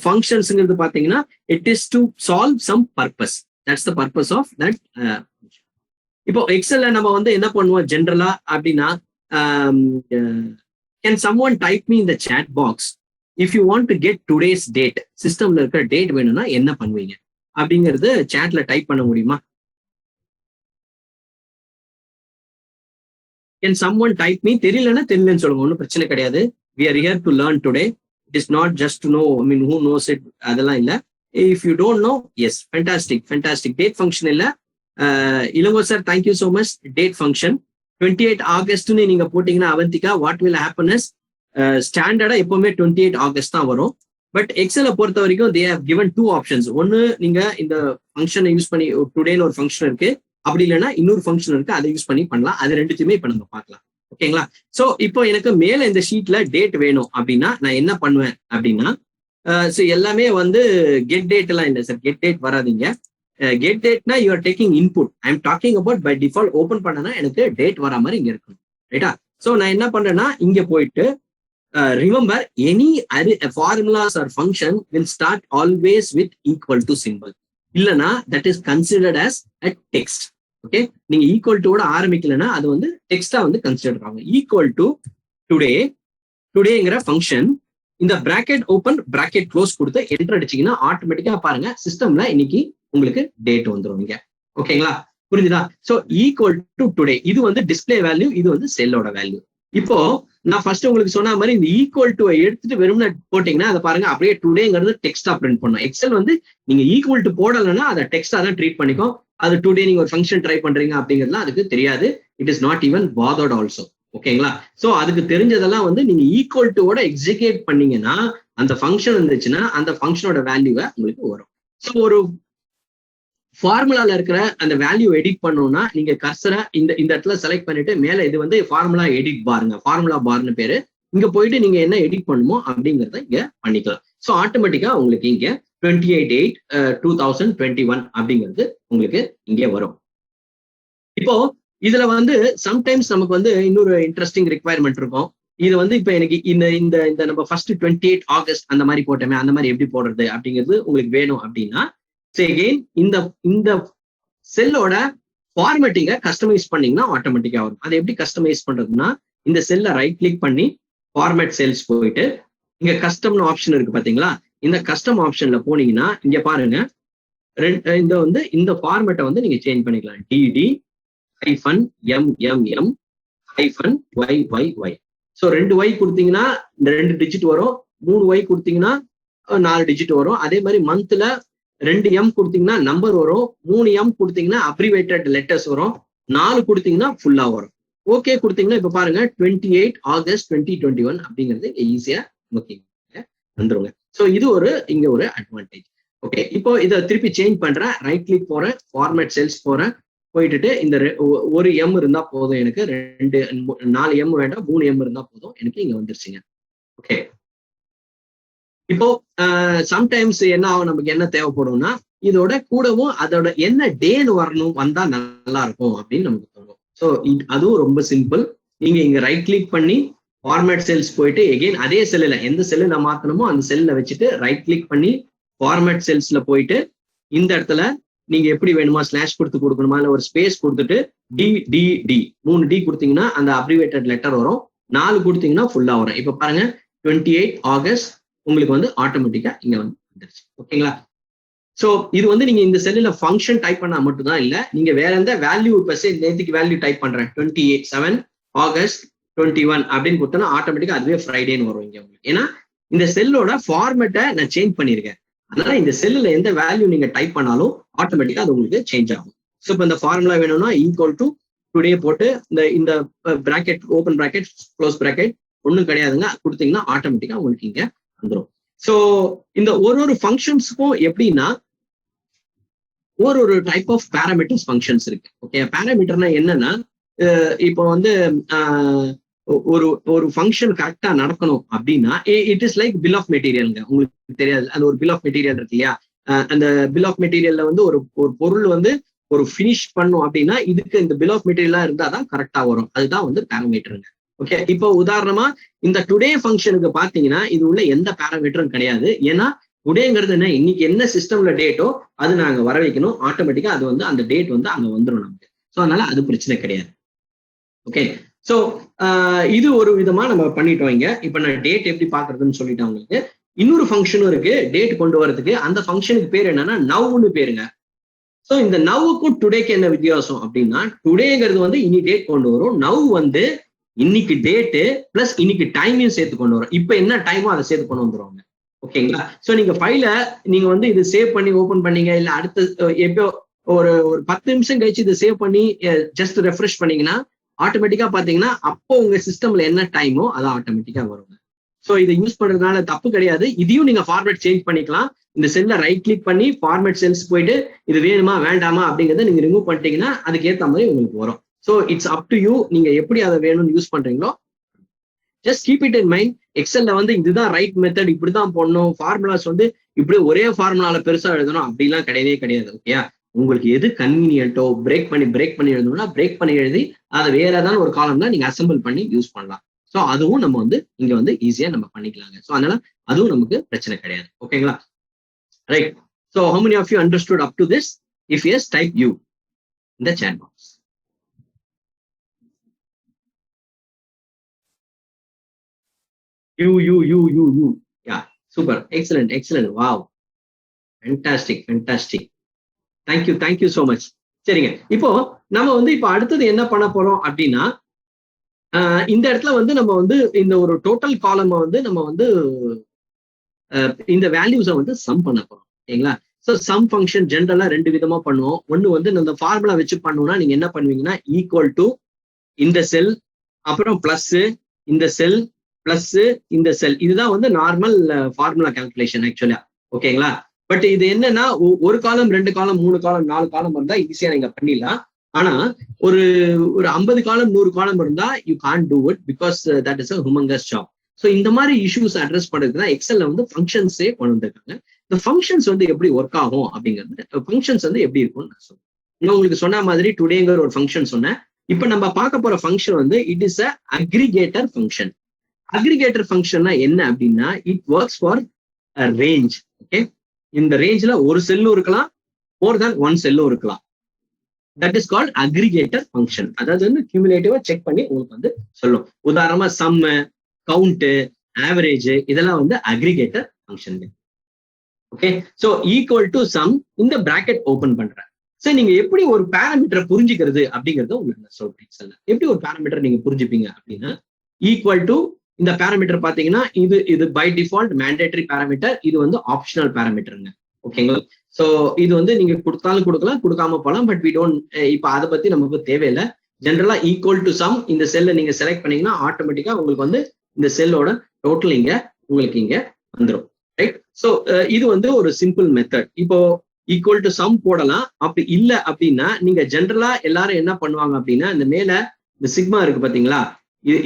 Functions பாத்தீங்கன்னா it is to solve some purpose. That's the purpose of that. இப்போ எக்ஸல்ல நம்ம வந்து என்ன பண்ணுவோம் ஜென்ரலா அப்படின்னா, can someone type me in the chat box if you want to get today's date? சிஸ்டம்ல இருக்கிற டேட் வேணும்னா என்ன பண்ணுவீங்க அப்படிங்கிறது சாட்ல டைப் பண்ண முடியுமா? Can someone type me? தெரியலன்னா தெரியலன்னு சொல்லுங்க, ஒன்றும் பிரச்சனை கிடையாது. We are here to learn today. It is not just to know, I mean, who knows it, அதெல்லாம் இல்லை. If you don't know, yes, fantastic. Date function இல்லை. Ilango sir, thank you so much. Date function 28 ஆகஸ்ட்னு நீங்க போட்டீங்கன்னா Avantika, what will happen is ஸ்டாண்டர்டா எப்பவுமே 28 ஆகஸ்ட் தான் வரும். பட் எக்ஸலை பொறுத்த வரைக்கும் they have given 2 options. ஒன்னு நீங்க இந்த ஃபங்க்ஷனை யூஸ் பண்ணி டுடேன்னு ஒரு ஃபங்க்ஷன் இருக்கு, அப்படி இல்லைன்னா இன்னொரு ஃபங்க்ஷன் இருக்கு, அதை யூஸ் பண்ணி பண்ணலாம். அது ரெண்டுத்தையுமே இப்ப நம்ம பார்க்கலாம். ஓகேங்களா? சோ இப்போ எனக்கு மேல இந்த ஷீட்ல டேட் வேணும் அப்படின்னா நான் என்ன பண்ணுவேன் அப்படின்னா, எல்லாமே வந்து கெட் டேட் எல்லாம் இல்லை சார், கெட் டேட் வராதிங்க. கெட் டேட்னா you are taking input. I am talking about by default open பண்ணனா எனக்கு டேட் வரா மாதிரி இங்க இருக்கணும், ரைட்டா? சோ நான் என்ன பண்றேன்னா இங்க போயிட்டு remember any formulas or function will start always with equal to simple. இல்லைன்னா that is considered as a text. Okay, நீங்க ஈக்குவல் டுவோட ஆரம்பிக்கலன்னா அது வந்து டெக்ஸ்டா வந்து கன்சிடர் ஆகும். ஈக்குவல் டு டுடேங்கிற ஃபங்க்ஷன் இந்த பிராக்கெட் ஓபன் பிராக்கெட் க்ளோஸ் கொடுத்து என்டர் அடிச்சீங்கன்னா ஆட்டோமேட்டிக்கா பாருங்க சிஸ்டம்ல இன்னைக்கு உங்களுக்கு டேட் வந்துடும் இங்க. ஓகேங்களா? புரிஞ்சுதா? சோ ஈக்குவல் டு டுடே இது வந்து டிஸ்பிளே வேல்யூ, இது வந்து செல்லோட வேல்யூ. இப்போ நான் ஃபர்ஸ்ட் உங்களுக்கு சொன்ன மாதிரி இந்த ஈக்குவல் டு எடுத்துட்டு வெறும் போட்டீங்கன்னா அதை பாருங்க அப்படியே டுடேங்கிறது டெக்ஸ்டா பிரிண்ட் பண்ணும். எக்ஸல் வந்து நீங்க ஈக்குவல் டு போடலைன்னா அதை டெக்ஸ்டா தான் ட்ரீட் பண்ணிக்கும். அது டுடே நீங்க ஒரு ஃபங்க்ஷன் ட்ரை பண்றீங்க அப்படிங்கிறதுலாம் அதுக்கு தெரியாது. It is not even bothered also. ஓகேங்களா? சோ அதுக்கு தெரிஞ்சதெல்லாம் வந்து நீங்க ஈக்குவல் டுவோட எக்ஸிக்யூட் பண்ணீங்கன்னா அந்த ஃபங்க்ஷன் இருந்துச்சுன்னா அந்த ஃபங்க்ஷனோட வேல்யூவை உங்களுக்கு வரும். ஸோ ஒரு ஃபார்முலால இருக்கிற அந்த வேல்யூ எடிட் பண்ணோம்னா நீங்க கர்சரை இந்த இடத்துல செலக்ட் பண்ணிட்டு மேல இது வந்து ஃபார்முலா எடிட் பாருங்க, ஃபார்முலா பார்னு பேரு. இங்க போயிட்டு நீங்க என்ன எடிட் பண்ணுமோ அப்படிங்கிறத இங்க பண்ணிக்கலாம். ஸோ ஆட்டோமேட்டிக்கா உங்களுக்கு இங்க 28/8/2021 அப்படிங்கிறது உங்களுக்கு இங்கே வரும். இப்போ இதுல வந்து சம்டைம்ஸ் நமக்கு வந்து இன்னொரு இன்ட்ரெஸ்டிங் ரிக்வயர்மெண்ட் இருக்கும். இது வந்து இப்ப எனக்கு இந்த இந்த இந்த நம்ம ஃபர்ஸ்ட் 28 ஆகஸ்ட் அந்த மாதிரி போட்டோமே, அந்த மாதிரி எப்படி போடுறது அப்படிங்கிறது உங்களுக்கு வேணும் அப்படின்னா அகெயின் இந்த செல்லோட ஃபார்மேட்டிங்கை கஸ்டமைஸ் பண்ணீங்கன்னா ஆட்டோமேட்டிக்கா வரும். அதை எப்படி கஸ்டமைஸ் பண்றதுன்னா, இந்த செல்லை ரைட் கிளிக் பண்ணி ஃபார்மேட் செல்ஸ் போயிட்டு இங்க கஸ்டம்னு ஆப்ஷன் இருக்கு பாத்தீங்களா, இந்த கஸ்டம் ஆப்ஷன்ல போனீங்கன்னா இங்க பாருங்க, இந்த ஃபார்மேட்டை வந்து நீங்க சேஞ்ச் பண்ணிக்கலாம். DD-MMM-YYY. ஸோ 2 Y கொடுத்தீங்கன்னா இந்த 2 டிஜிட் வரும், 3 Y கொடுத்தீங்கன்னா 4 டிஜிட் வரும். அதே மாதிரி மந்த்ல 2 M கொடுத்தீங்கன்னா நம்பர் வரும், 3 M கொடுத்தீங்கன்னா அப்ரிவேட்டட் லெட்டர்ஸ் வரும், 4 கொடுத்தீங்கன்னா ஃபுல்லா வரும். ஓகே கொடுத்தீங்கன்னா இப்ப பாருங்க 28 ஆகஸ்ட் 2021 அப்படிங்கிறது ஈஸியா நமக்கு வந்துருங்க. ஸோ இது இங்க ஒரு அட்வான்டேஜ். ஓகே, இப்போ இதை திருப்பி சேஞ்ச் பண்றேன், ரைட் கிளிக் போறேன், ஃபார்மேட் செல்ஸ் போறேன், போயிட்டு இந்த ஒரு M இருந்தா போதும் எனக்கு, 4 M வேண்டாம், 3 M இருந்தா போதும் எனக்கு இங்க வந்துருச்சுங்க. ஓகே, இப்போ சம்டைம்ஸ் என்ன ஆகும், நமக்கு என்ன தேவைப்படும்னா இதோட கூடவும் அதோட என்ன டேன்னு வரணும், வந்தா நல்லா இருக்கும் அப்படின்னு நமக்கு தோணும். ஸோ அதுவும் ரொம்ப சிம்பிள். நீங்க இங்க ரைட் கிளிக் பண்ணி ஃபார்மேட் செல்ஸ் போயிட்டு எகெயின் அதே செல்லுல எந்த செல்லுல மாத்தணுமோ அந்த செல்ல வச்சுட்டு ரைட் கிளிக் பண்ணி ஃபார்மேட் செல்ஸ்ல போயிட்டு இந்த இடத்துல நீங்க எப்படி வேணுமா ஸ்லாஷ் கொடுக்கணுமா இல்ல ஒரு ஸ்பேஸ் கொடுத்துட்டு DDD 3 D கொடுத்தீங்கன்னா அந்த அப்ரிவேட்டட் லெட்டர் வரும், 4 கொடுத்தீங்கன்னா ஃபுல்லா வரும். இப்ப பாருங்க 28 ஆகஸ்ட் உங்களுக்கு வந்து ஆட்டோமேட்டிக்கா இங்க வந்து வந்துருச்சு. ஓகேங்களா? ஸோ இது வந்து நீங்க இந்த செல்லுல ஃபங்க்ஷன் டைப் பண்ணா மட்டும் தான் இல்ல, நீங்க வேற எந்த வேல்யூ இப்ப நேற்றுக்கு வேல்யூ டைப் பண்றேன் 7 ஆகஸ்ட் 21 அப்படின்னு கொடுத்தோன்னா ஆட்டோமேட்டிக்கா அதுவே ஃப்ரைடேன்னு வரும் இங்க உங்களுக்கு. ஏன்னா இந்த செல்லோட ஃபார்மேட்டை நான் சேஞ்ச் பண்ணியிருக்கேன். அதனால இந்த செல்லுல எந்த வேல்யூ நீங்க டைப் பண்ணாலும் ஆட்டோமேட்டிக்கா அது உங்களுக்கு சேஞ்ச் ஆகும். ஸோ இப்போ இந்த ஃபார்முலா வேணும்னா ஈக்குவல் டு டுடே போட்டு இந்த bracket open bracket close bracket ஒன்றும் கிடையாதுங்க கொடுத்தீங்கன்னா ஆட்டோமேட்டிக்கா உங்களுக்கு இங்க வந்துடும். ஸோ இந்த ஒரு ஃபங்க்ஷன்ஸுக்கும் எப்படின்னா ஒரு டைப் ஆஃப் பேராமீட்டர்ஸ் ஃபங்க்ஷன்ஸ் இருக்கு. ஓகே, பேராமீட்டர்னா என்னன்னா இப்போ வந்து ஒரு ஃபங்க்ஷன் கரெக்டா நடக்கணும் அப்படின்னா it is like bill of மெட்டீரியல்ங்க. உங்களுக்கு தெரியாது, அந்த ஒரு பில் ஆஃப் மெட்டீரியல் இருக்கு இல்லையா, அந்த பில் ஆஃப் மெட்டீரியல்ல வந்து ஒரு பொருள் வந்து ஒரு ஃபினிஷ் பண்ணும் அப்படின்னா இதுக்கு இந்த பில் ஆஃப் மெட்டீரியலா இருந்தா தான் கரெக்டா வரும். அதுதான் வந்து பேராமீட்டருங்க. ஓகே, இப்போ உதாரணமா இந்த டுடே ஃபங்க்ஷனுக்கு பாத்தீங்கன்னா இது உள்ள எந்த பேராமீட்டரும் கிடையாது. ஏன்னா டுடேங்கிறது என்ன, இன்னைக்கு என்ன சிஸ்டம்ல டேட்டோ அது நாங்க வர வைக்கணும், ஆட்டோமேட்டிக்கா அது வந்து அந்த டேட் வந்து அங்க வந்துடும் நமக்கு. ஸோ அதனால அது பிரச்சனை கிடையாது. ஓகே, ஸோ இது ஒரு விதமா நம்ம பண்ணிட்டோம் இங்க. இப்போ நான் டேட் எப்படி பாக்குறதுன்னு சொல்லிட்டேன் உங்களுக்கு. இன்னொரு ஃபங்க்ஷனும் இருக்கு டேட் கொண்டு வரதுக்கு. அந்த ஃபங்க்ஷனுக்கு பேர் என்னன்னா நவ்னு பேருங்க. ஸோ இந்த நவ்வுக்கும் டுடேக்கு என்ன வித்தியாசம் அப்படின்னா, டுடேங்கிறது வந்து இனி டேட் கொண்டு வரும், நவ் வந்து இன்னைக்கு டேட்டு பிளஸ் இன்னைக்கு டைமையும் சேர்த்து கொண்டு வரும். இப்போ என்ன டைமோ அதை சேர்த்து கொண்டு வந்துருவாங்க. ஓகேங்களா? ஸோ நீங்க ஃபைல நீங்க வந்து இது சேவ் பண்ணி ஓபன் பண்ணீங்க, இல்ல அடுத்த எப்போ ஒரு 10 நிமிஷம் கழிச்சு இதை சேவ் பண்ணி ஜஸ்ட் ரெஃப்ரெஷ் பண்ணீங்கன்னா ஆட்டோமேட்டிக்கா பாத்தீங்கன்னா அப்போ உங்க சிஸ்டம்ல என்ன டைமோ அது ஆட்டோமேட்டிக்கா வரும். ஸோ இதை யூஸ் பண்றதுனால தப்பு கிடையாது. இதையும் நீங்க ஃபார்மேட் சேஞ்ச் பண்ணிக்கலாம். இந்த செல்ல ரைட் கிளிக் பண்ணி ஃபார்மேட் செல்ஸ் போயிட்டு இது வேணுமா வேண்டாமா அப்படிங்கிறத நீங்க ரிமூவ் பண்ணிட்டீங்கன்னா அதுக்கு ஏற்ற மாதிரி உங்களுக்கு வரும். So it's up to you, நீங்க எப்படி அதை வேணும்னு யூஸ் பண்றீங்களோ. Just keep it in mind. எக்ஸல்ல வந்து இதுதான் ரைட் மெத்தட், இப்படிதான் போடணும், ஃபார்முலாஸ் வந்து இப்படி ஒரே ஃபார்முலால பெருசா எழுதணும் அப்படிலாம் கிடையவே கிடையாது. ஓகே, உங்களுக்கு எது கன்வீனியன்ட்டோ பிரேக் பண்ணி எழுதணும்னா பிரேக் பண்ணி எழுதி அதை வேற ஏதாவது ஒரு காலம்ல நீங்க அசம்பிள் பண்ணி யூஸ் பண்ணலாம். ஸோ அதுவும் நம்ம வந்து இங்க வந்து ஈஸியா நம்ம பண்ணிக்கலாங்க. ஸோ அதனால அதுவும் நமக்கு பிரச்சனை கிடையாது. ஓகேங்களா? Right. So how many of you understood up to this? If yes, type U in the chat box. You. Yeah, super. Excellent. Wow. Fantastic. Thank you so much. சரிங்க, இப்போ நம்ம வந்து இப்போ அடுத்தது என்ன பண்ண போறோம் அப்படின்னா, இந்த இடத்துல வந்து நம்ம வந்து இந்த ஒரு டோட்டல் காலம் வந்து நம்ம வந்து இந்த வேல்யூஸை வந்து சம் பண்ண போறோம். ஓகேங்களா? ஸோ சம் ஃபங்க்ஷன் ஜென்ரலா 2 விதமா பண்ணுவோம். ஒன்னு வந்து இந்த ஃபார்முலா வச்சு பண்ணோம்னா நீங்க என்ன பண்ணுவீங்கன்னா ஈக்குவல் டு இந்த செல், அப்புறம் பிளஸ் இந்த செல், பிளஸ் இந்த செல். இதுதான் வந்து நார்மல் ஃபார்முலா கால்குலேஷன் ஆக்சுவலா. ஓகேங்களா? பட் இது என்னன்னா ஒரு காலம் 2 காலம் 3 காலம் 4 காலம் இருந்தா ஈஸியா நீங்க பண்ணிடலாம். ஆனா ஒரு 50 காலம் 100 காலம் இருந்தா you can't do it because that is a humongous job. So இந்த மாதிரி இஷ்யூஸ் அட்ரஸ் பண்றதுக்கு தான் எக்ஸல்ல வந்து ஃபங்க்ஷன்ஸே கொண்டு வந்திருக்காங்க. இந்த ஃபங்க்ஷன்ஸ் வந்து எப்படி ஒர்க் ஆகும் அப்படிங்கிறது, ஃபங்க்ஷன்ஸ் வந்து எப்படி இருக்கும்னு நான் சொல்றேன். நான் உங்களுக்கு சொன்ன மாதிரி டுடேங்கிற ஒரு ஃபங்க்ஷன் சொன்னேன். இப்ப நம்ம பார்க்க போற ஃபங்க்ஷன் வந்து it is a aggregator function. Aggregator ஃபங்க்ஷன்னா என்ன அப்படின்னா, it works for a range. Okay, இந்த ரேஞ்ச்ல ஒரு செல்லும் இருக்கலாம், மோர் தேன் ஒன் செல்லும் இருக்கலாம். That is called aggregator function. அதாவது வந்து கியூமுலேட்டிவா செக் பண்ணி உங்களுக்கு வந்து சொல்லும். உதாரணமா சம், கவுண்ட், ஆவரேஜ் இதெல்லாம் வந்து aggregator function. Okay, so equal to sum, இந்த பிராக்கெட் ஓபன் பண்றேன். சோ நீங்க எப்படி ஒரு பேராமீட்டரை புரிஞ்சுக்கிறது அப்படிங்கறத உங்களுக்கு நான் சொல்றேன். எப்படி ஒரு பேராமீட்டர் நீங்க புரிஞ்சுப்பீங்க அப்படின்னா, ஈக்குவல் டு இந்த பேராமீட்டர் பாத்தீங்கன்னா இது பை டிஃபால்ட் மேண்டேட்டரி பேராமீட்டர், இது வந்து ஆப்ஷனல் பேராமீட்டருங்க. ஓகேங்களா? சோ இது வந்து நீங்க கொடுத்தாலும் கொடுக்கலாம், கொடுக்காம போகலாம். பட் வி டோன்ட், இப்ப அதை பத்தி நமக்கு தேவையில்லை. ஜென்ரலா ஈக்குவல் டு சம் இந்த செல்ல நீங்க செலக்ட் பண்ணீங்கன்னா ஆட்டோமேட்டிக்கா உங்களுக்கு வந்து இந்த செல்லோட டோட்டல் இங்க உங்களுக்கு இங்க வந்துடும். ரைட்? சோ இது வந்து ஒரு சிம்பிள் மெத்தட். இப்போ ஈக்குவல் டு சம் போடலாம். அப்படி இல்ல அப்படின்னா நீங்க ஜென்ரலா எல்லாரும் என்ன பண்ணுவாங்க அப்படின்னா, இந்த மேல இந்த சிக்மா இருக்கு பாத்தீங்களா,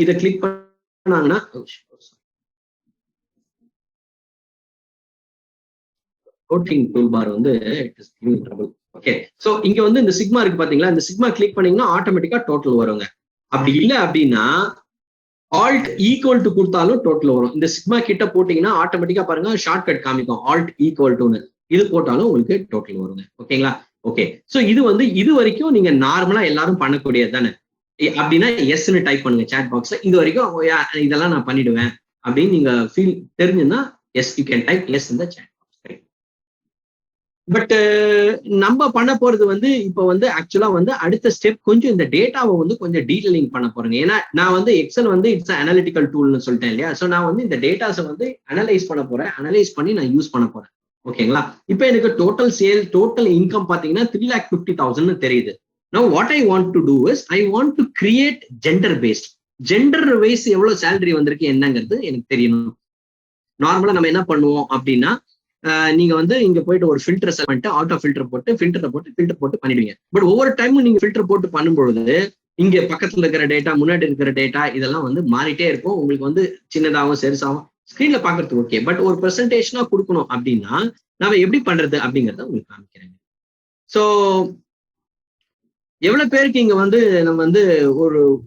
இதை கிளிக் பண்ணாங்கன்னா டூல் பார் வந்து ஓகே. சோ இங்க வந்து இந்த சிக்மா இருக்கு பாத்தீங்களா, இந்த சிக்மா கிளிக் பண்ணீங்கன்னா ஆட்டோமேட்டிக்கா டோட்டல் வருங்க. அப்படி இல்ல அப்படின்னா ஆல்ட் ஈக்குவல் டு கொடுத்தாலும் டோட்டல் வரும். இந்த சிக்மா கிட்ட போட்டீங்கன்னா ஆட்டோமேட்டிக்கா பாருங்க ஷார்ட்கட் காமிக்கும், ஆல்ட் ஈக்குவல் டுன்னு. இது போட்டாலும் உங்களுக்கு டோட்டல் வருங்க. ஓகேங்களா? ஓகே, சோ இது வந்து இது வரைக்கும் நீங்க நார்மலா எல்லாரும் பண்ணக்கூடியது தானே. அப்படின்னா எஸ்ன்னு டைப் பண்ணுங்க சாட் பாக்ஸ்ல. இது வரைக்கும் இதெல்லாம் நான் பண்ணிடுவேன் அப்படின்னு நீங்க ஃபீல் தெரிஞ்சுன்னா yes, you can type yes இந்த சாட் பாக்ஸ். பட் நம்ம பண்ண போறது வந்து இப்போ வந்து ஆக்சுவலா வந்து அடுத்த ஸ்டெப் கொஞ்சம் இந்த டேட்டாவை வந்து கொஞ்சம் டீடைலிங் பண்ண போறேங்க. ஏன்னா நான் வந்து எக்ஸல் வந்து இட்ஸ் அனாலிட்டிக்கல் டூல்னு சொல்லிட்டேன் இல்லையா. ஸோ நான் வந்து இந்த டேட்டாஸை வந்து அனலைஸ் பண்ண போறேன், அனலைஸ் பண்ணி நான் யூஸ் பண்ண போறேன். ஓகேங்களா? இப்போ எனக்கு டோட்டல் சேல், டோட்டல் இன்கம் பாத்தீங்கன்னா 3,50,000 தெரியுது. Now what I want to do is I want to create gender based. Gender wise எவ்வளவு சேலரி வந்திருக்கு என்னங்கிறது எனக்கு தெரியணும். நார்மலா நம்ம என்ன பண்ணுவோம் அப்படின்னா, நீங்க வந்து இங்க போயிட்டு ஒரு ஃபில்டர் செலக்ட் பண்ணிட்டு ஆட்டோ ஃபில்டர் போட்டு பண்ணிடுவீங்க. பட் ஒவ்வொரு டைமும் நீங்க ஃபில்டர் போட்டு பண்ணும்பொழுது இங்க பக்கத்துல இருக்கிற டேட்டா, முன்னாடி இருக்கிற டேட்டா இதெல்லாம் வந்து மாறிட்டே இருக்கும். உங்களுக்கு வந்து சின்னதாகவும் பெருசாகவும் ஸ்கிரீன்ல பாக்குறதுக்கு ஓகே. பட் ஒரு பிரசன்டேஷனா கொடுக்கணும் அப்படின்னா நம்ம எப்படி பண்றது அப்படிங்கறத உங்களுக்கு காமிக்கிறேன். சோ எவ்வளவு பேருக்கு இங்க வந்து நம்ம வந்து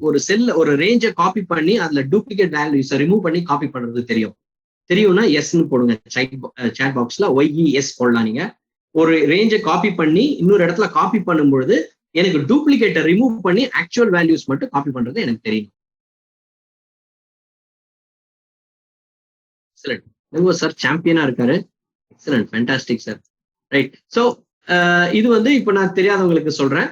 ஒரு செல்ல ஒரு ரேஞ்சை காப்பி பண்ணி அதுல டூப்ளிகேட் வேல்யூஸை ரிமூவ் பண்ணி காப்பி பண்றது தெரியும்னா எஸ்ன்னு போடுங்க. சாட் பாக்ஸ்ல ஒய்இஎஸ் போடலாம். நீங்க ஒரு ரேஞ்சை காப்பி பண்ணி இன்னொரு இடத்துல காப்பி பண்ணும்பொழுது எனக்கு டூப்ளிகேட்டை ரிமூவ் பண்ணி ஆக்சுவல் வேல்யூஸ் மட்டும் காப்பி பண்றது எனக்கு தெரியும். எக்ஸலன்ட் சார், சாம்பியனா இருக்காரு. Excellent, fantastic sir. Right. So இது வந்து இப்போ நான் தெரியாதவங்களுக்கு சொல்றேன்.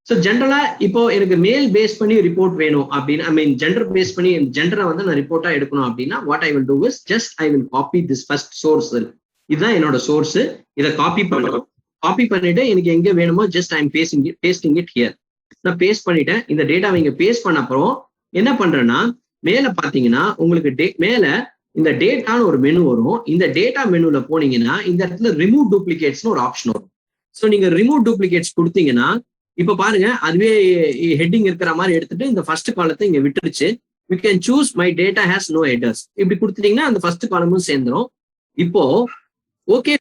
ஸோ ஜென்ரலா இப்போ எனக்கு மேல் பேஸ் பண்ணி ரிப்போர்ட் வேணும் அப்படின்னு, ஐ மீன் ஜெண்டர் பேஸ் பண்ணி ஜெண்டரை வந்து நான் ரிப்போர்ட்டா எடுக்கணும் அப்படின்னா what I will do is just I will copy this first source. இதுதான் என்னோட சோர்ஸ். இதை காப்பி பண்ணணும். காப்பி பண்ணிட்டு எனக்கு எங்க வேணுமோ just I am pasting it here. நான் பேஸ்ட் பண்ணிட்டேன். இந்த டேட்டாவை இங்க பேஸ்ட் பண்ண அப்புறம் என்ன பண்றேன்னா, மேல பாத்தீங்கன்னா உங்களுக்கு மேல இந்த டேட்டான்னு ஒரு மெனு வரும். இந்த டேட்டா மெனுல போனீங்கன்னா இந்த இடத்துல ரிமூவ் டூப்ளிகேட்ஸ்னு ஒரு ஆப்ஷன் வரும். ஸோ நீங்க ரிமூவ் டூப்ளிகேட்ஸ் கொடுத்தீங்கன்னா இப்ப பாருங்க அதுவே ஹெட்டிங் இருக்கிற மாதிரி எடுத்துட்டு இந்த ஃபர்ஸ்ட் காலத்தை இங்க விட்டுருச்சு. You can choose my data has no headers. இப்படி கொடுத்துட்டீங்கன்னா அந்த ஃபர்ஸ்ட் காலமும் சேர்ந்துடும். இப்போ ஓகே,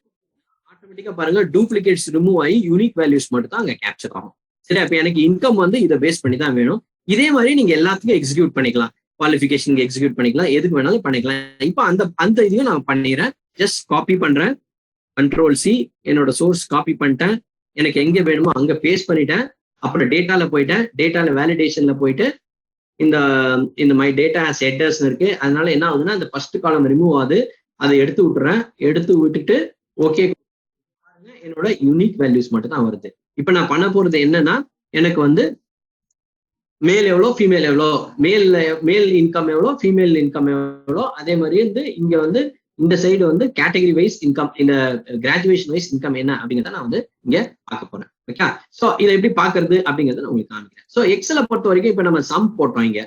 ஆட்டோமேட்டிக்கா பாருங்க டூப்ளிகேட்ஸ் ரிமூவ் ஆகி யூனிக் வேல்யூஸ் மட்டும் தான் அங்க கேப்சர் ஆகும். சரி, அப்ப எனக்கு இன்கம் வந்து இதை பேஸ் பண்ணி தான் வேணும். இதே மாதிரி நீங்க எல்லாத்துக்கும் எக்ஸிக்யூட் பண்ணிக்கலாம். குவாலிஃபிகேஷன் எக்ஸிக்யூட் பண்ணிக்கலாம், எதுக்கு வேணாலும் பண்ணிக்கலாம். இப்போ அந்த இதையும் நான் பண்ணிடுறேன். ஜஸ்ட் காப்பி பண்றேன், Ctrl+C, என்னோட சோர்ஸ் காப்பி பண்ணிட்டேன். எனக்கு எங்க வேணுமோ அங்க பேஸ்ட் பண்ணிட்டேன். அப்புறம் டேட்டால போயிட்டேன். டேட்டால வேலிடேஷன்ல போயிட்டு இந்த மை டேட்டா ஹேஸ் ஹெடர்ஸ் இருக்கு. அதனால என்ன ஆகுதுன்னா இந்த ஃபர்ஸ்ட் காலம் ரிமூவ் ஆகுது. அதை எடுத்து விட்டுறேன். எடுத்து விட்டுட்டு ஓகே, என்னோட யூனிக் வேல்யூஸ் மட்டும் தான் வருது. இப்ப நான் பண்ண போறது என்னன்னா, எனக்கு வந்து மேல் எவ்வளோ, ஃபீமேல் எவ்வளோ, மேல் இன்கம் எவ்வளோ, ஃபீமேல் இன்கம் எவ்வளோ, அதே மாதிரி வந்து இங்க வந்து இந்த சைடு வந்து கேட்டகரி வைஸ் இன்கம், இந்த கிராஜுவேஷன் வைஸ் இன்கம் என்ன அப்படிங்கிறத நான் வந்து இங்க பார்க்க போறேன். ஓகே, ஸோ இதை எப்படி பாக்குறது அப்படிங்கறத நான் உங்களுக்கு காமிக்கிறேன். ஸோ எக்ஸலை பொறுத்த வரைக்கும் இப்ப நம்ம சம் போட்டோம் இங்க.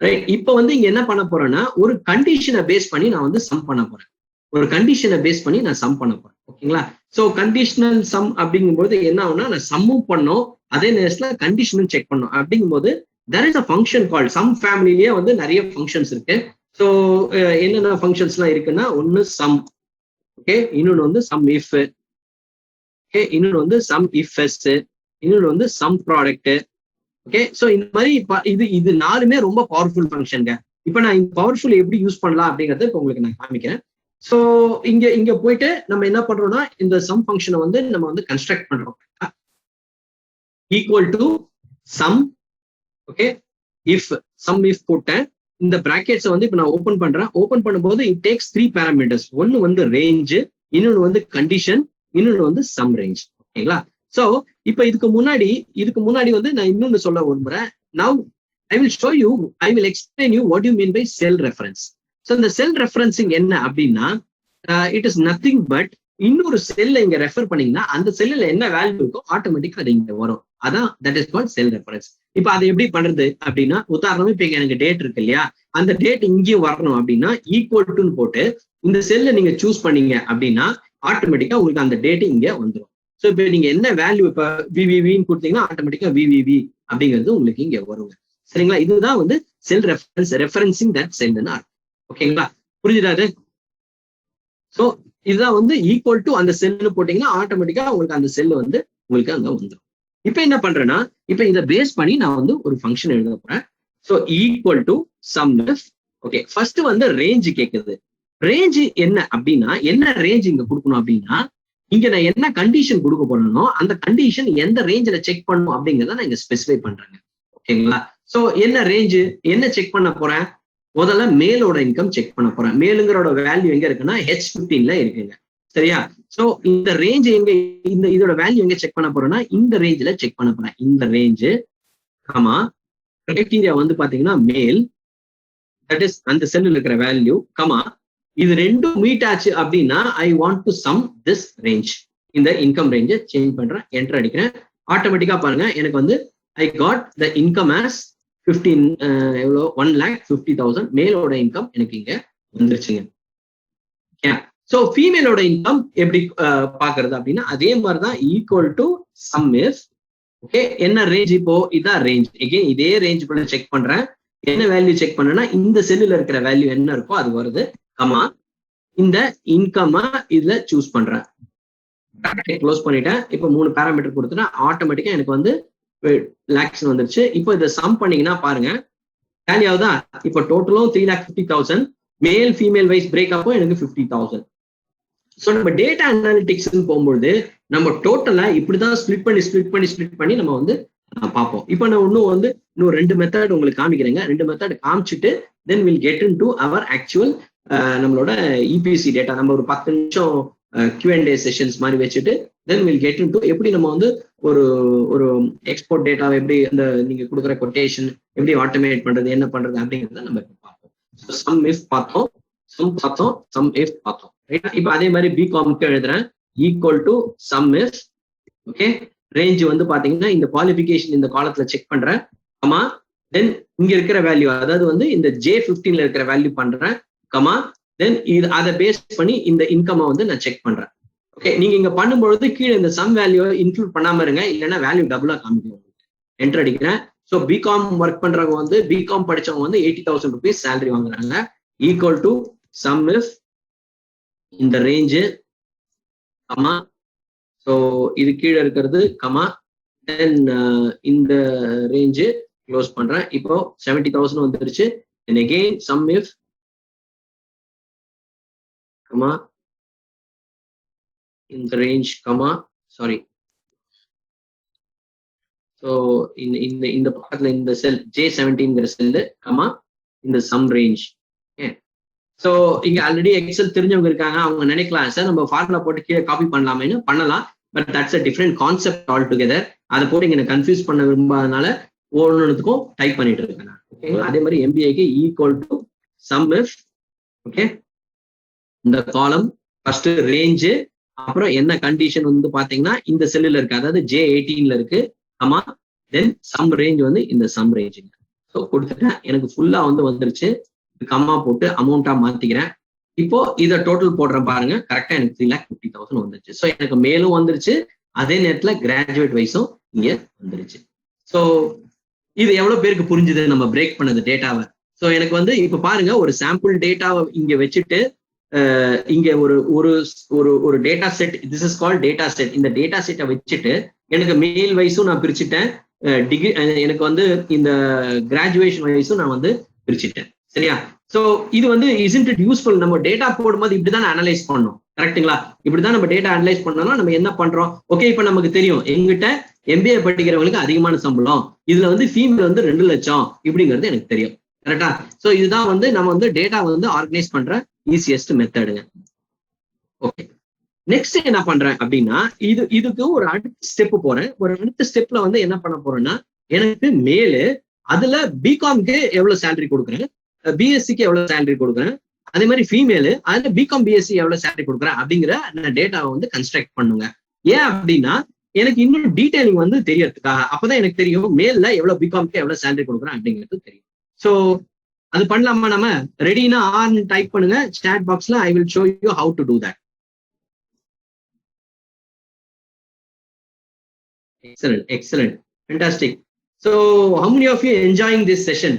ரைட். இப்போ வந்து இங்க என்ன பண்ண போறேன்னா ஒரு கண்டிஷனை பேஸ் பண்ணி நான் வந்து சம் பண்ண போறேன். ஒரு கண்டிஷனை பேஸ் பண்ணி நான் சம் பண்ண போறேன். ஓகேங்களா? ஸோ கண்டிஷனல் சம் அப்படிங்கும்போது என்ன ஆகும்னா, நான் சம்மும் பண்ணோம் அதே நேரத்துல கண்டிஷனும் செக் பண்ணோம். அப்படிங்கும்போது there is a function called sum ஃபேமிலிலேயே வந்து நிறைய ஃபங்க்ஷன்ஸ் இருக்கு. ஸோ என்னென்ன ஃபங்க்ஷன்ஸ்லாம் இருக்குன்னா, ஒன்னு சம், ஓகே, இன்னொன்று வந்து சம் இஃப், ஓகே, இன்னொன்று வந்து சம் இஃப் எஸ், இன்னொன்று வந்து சம் ப்ராடக்ட். ஓகே, ஸோ இந்த மாதிரி இது 4மே ரொம்ப பவர்ஃபுல் ஃபங்க்ஷனுங்க. இப்போ நான் இந்த பவர்ஃபுல் எப்படி யூஸ் பண்ணலாம் அப்படிங்கறத இப்போ உங்களுக்கு நான் காமிக்கிறேன். ஸோ இங்க போயிட்டு நம்ம என்ன பண்றோம்னா இந்த சம் ஃபங்க்ஷனை வந்து நம்ம வந்து கன்ஸ்ட்ரக்ட் பண்றோம். Equal to sum, okay, if sum if போட்டேன். இந்த பிராக்கெட்ஸை வந்து இப்போ நான் ஓப்பன் பண்றேன். ஓப்பன் பண்ணும்போது இட் டேக்ஸ் 3 பேராமீட்டர்ஸ். ஒன்னு வந்து ரேஞ்சு, இன்னொன்று வந்து கண்டிஷன், இன்னொன்று வந்து சம் ரேஞ்ச். ஓகேங்களா? ஸோ இப்போ இதுக்கு முன்னாடி வந்து நான் இன்னொன்னு சொல்ல விரும்புறேன். Now I will explain you what you mean by cell reference. So இந்த செல் ரெஃபரன்சிங் என்ன அப்படின்னா இட் இஸ் நத்திங் பட் இன்னொரு செல்ல இங்க ரெஃபர் பண்ணீங்கன்னா அந்த செல்லுல என்ன வேல்யூ இருக்கோ ஆட்டோமேட்டிக்கா அது இங்க வரும். அதான் that is called sell reference. இப்போ அதை எப்படி பண்றது அப்படின்னா, உதாரணமா இப்ப எனக்கு டேட் இருக்கு இல்லையா, அந்த டேட் இங்கேயும் வரணும் அப்படின்னா ஈக்குவல் டுன்னு போட்டு இந்த செல்ல நீங்க சூஸ் பண்ணீங்க அப்படின்னா ஆட்டோமேட்டிக்கா உங்களுக்கு அந்த டேட் இங்க வந்துடும். ஸோ இப்போ நீங்க என்ன வேல்யூ இப்ப விவிவின்னு கொடுத்தீங்கன்னா ஆட்டோமேட்டிக்கா விவிவி அப்படிங்கிறது உங்களுக்கு இங்க வருங்க. சரிங்களா? இதுதான் வந்து செல் ரெஃபரன்சிங் தட் செல்லுன்னு அர்த்தம். ஓகேங்களா? புரிஞ்சுடாது? ஸோ இதுதான் வந்து ஈக்குவல் டு அந்த செல்லுன்னு போட்டீங்கன்னா ஆட்டோமேட்டிக்கா உங்களுக்கு அந்த செல் வந்து உங்களுக்கு அங்க வந்துடும். இப்ப என்ன பண்றேன்னா, இப்ப இதை பேஸ் பண்ணி நான் வந்து ஒரு ஃபங்க்ஷன் எழுத போறேன். So equal to sum if, okay, first வந்து ரேஞ்ச் கேட்குது. ரேஞ்ச் என்ன அப்படின்னா, என்ன ரேஞ்ச் இங்க கொடுக்கணும் அப்படின்னா, இங்க நான் என்ன கண்டிஷன் கொடுக்க போறேனோ அந்த கண்டிஷன் எந்த ரேஞ்சில் செக் பண்ணணும் அப்படிங்கிறத நான் இங்க ஸ்பெசிஃபை பண்றேங்க. ஓகேங்களா? ஸோ என்ன ரேஞ்சு, என்ன செக் பண்ண போறேன்? முதல்ல மேலோட இன்கம் செக் பண்ண போறேன். மேலுங்கிறோட வேல்யூ எங்க இருக்குன்னா H15ல இருக்குங்க. சரியா? சோ இந்த ரேஞ்ச் எங்க, இதோட வேல்யூ எங்க செக் பண்ண போறேன்னா இந்த ரேஞ்சில செக் பண்ண போறேன். இந்த ரேஞ்சு ஆமா கிரைட்டீரியா வந்து பாத்தீங்கன்னா மேல், தட் இஸ் அந்த செல்லுல இருக்கிற வேல்யூ கமா இது ரெண்டும் மீட் ஆச்சு அப்படின்னா I want to sum this range. இந்த இன்கம் ரேஞ்சை சேஞ்ச் பண்றேன், என்டர் அடிக்கிறேன். ஆட்டோமேட்டிக்கா பாருங்க எனக்கு வந்து I got the income as 15 எவ்வளோ 1,50,000 மேலோட இன்கம் எனக்கு இங்க வந்துருச்சுங்க. ஸோ ஃபீமேலோட இன்கம் எப்படி பாக்குறது அப்படின்னா அதே மாதிரிதான் equal to sum if, okay, என்ன ரேஞ்ச் இப்போ இதான் ரேஞ்ச். எகெயின் இதே ரேஞ்ச் பண்ண செக் பண்றேன். என்ன வேல்யூ செக் பண்ணேன்னா இந்த செல்லுல இருக்கிற வேல்யூ என்ன இருக்கோ அது வருது. கமா இந்த இன்கம் இதுல சூஸ் பண்றேன், க்ளோஸ் பண்ணிட்டேன். இப்போ 3 பேராமீட்டர் கொடுத்துட்டா ஆட்டோமேட்டிக்கா எனக்கு வந்து லேக்ஸ் வந்துருச்சு. இப்போ இதை சம் பண்ணீங்கன்னா பாருங்க டேலி ஆகுதா? இப்போ டோட்டலும் 3,50,000, மேல் ஃபீமேல் வைஸ் பிரேக்கப்பும் எனக்கு 50,000. ஸோ நம்ம டேட்டா அனாலிட்டிக்ஸ் போகும்போது நம்ம டோட்டலா இப்படிதான் ஸ்பிளிட் பண்ணி நம்ம வந்து பார்ப்போம். இப்போ நான் இன்னும் 2 மெத்தட் உங்களுக்கு காமிக்கிறேங்க. 2 மெத்தட் காமிச்சிட்டு then will get in to our actual நம்மளோட இபிசி டேட்டா. நம்ம ஒரு 10 நிமிஷம் Q&A செஷன்ஸ் மாதிரி வச்சுட்டு then will get in to எப்படி நம்ம வந்து ஒரு எக்ஸ்போர்ட் டேட்டாவை எப்படி அந்த நீங்க கொடுக்குற கொட்டேஷன் எப்படி ஆட்டோமேட் பண்றது, என்ன பண்றது அப்படிங்கிறத நம்ம பார்ப்போம். சம் இஃப் பார்த்தோம், சம் இஃப் பார்த்தோம். இப்போ அதே மாதிரி பிகாம்க்கு எழுதுறேன். Equal to sum if, okay, range வந்து பாத்தீங்கன்னா இந்த குவாலிஃபிகேஷன் இந்த காலத்துல செக் பண்றேன். கமா தென் இங்க இருக்கிற வேல்யூ அதாவது வந்து இந்த J15ல இருக்கிற வேல்யூ பண்றேன். கமா தென் இது அதை பேஸ் பண்ணி இந்த இன்கம் வந்து நான் செக் பண்றேன். ஓகே, நீங்க இங்க பண்ணும்பொழுது கீழே இந்த சம் வேல்யூ இன்க்ளூட் பண்ணாம இருங்க, இல்லைன்னா வேல்யூ டபுளா காமிக்கும். என்டர் அடிக்கிறேன். ஸோ பிகாம் ஒர்க் பண்றவங்க வந்து பிகாம் படிச்சவங்க வந்து 80,000 rupees சேலரி வாங்குறாங்க. ஈக்குவல் டு சம் இஃப் இந்த ரேஞ்சு கமா, ஸோ இது கீழே இருக்கிறது கமா தென் இந்த ரேஞ்சு க்ளோஸ் பண்றேன். இப்போ 70,000 வந்துருச்சு. Then again some if comma இந்த ரேஞ்ச் கமா சாரி, ஸோ இந்த பக்கத்துல இந்த செல் J17ங்கிற செல்லு கமா இந்த சம் ரேஞ்ச். ஸோ இங்க ஆல்ரெடி எக்ஸல் தெரிஞ்சவங்க இருக்காங்க, அவங்க நினைக்கலாம் சார் நம்ம ஃபார்முலா போட்டு கீழே காப்பி பண்ணலாமேன்னு பண்ணலாம். But that's a different concept all together. அதை போட்டு இங்க கன்ஃபியூஸ் பண்ண விரும்பாதனால ஒவ்வொன்றுக்கும் டைப் பண்ணிட்டு இருக்கேன் நான். ஓகேங்களா? அதே மாதிரி MBAக்கு equal to sum if, okay, இந்த காலம் ஃபர்ஸ்ட் ரேஞ்சு, அப்புறம் என்ன கண்டிஷன் வந்து பாத்தீங்கன்னா இந்த செல்லுல இருக்கு, அதாவது J18ல இருக்கு. ஆமா தென் சம் ரேஞ்ச் வந்து இந்த சம் ரேஞ்சுங்க. ஸோ கொடுத்துட்டேன், எனக்கு ஃபுல்லா வந்து வந்துருச்சு. கம்மா போட்டு அமௌண்டா மாத்திக்கிறேன். இப்போ இதை டோட்டல் போடுறேன் பாருங்க, கரெக்டா எனக்கு 3,50,000 வந்துருச்சு. ஸோ எனக்கு மேலும் வந்துருச்சு, அதே நேரத்துல கிராஜுவேட் வைஸும் இங்க வந்துருச்சு. ஸோ இது எவ்வளவு பேருக்கு புரிஞ்சுது நம்ம பிரேக் பண்ணது டேட்டாவை? ஸோ எனக்கு வந்து இப்ப பாருங்க ஒரு சாம்பிள் டேட்டாவை இங்க வச்சுட்டு இங்க ஒரு ஒரு ஒரு ஒரு data set, this is call data set. இந்த டேட்டா செட்டை வச்சுட்டு எனக்கு மேல் வயசும் நான் பிரிச்சுட்டேன், டிகிரி எனக்கு வந்து இந்த கிராஜுவேஷன் வயசும் நான் வந்து பிரிச்சுட்டேன். சரியா? ஸோ இது வந்து isn't it useful? நம்ம டேட்டா போடும்போது இப்படிதான் அனலைஸ் பண்ணோம், கரெக்டுங்களா? இப்படிதான் நம்ம டேட்டா அனலைஸ் பண்ணோம்னா நம்ம என்ன பண்றோம்? ஓகே, இப்ப நமக்கு தெரியும் எங்கிட்ட MBA படிக்கிறவங்களுக்கு அதிகமான சம்பளம், இதுல வந்து ஃபீமேல் வந்து 2 லட்சம் இப்படிங்கிறது எனக்கு தெரியும், கரெக்டா? ஸோ இதுதான் வந்து நம்ம வந்து டேட்டா வந்து ஆர்கனைஸ் பண்ற ஈஸியஸ்ட் மெத்தடுங்க. ஓகே, நெக்ஸ்ட் என்ன பண்றேன் அப்படின்னா, இதுக்கு ஒரு அடுத்த ஸ்டெப் போறேன். ஒரு அடுத்த ஸ்டெப்ல வந்து என்ன பண்ண போறேன்னா, எனக்கு மேலு அதுல பிகாம்க்கு எவ்வளவு சேலரி கொடுக்குறேன், பிஎஸ்சிக்கு எவ்வளவு சேலரி கொடுக்குறேன், அதே மாதிரி ஃபீமேலு அதுல பிகாம் பிஎஸ்சி எவ்வளவு சேலரி கொடுக்குறேன் அப்படிங்கிற டேட்டாவை வந்து கன்ஸ்ட்ரக்ட் பண்ணுங்க. ஏன் அப்படின்னா எனக்கு இன்னும் டீடைலிங் வந்து தெரியறதுக்காக. அப்பதான் எனக்கு தெரியும் மேல்ல எவ்வளவு பிகாம்க்கு எவ்வளவு சேலரி கொடுக்குறேன் அப்படிங்கிறது தெரியும். ஸோ அது பண்ணலாமா? நம்ம ரெடினா ஆன் டைப் பண்ணுங்க chat பாக்ஸ்ல. ஐ will show you how to do that. Excellent, excellent, fantastic. So how many of you enjoying this session?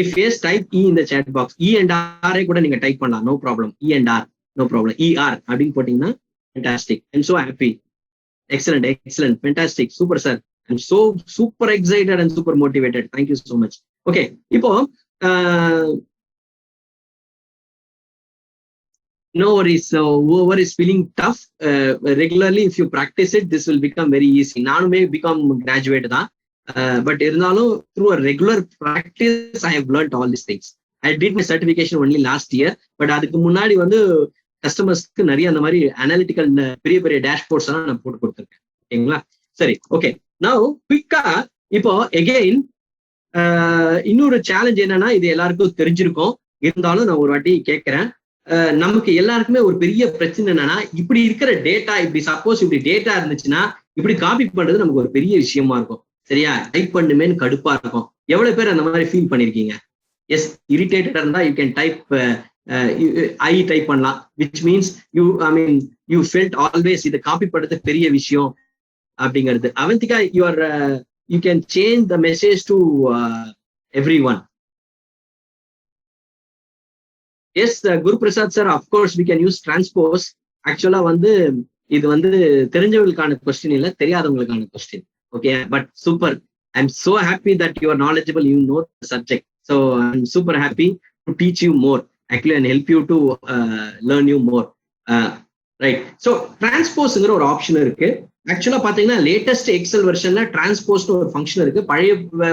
If yes, type E in the chat box. E and R கூட நீங்க டைப் பண்ணலாம், no problem. E and R, no problem. ER அப்படின்னு போட்டீங்கன்னா fantastic. I'm so happy. Excellent, excellent, fantastic, super sir. I'm so super excited and super motivated. Thank you so much. Okay, இப்போ no worries. So whoever is feeling tough, regularly if you practice it, this will become very easy. நானுமே become graduate தான், but இருந்தாலும் through a regular practice I have learned all these things. I did my certification only last year, but அதுக்கு முன்னாடி வந்து கஸ்டமர்ஸ்க்கு நிறைய அந்த மாதிரி அனாலிட்டிக்கல் பெரிய பெரிய டேஷ்போர்ட்ஸ் எல்லாம் நான் போட்டு கொடுத்துருக்கேன். ஓகேங்களா? சரி, ஓகே. நவ் குயிக்கா இப்போ எகெயின் இன்னொரு சேலஞ்ச் என்னன்னா, இது எல்லாருக்கும் தெரிஞ்சிருக்கும், இருந்தாலும் நான் ஒரு வாட்டி கேட்கிறேன். நமக்கு எல்லாருக்குமே ஒரு பெரிய பிரச்சனை என்னன்னா, இப்படி இருக்கிற டேட்டா, இப்படி சப்போஸ் இப்படி டேட்டா இருந்துச்சுன்னா இப்படி காப்பி பண்றது நமக்கு ஒரு பெரிய விஷயமா இருக்கும். சரியா? டைப் பண்ணுமேன்னு கடுப்பா இருக்கும். எவ்வளவு பேர் அந்த மாதிரி ஃபீல் பண்ணிருக்கீங்க? எஸ், இரிட்டேட்டடா இருந்தா you can type I type பண்ணலாம், which means you felt always இதை காப்பி பண்றது பெரிய விஷயம் அப்படிங்கிறது. Avantika, you can change the message to everyone. Yes, Guru Prasad sir, of course we can use transpose. ஆக்சுவலா வந்து இது வந்து தெரிஞ்சவங்களுக்கான கொஸ்டின் இல்ல, தெரியாதவங்களுக்கான question. Okay, but super. I am so happy that you are knowledgeable, you know the subject. So I am super happy to teach you more actually and help you to learn you more. Right. So transpose ஒரு ஆப்ஷன் இருக்கு. ஆக்சுவலா பாத்தீங்கன்னா லேட்டஸ்ட் எக்ஸல் வெர்ஷன்ல டிரான்ஸ்போஸ் ஒரு ஃபங்க்ஷன் இருக்கு.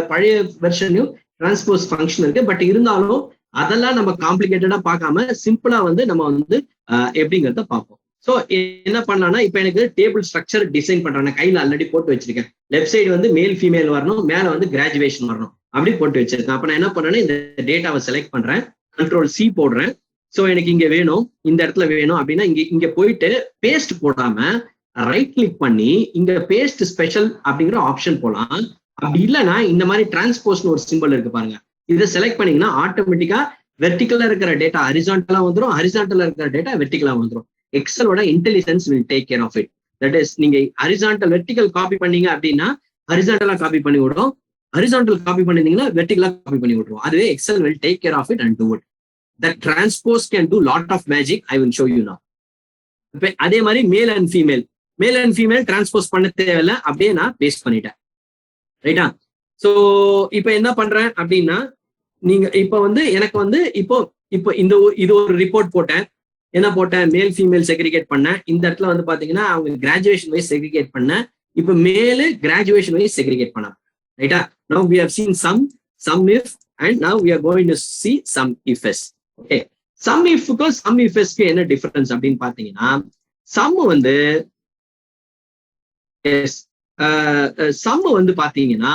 பழைய வெர்ஷன்லயும் டிரான்ஸ்போஸ் ஃபங்க்ஷன் இருக்கு. பட் இருந்தாலும் அதெல்லாம் நம்ம காம்ப்ளிகேட்டடா பார்க்காம சிம்பிளா வந்து நம்ம வந்து எப்படிங்கிறத பார்ப்போம். ஸோ என்ன பண்ணலாம்னா, இப்ப எனக்கு டேபிள் ஸ்ட்ரக்சர் டிசைன் பண்றேன், கையில ஆல்ரெடி போட்டு வச்சிருக்கேன். லெஃப்ட் சைடு வந்து மேல் ஃபீமேல் வரணும், மேல வந்து கிராஜுவேஷன் வரணும், அப்படி போட்டு வச்சிருக்கேன். அப்ப நான் என்ன பண்றேன்னா, இந்த டேட்டாவை செலக்ட் பண்றேன், Control C போடுறேன். ஸோ எனக்கு இங்க வேணும், இந்த இடத்துல வேணும் அப்படின்னா இங்க போயிட்டு பேஸ்ட் போடாம ரைட் கிளிக் பண்ணி இங்க பேஸ்ட் ஸ்பெஷல் அப்படிங்கிற ஆப்ஷன் போலாம். அப்படி இல்லைன்னா இந்த மாதிரி டிரான்ஸ்போஸ்னு ஒரு சிம்பிள் இருக்கு பாருங்க, இதை செலக்ட் பண்ணீங்கன்னா ஆட்டோமேட்டிக்கா வெர்டிகலா இருக்கிற டேட்டா ஹரிசான்டலா வந்துடும், ஹரிசான்டலா இருக்கிற டேட்டா வெர்டிகலா வந்துடும். எக்ஸலோட intelligence will take care of it. That is, நீங்க ஹரிசான்டல் வெர்டிகல் காப்பி பண்ணீங்க அப்படின்னா ஹரிசான்டலா காப்பி பண்ணி விடும், ஹரிசான்டல் காப்பி பண்ணிருந்தீங்கன்னா வெர்டிகலா காப்பி பண்ணி விட்டுரும். அதுவே Excel will take care of it and do it. That transpose can do lot of magic. I will show you now. அதே மாதிரி மேல் அண்ட் ஃபீமேல் டிரான்ஸ்போஸ் பண்ண தேவையில்லை, அப்படியே நான் பேஸ்ட் பண்ணிட்டேன். ரைட்டா? ஸோ இப்போ என்ன பண்றேன் அப்படின்னா, நீங்க இப்போ வந்து எனக்கு வந்து இப்போ இது ஒரு ரிப்போர்ட் போட்டேன். என்ன போட்டேன்? மேல் ஃபீமேல் செக்ரிகேட் பண்ணேன். இந்த இடத்துல வந்து பாத்தீங்கன்னா அவங்க கிராஜுவேஷன் வைஸ் செக்ரிகேட் பண்ணேன். இப்போ மேலு கிராஜுவேஷன் வைஸ் செக்ரிகேட் பண்ண. ரைட்டா? Now we have seen some if, and now we are going to see some ifs. Okay, sum இஃப்க்கும் சம் இஃப்ஸ்க்கு என்ன டிஃபரன்ஸ் அப்படின்னு பாத்தீங்கன்னா, சம் வந்து சம் வந்து பாத்தீங்கன்னா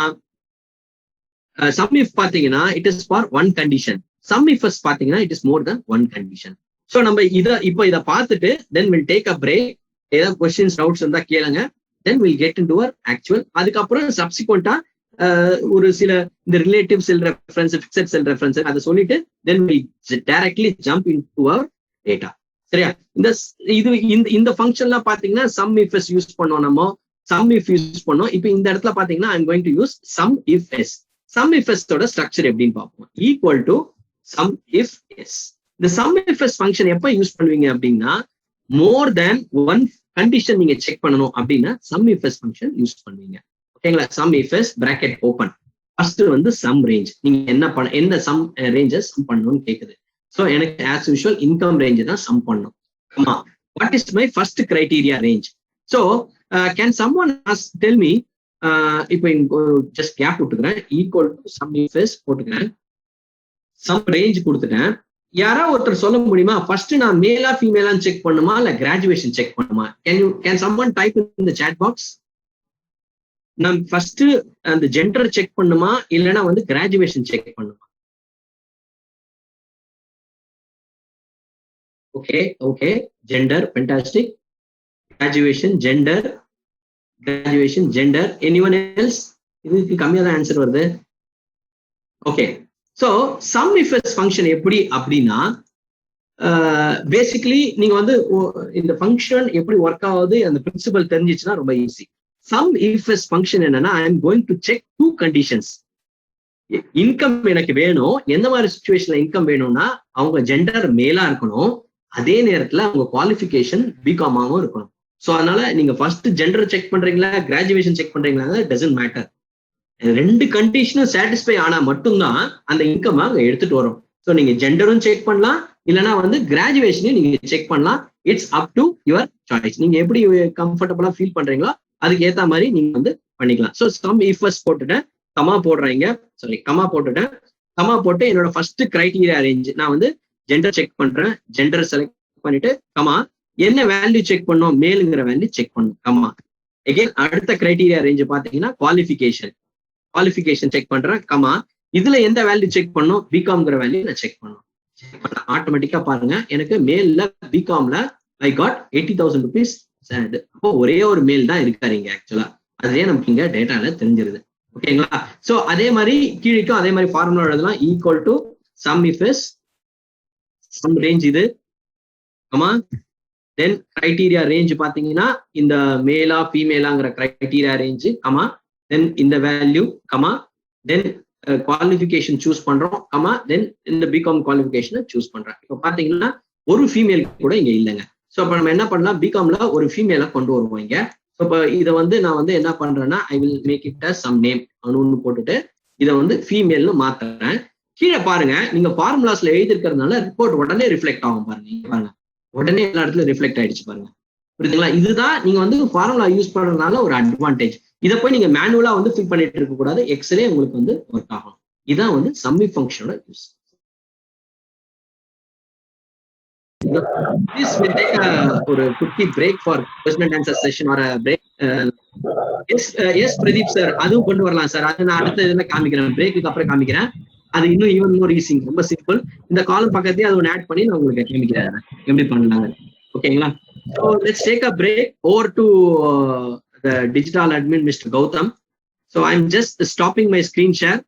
சம் இஃப் பாத்தீங்கன்னா it is for one condition. Sum ifs பாத்தீங்கன்னா it is more then one condition. So நம்ம இதை பார்த்துட்டு then will take a break. ஏதாவது கொஸ்டின்ஸ் டவுட்ஸ் இருந்தா கேளுங்க, then will get in to our actual. அதுக்கப்புறம் சப்சிக்வெண்டா ஒரு சில இந்த relative cell reference, fixed cell reference அதை சொல்லிட்டு then we directly jump into our data. சரியா? இந்த ஃபங்க்ஷன்லாம் பாத்தீங்கன்னா சம் இஃப்ஸ் யூஸ் பண்ணோம், நம்ம சம் இஃப் யூஸ் பண்ணோம். இப்போ இந்த இடத்துல பாத்தீங்கன்னா I am going to use sum ifs. Sum ifs ஓட ஸ்ட்ரக்சர் எப்படின்னு பார்ப்போம். Equal to sum ifs. இந்த சம் இஃப்எஸ் ஃபங்க்ஷன் எப்ப யூஸ் பண்ணுவீங்க அப்படின்னா, மோர் தேன் ஒன் கண்டிஷன் நீங்க செக் பண்ணணும் அப்படின்னா சம் இஃப்எஸ் ஃபங்க்ஷன் யூஸ் பண்ணுவீங்க. ஓகேங்களா? Sum ifs bracket open. First வந்து சம் ரேஞ்ச், நீங்க என்ன பண்ண எந்த சம் ரேஞ்சஸ் சம் பண்ணணும்னு கேக்குது. ஸோ எனக்கு ஆஸ் யூஷுவல் இன்கம் ரேஞ்ச் தான் சம் பண்ணும். What is my first criteria range? So can someone tell me, இப்போ ஜஸ்ட் கேப் விட்டுக்கிறேன், ஈக்குவல் டு சம் இஃப்எஸ் போட்டுக்கிறேன், சம் ரேஞ்ச் கொடுத்துட்டேன். யாராவது ஒருத்தர் சொல்ல முடியுமா ஃபர்ஸ்ட் நான் மேலா ஃபீமேலான்னு செக் பண்ணுமா இல்ல கிராஜுவேஷன் செக் பண்ணுமா? Can someone type in the chat box. நான் ஃபர்ஸ்ட் அந்த ஜெண்டர் செக் பண்ணுமா இல்லைன்னா வந்து கிராஜுவேஷன் செக் பண்ணுமா? Okay okay, gender fantastic, graduation gender, graduation gender. Anyone else? இதுக்கு கம்மியா தான் ஆன்சர் வருது. Okay, so sum ifs function எப்படி அப்படின்னா, பேசிக்கலி நீங்க வந்து இந்த ஃபங்க்ஷன் எப்படி ஒர்க் ஆகுது அந்த பிரின்சிபல் தெரிஞ்சிச்சுன்னா ரொம்ப ஈஸி. சம் இஃப்எஸ் ஃபங்க்ஷன் என்னன்னா, I am going to check two conditions. Income எனக்கு வேணும். எந்த மாதிரி சுச்சுவேஷன்ல இன்கம் வேணும்னா, அவங்க ஜெண்டர் மேலா இருக்கணும், அதே நேரத்துல அவங்க குவாலிஃபிகேஷன் பிகாமாவும் இருக்கணும். ஸோ அதனால நீங்க ஃபர்ஸ்ட் ஜெண்டர் செக் பண்றீங்களா கிராஜுவேஷன் செக் பண்றீங்களா டசன்ட் மேட்டர். ரெண்டு கண்டிஷனும் சாட்டிஸ்ஃபை ஆனா மட்டும்தான் அந்த இன்கம் அங்க எடுத்துட்டு வரும். ஸோ நீங்க ஜெண்டரும் செக் பண்ணலாம், இல்லைன்னா வந்து கிராஜுவேஷனையும் நீங்க செக் பண்ணலாம். It's up to your choice. நீங்க எப்படி கம்ஃபர்டபுளா ஃபீல் பண்றீங்களோ அதுக்கு ஏத்த மாதிரி நீங்க வந்து பண்ணிக்கலாம். ஸோ சம் இஃப்எஸ் போட்டுட்டேன், கமா போடுறீங்க, சாரி கமா போட்டுட்டேன். கமா போட்டு என்னோட ஃபர்ஸ்ட் கிரைட்டீரியா ரேஞ்ச் நான் வந்து ஜெண்டர் செக் பண்றேன். ஜெண்டர் செலக்ட் பண்ணிட்டு கமா என்ன வேல்யூ செக் பண்ணோம், மேலுங்கிற வேல்யூ செக் பண்ணும் கமா. அகைன் அடுத்த கிரைட்டீரியா ரேஞ்ச் பாத்தீங்கன்னா குவாலிஃபிகேஷன், குவாலிஃபிகேஷன் செக் பண்றேன் கமா. இதுல எந்த வேல்யூ செக் பண்ணும், பிகாம்ங்கிற வேல்யூ நான் செக் பண்ணும். ஆட்டோமேட்டிக்கா பாருங்க எனக்கு மேல்ல பிகாம்ல ஐ காட் 80,000 rupees. அப்போ ஒரே ஒரு மேல் தான் இருக்காருங்க ஆக்சுவலா. அதே நமக்கு இங்க டேட்டால தெரிஞ்சிருது. ஓகேங்களா? சோ அதே மாதிரி கீழிக்கும் அதே மாதிரி ஃபார்முலா எழுதலாம். Equal to sum ifs sum range இது கமா, தென் கிரைட்டீரியா ரேஞ்ச் பாத்தீங்கன்னா இந்த மேலா ஃபீமேலாங்கிற கிரைட்டீரியா ரேஞ்ச் கமா, தென் இந்த value comma, then qualification choose பண்றோம் கமா, தென் இந்த பிகாம் குவாலிஃபிகேஷனை சூஸ் பண்றேன். இப்போ பாத்தீங்கன்னா ஒரு ஃபீமேல் கூட இங்க இல்லைங்க. ஸோ அப்போ நம்ம என்ன பண்ணலாம், பிகாம்ல ஒரு ஃபீமேலை கொண்டு வருவோம் இங்க. ஸோ இப்போ இதை வந்து நான் வந்து என்ன பண்றேன்னா, I will make it as some name ஒன்று போட்டுட்டு இதை வந்து ஃபீமேல்னு மாத்துறேன். கீழே பாருங்க, நீங்க ஃபார்முலாஸ்ல எழுதிருக்கிறதுனால ரிப்போர்ட் உடனே ரிஃப்ளெக்ட் ஆகும் பாருங்க. பாருங்க உடனே எல்லா இடத்துலயும் ரிஃப்ளெக்ட் ஆயிடுச்சு பாருங்க. புரியுதுங்களா? இதுதான் நீங்க வந்து ஃபார்முலா யூஸ் பண்றதுனால ஒரு அட்வான்டேஜ். இதை போய் நீங்க மேனுவலா வந்து ஃபில் பண்ணிட்டு இருக்க கூடாது, எக்ஸ்லே உங்களுக்கு வந்து ஒர்க் ஆகும். இதான் வந்து சம்மி ஃபங்க்ஷனோட யூஸ். Please we'll take ஒரு குட்டி break for question and answer session or a break. Yes Pradeep sir, அதுவும் கொண்டு வரலாம் சார். அது நான் அடுத்த இதுல காமிக்கிறேன், பிரேக்குக்கு அப்புறம் காமிக்கிறேன். அது இன்னும் ஈவன் மோர் ஈஸி, ரொம்ப சிம்பிள். இந்த காலம் பக்கத்தையே அது ஒன்று ஆட் பண்ணி நான் உங்களுக்கு காமிக்கிறேன் எப்படி பண்ணலாங்க. ஓகேங்களா? So let's take a break. Over to the digital admin mister Gautam. So I am just stopping my screen share.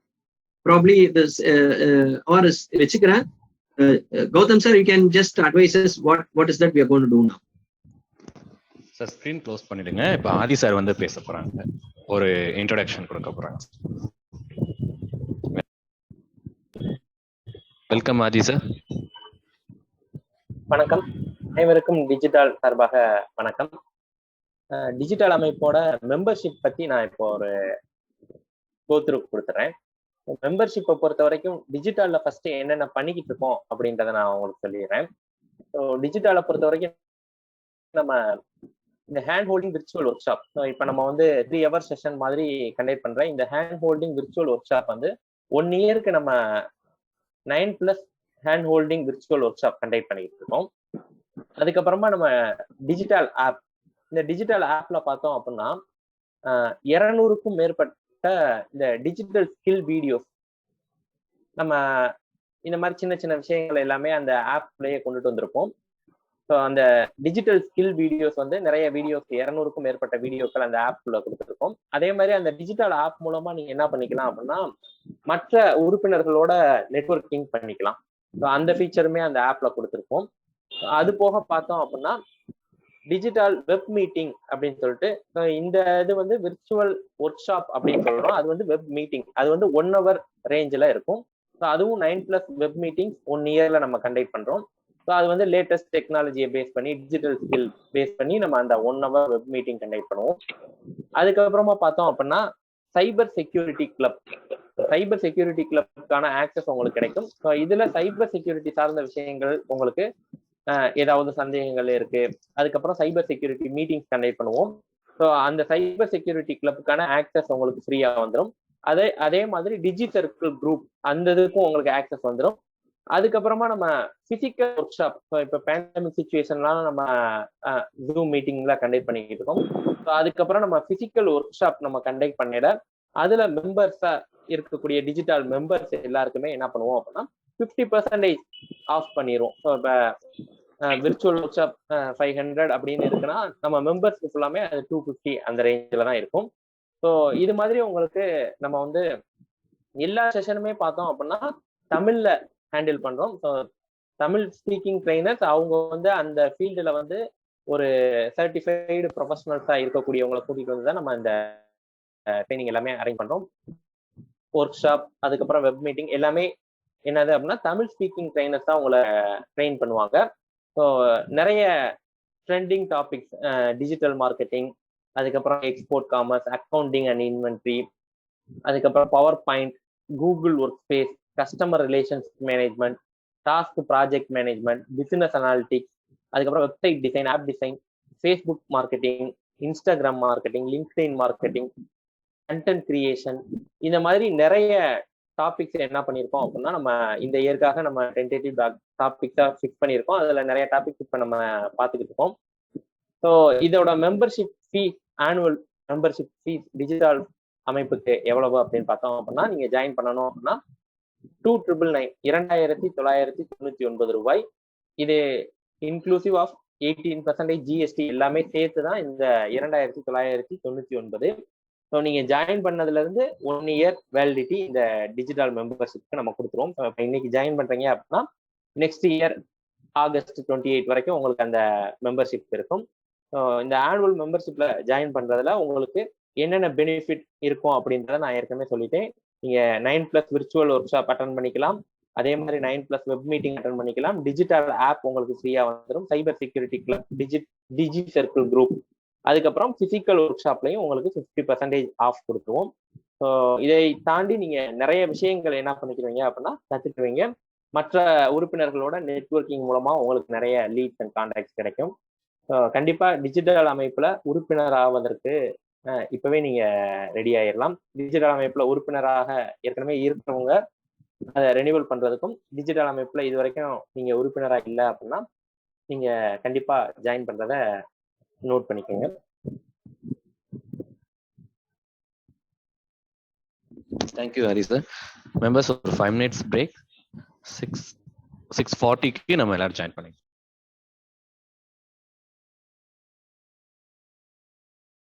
Probably this are வச்சுக்கிறேன். Gautam sir, you can just advise us what is that we are going to do now.
Sir, screen close பண்ணிடுங்க. இப்போ ஆதி சார் வந்து பேச போறாங்க, ஒரு இன்ட்ரோடக்ஷன் கொடுக்க போறாங்க. வெல்கம் ஆதி சார்.
வணக்கம் அனைவருக்கும் டிஜிட்டல் சார்பாக வணக்கம். டிஜிட்டல் அமைப்போட மெம்பர்ஷிப் பத்தி நான் இப்போ ஒரு கோத்ரூ கொடுத்துறேன். மெம்பர்ஷிப்பை பொறுத்த வரைக்கும் டிஜிட்டல்ல ஃபர்ஸ்ட் என்னென்ன பண்ணிக்கிட்டு இருக்கோம் அப்படின்றத நான் உங்களுக்கு சொல்லிடுறேன். ஸோ டிஜிட்டலை பொறுத்த வரைக்கும் நம்ம இந்த hand holding virtual work shop, இப்போ நம்ம வந்து 3 hour செஷன் மாதிரி கண்டக்ட் பண்றேன். இந்த hand holding virtual work shop வந்து 1 yearக்கு நம்ம 9+ hand holding virtual work shop conduct பண்ணிக்கிட்டு இருக்கோம். அதுக்கப்புறமா நம்ம டிஜிட்டல் ஆப், இந்த டிஜிட்டல் ஆப்ல பார்த்தோம் அப்படின்னா 200க்கும் மேற்பட்ட இந்த டிஜிட்டல் ஸ்கில் வீடியோஸ், நம்ம இந்த மாதிரி சின்ன சின்ன விஷயங்கள் எல்லாமே அந்த ஆப்லயே கொண்டுட்டு வந்திருப்போம். ஸோ அந்த டிஜிட்டல் ஸ்கில் வீடியோஸ் வந்து நிறைய வீடியோஸ் 200க்கும் மேற்பட்ட வீடியோக்கள் அந்த ஆப்ல கொடுத்துருக்கோம். அதே மாதிரி அந்த டிஜிட்டல் ஆப் மூலமா நீங்க என்ன பண்ணிக்கலாம் அப்படின்னா மற்ற உறுப்பினர்களோட நெட்வொர்க்கிங் பண்ணிக்கலாம். ஸோ அந்த ஃபீச்சருமே அந்த ஆப்ல கொடுத்துருப்போம். அது போக பார்த்தோம் அப்படின்னா டிஜிட்டல் வெப் மீட்டிங் அப்படின்னு சொல்லிட்டு இந்த இது வந்து விர்ச்சுவல் ஒர்க் ஷாப் அப்படின்னு சொல்றோம். அது வந்து வெப் மீட்டிங், அது வந்து 1 hour ரேஞ்சில் இருக்கும். ஸோ அதுவும் 9+ வெப் மீட்டிங்ஸ் 1 இயர்ல நம்ம கண்டக்ட் பண்றோம். ஸோ அது வந்து லேட்டஸ்ட் டெக்னாலஜியை பேஸ் பண்ணி டிஜிட்டல் ஸ்கில் பேஸ் பண்ணி நம்ம அந்த 1 hour வெப் மீட்டிங் கண்டக்ட் பண்ணுவோம். அதுக்கப்புறமா பார்த்தோம் அப்படின்னா cyber security club. Cyber security கிளப்புக்கான ஆக்சஸ் உங்களுக்கு கிடைக்கும். ஸோ இதுல சைபர் செக்யூரிட்டி சார்ந்த விஷயங்கள் உங்களுக்கு ஏதாவது சந்தேகங்கள் இருக்கு, அதுக்கப்புறம் சைபர் செக்யூரிட்டி மீட்டிங்ஸ் கண்டக்ட் பண்ணுவோம். ஸோ அந்த சைபர் செக்யூரிட்டி கிளப்புக்கான ஆக்சஸ் உங்களுக்கு ஃப்ரீயா வந்துடும். அதே மாதிரி டிஜி சர்க்கிள் குரூப் அந்த இதுக்கும் உங்களுக்கு ஆக்சஸ் வந்துடும். அதுக்கப்புறமா நம்ம பிசிக்கல் ஒர்க் ஷாப், இப்போ பேண்டமிக் சுச்சுவேஷன்லாம் நம்ம ஜூம் மீட்டிங்ல கண்டக்ட் பண்ணிக்கிட்டு இருக்கோம். ஸோ அதுக்கப்புறம் நம்ம பிசிக்கல் ஒர்க் ஷாப் நம்ம கண்டக்ட் பண்ணிட அதுல மெம்பர்ஸா இருக்கக்கூடிய டிஜிட்டல் மெம்பர்ஸ் எல்லாருக்குமே என்ன பண்ணுவோம் அப்படின்னா 50% ஆஃப் பண்ணிடுவோம். ஸோ இப்போ விர்ச்சுவல் ஒர்க் ஷாப் 500 அப்படின்னு இருக்குன்னா நம்ம மெம்பர்ஸ்க்கு ஃபுல்லாமே அது 250 அந்த ரேஞ்சில் தான் இருக்கும். ஸோ இது மாதிரி உங்களுக்கு நம்ம வந்து எல்லா செஷனுமே பார்த்தோம் அப்படின்னா தமிழ்ல ஹேண்டில் பண்றோம். ஸோ தமிழ் ஸ்பீக்கிங் ட்ரைனர்ஸ் அவங்க வந்து அந்த ஃபீல்டுல வந்து ஒரு சர்டிஃபைடு ப்ரொஃபஷனல்ஸா இருக்கக்கூடியவங்களை கூட்டிட்டு வந்து தான் நம்ம இந்த ட்ரைனிங் எல்லாமே அரேஞ்ச் பண்றோம். ஒர்க் ஷாப் அதுக்கப்புறம் வெப் மீட்டிங் எல்லாமே என்னது அப்படின்னா தமிழ் ஸ்பீக்கிங் ட்ரைனர்ஸ் தான் உங்களை ட்ரெயின் பண்ணுவாங்க. ஸோ நிறைய ட்ரெண்டிங் டாபிக்ஸ், டிஜிட்டல் மார்க்கெட்டிங், அதுக்கப்புறம் export commerce, accounting and inventory, அதுக்கப்புறம் PowerPoint, Google workspace, customer relations management, task project management, business analytics, அதுக்கப்புறம் website design, app design, Facebook marketing, Instagram marketing, LinkedIn marketing, content creation, இந்த மாதிரி நிறைய டாபிக்ஸ் என்ன பண்ணியிருக்கோம் அப்படின்னா நம்ம இந்த இயற்காக நம்ம டென்டேட்டிவ் டாபிக்ஸா ஃபிக்ஸ் பண்ணியிருக்கோம். அதுல நிறைய டாபிக்ஸ் இப்போ நம்ம பார்த்துக்கிட்டு இருக்கோம். ஸோ இதோட membership fees, annual membership fees digital அமைப்புக்கு எவ்வளவு அப்படின்னு பார்த்தோம் அப்படின்னா நீங்க ஜாயின் பண்ணணும் அப்படின்னா 2,999 ரூபாய். இது இன்க்ளூசிவ் ஆஃப் 18% ஜிஎஸ்டி எல்லாமே சேர்த்து தான் இந்த 2,999. ஸோ நீங்க ஜாயின் பண்ணதுல இருந்து 1 இயர் வேலிடிட்டி இந்த டிஜிட்டல் மெம்பர்ஷிப்க்கு நம்ம கொடுத்துருவோம். இப்போ இன்னைக்கு ஜாயின் பண்றீங்க அப்படின்னா நெக்ஸ்ட் இயர் ஆகஸ்ட் 28 வரைக்கும் உங்களுக்கு அந்த மெம்பர்ஷிப் இருக்கும். இந்த ஆனுவல் மெம்பர்ஷிப்ல ஜாயின் பண்றதுல உங்களுக்கு என்னென்ன பெனிஃபிட் இருக்கும் அப்படின்றத நான் ஏற்கனவே சொல்லிட்டேன். நீங்க 9+ விர்ச்சுவல் ஒர்க் ஷாப் அட்டன் பண்ணிக்கலாம், அதே மாதிரி 9+ வெப் மீட்டிங் அட்டன் பண்ணிக்கலாம், டிஜிட்டல் ஆப் உங்களுக்கு ஃப்ரீயா வந்துடும், சைபர் செக்யூரிட்டி கிளப், டிஜி சர்க்கிள் குரூப், அதுக்கப்புறம் பிசிக்கல் ஒர்க் ஷாப்லையும் உங்களுக்கு 50% ஆஃப் கொடுத்துருவோம். ஸோ இதை தாண்டி நீங்க நிறைய விஷயங்கள் என்ன பண்ணிக்கிறீங்க அப்படின்னா கத்துக்குவீங்க. மற்ற உறுப்பினர்களோட நெட்வொர்க்கிங் மூலமா உங்களுக்கு நிறைய லீட்ஸ் அண்ட் கான்டாக்ட்ஸ் கிடைக்கும். கண்டிப்பா டிஜிட்டல் அமைப்புல உறுப்பினர் ஆவதற்கு இப்பவே நீங்க ரெடி ஆயிடலாம். டிஜிட்டல் அமைப்புல உறுப்பினராக ஏற்கனவே இருக்கிறவங்க அதை ரெனியூவல் பண்றதுக்கும், டிஜிட்டல் அமைப்புல இது வரைக்கும் நீங்க உறுப்பினராக இல்லை அப்படின்னா நீங்க கண்டிப்பா ஜாயின் பண்றத நோட் பண்ணிக்கோங்க.
Thank you Hari sir. மெம்பர்ஸ் ஒரு 5 minutes பிரேக். 6:40க்கு நம்ம எல்லாரும் ஜாயின் பண்ணிக்கலாம்.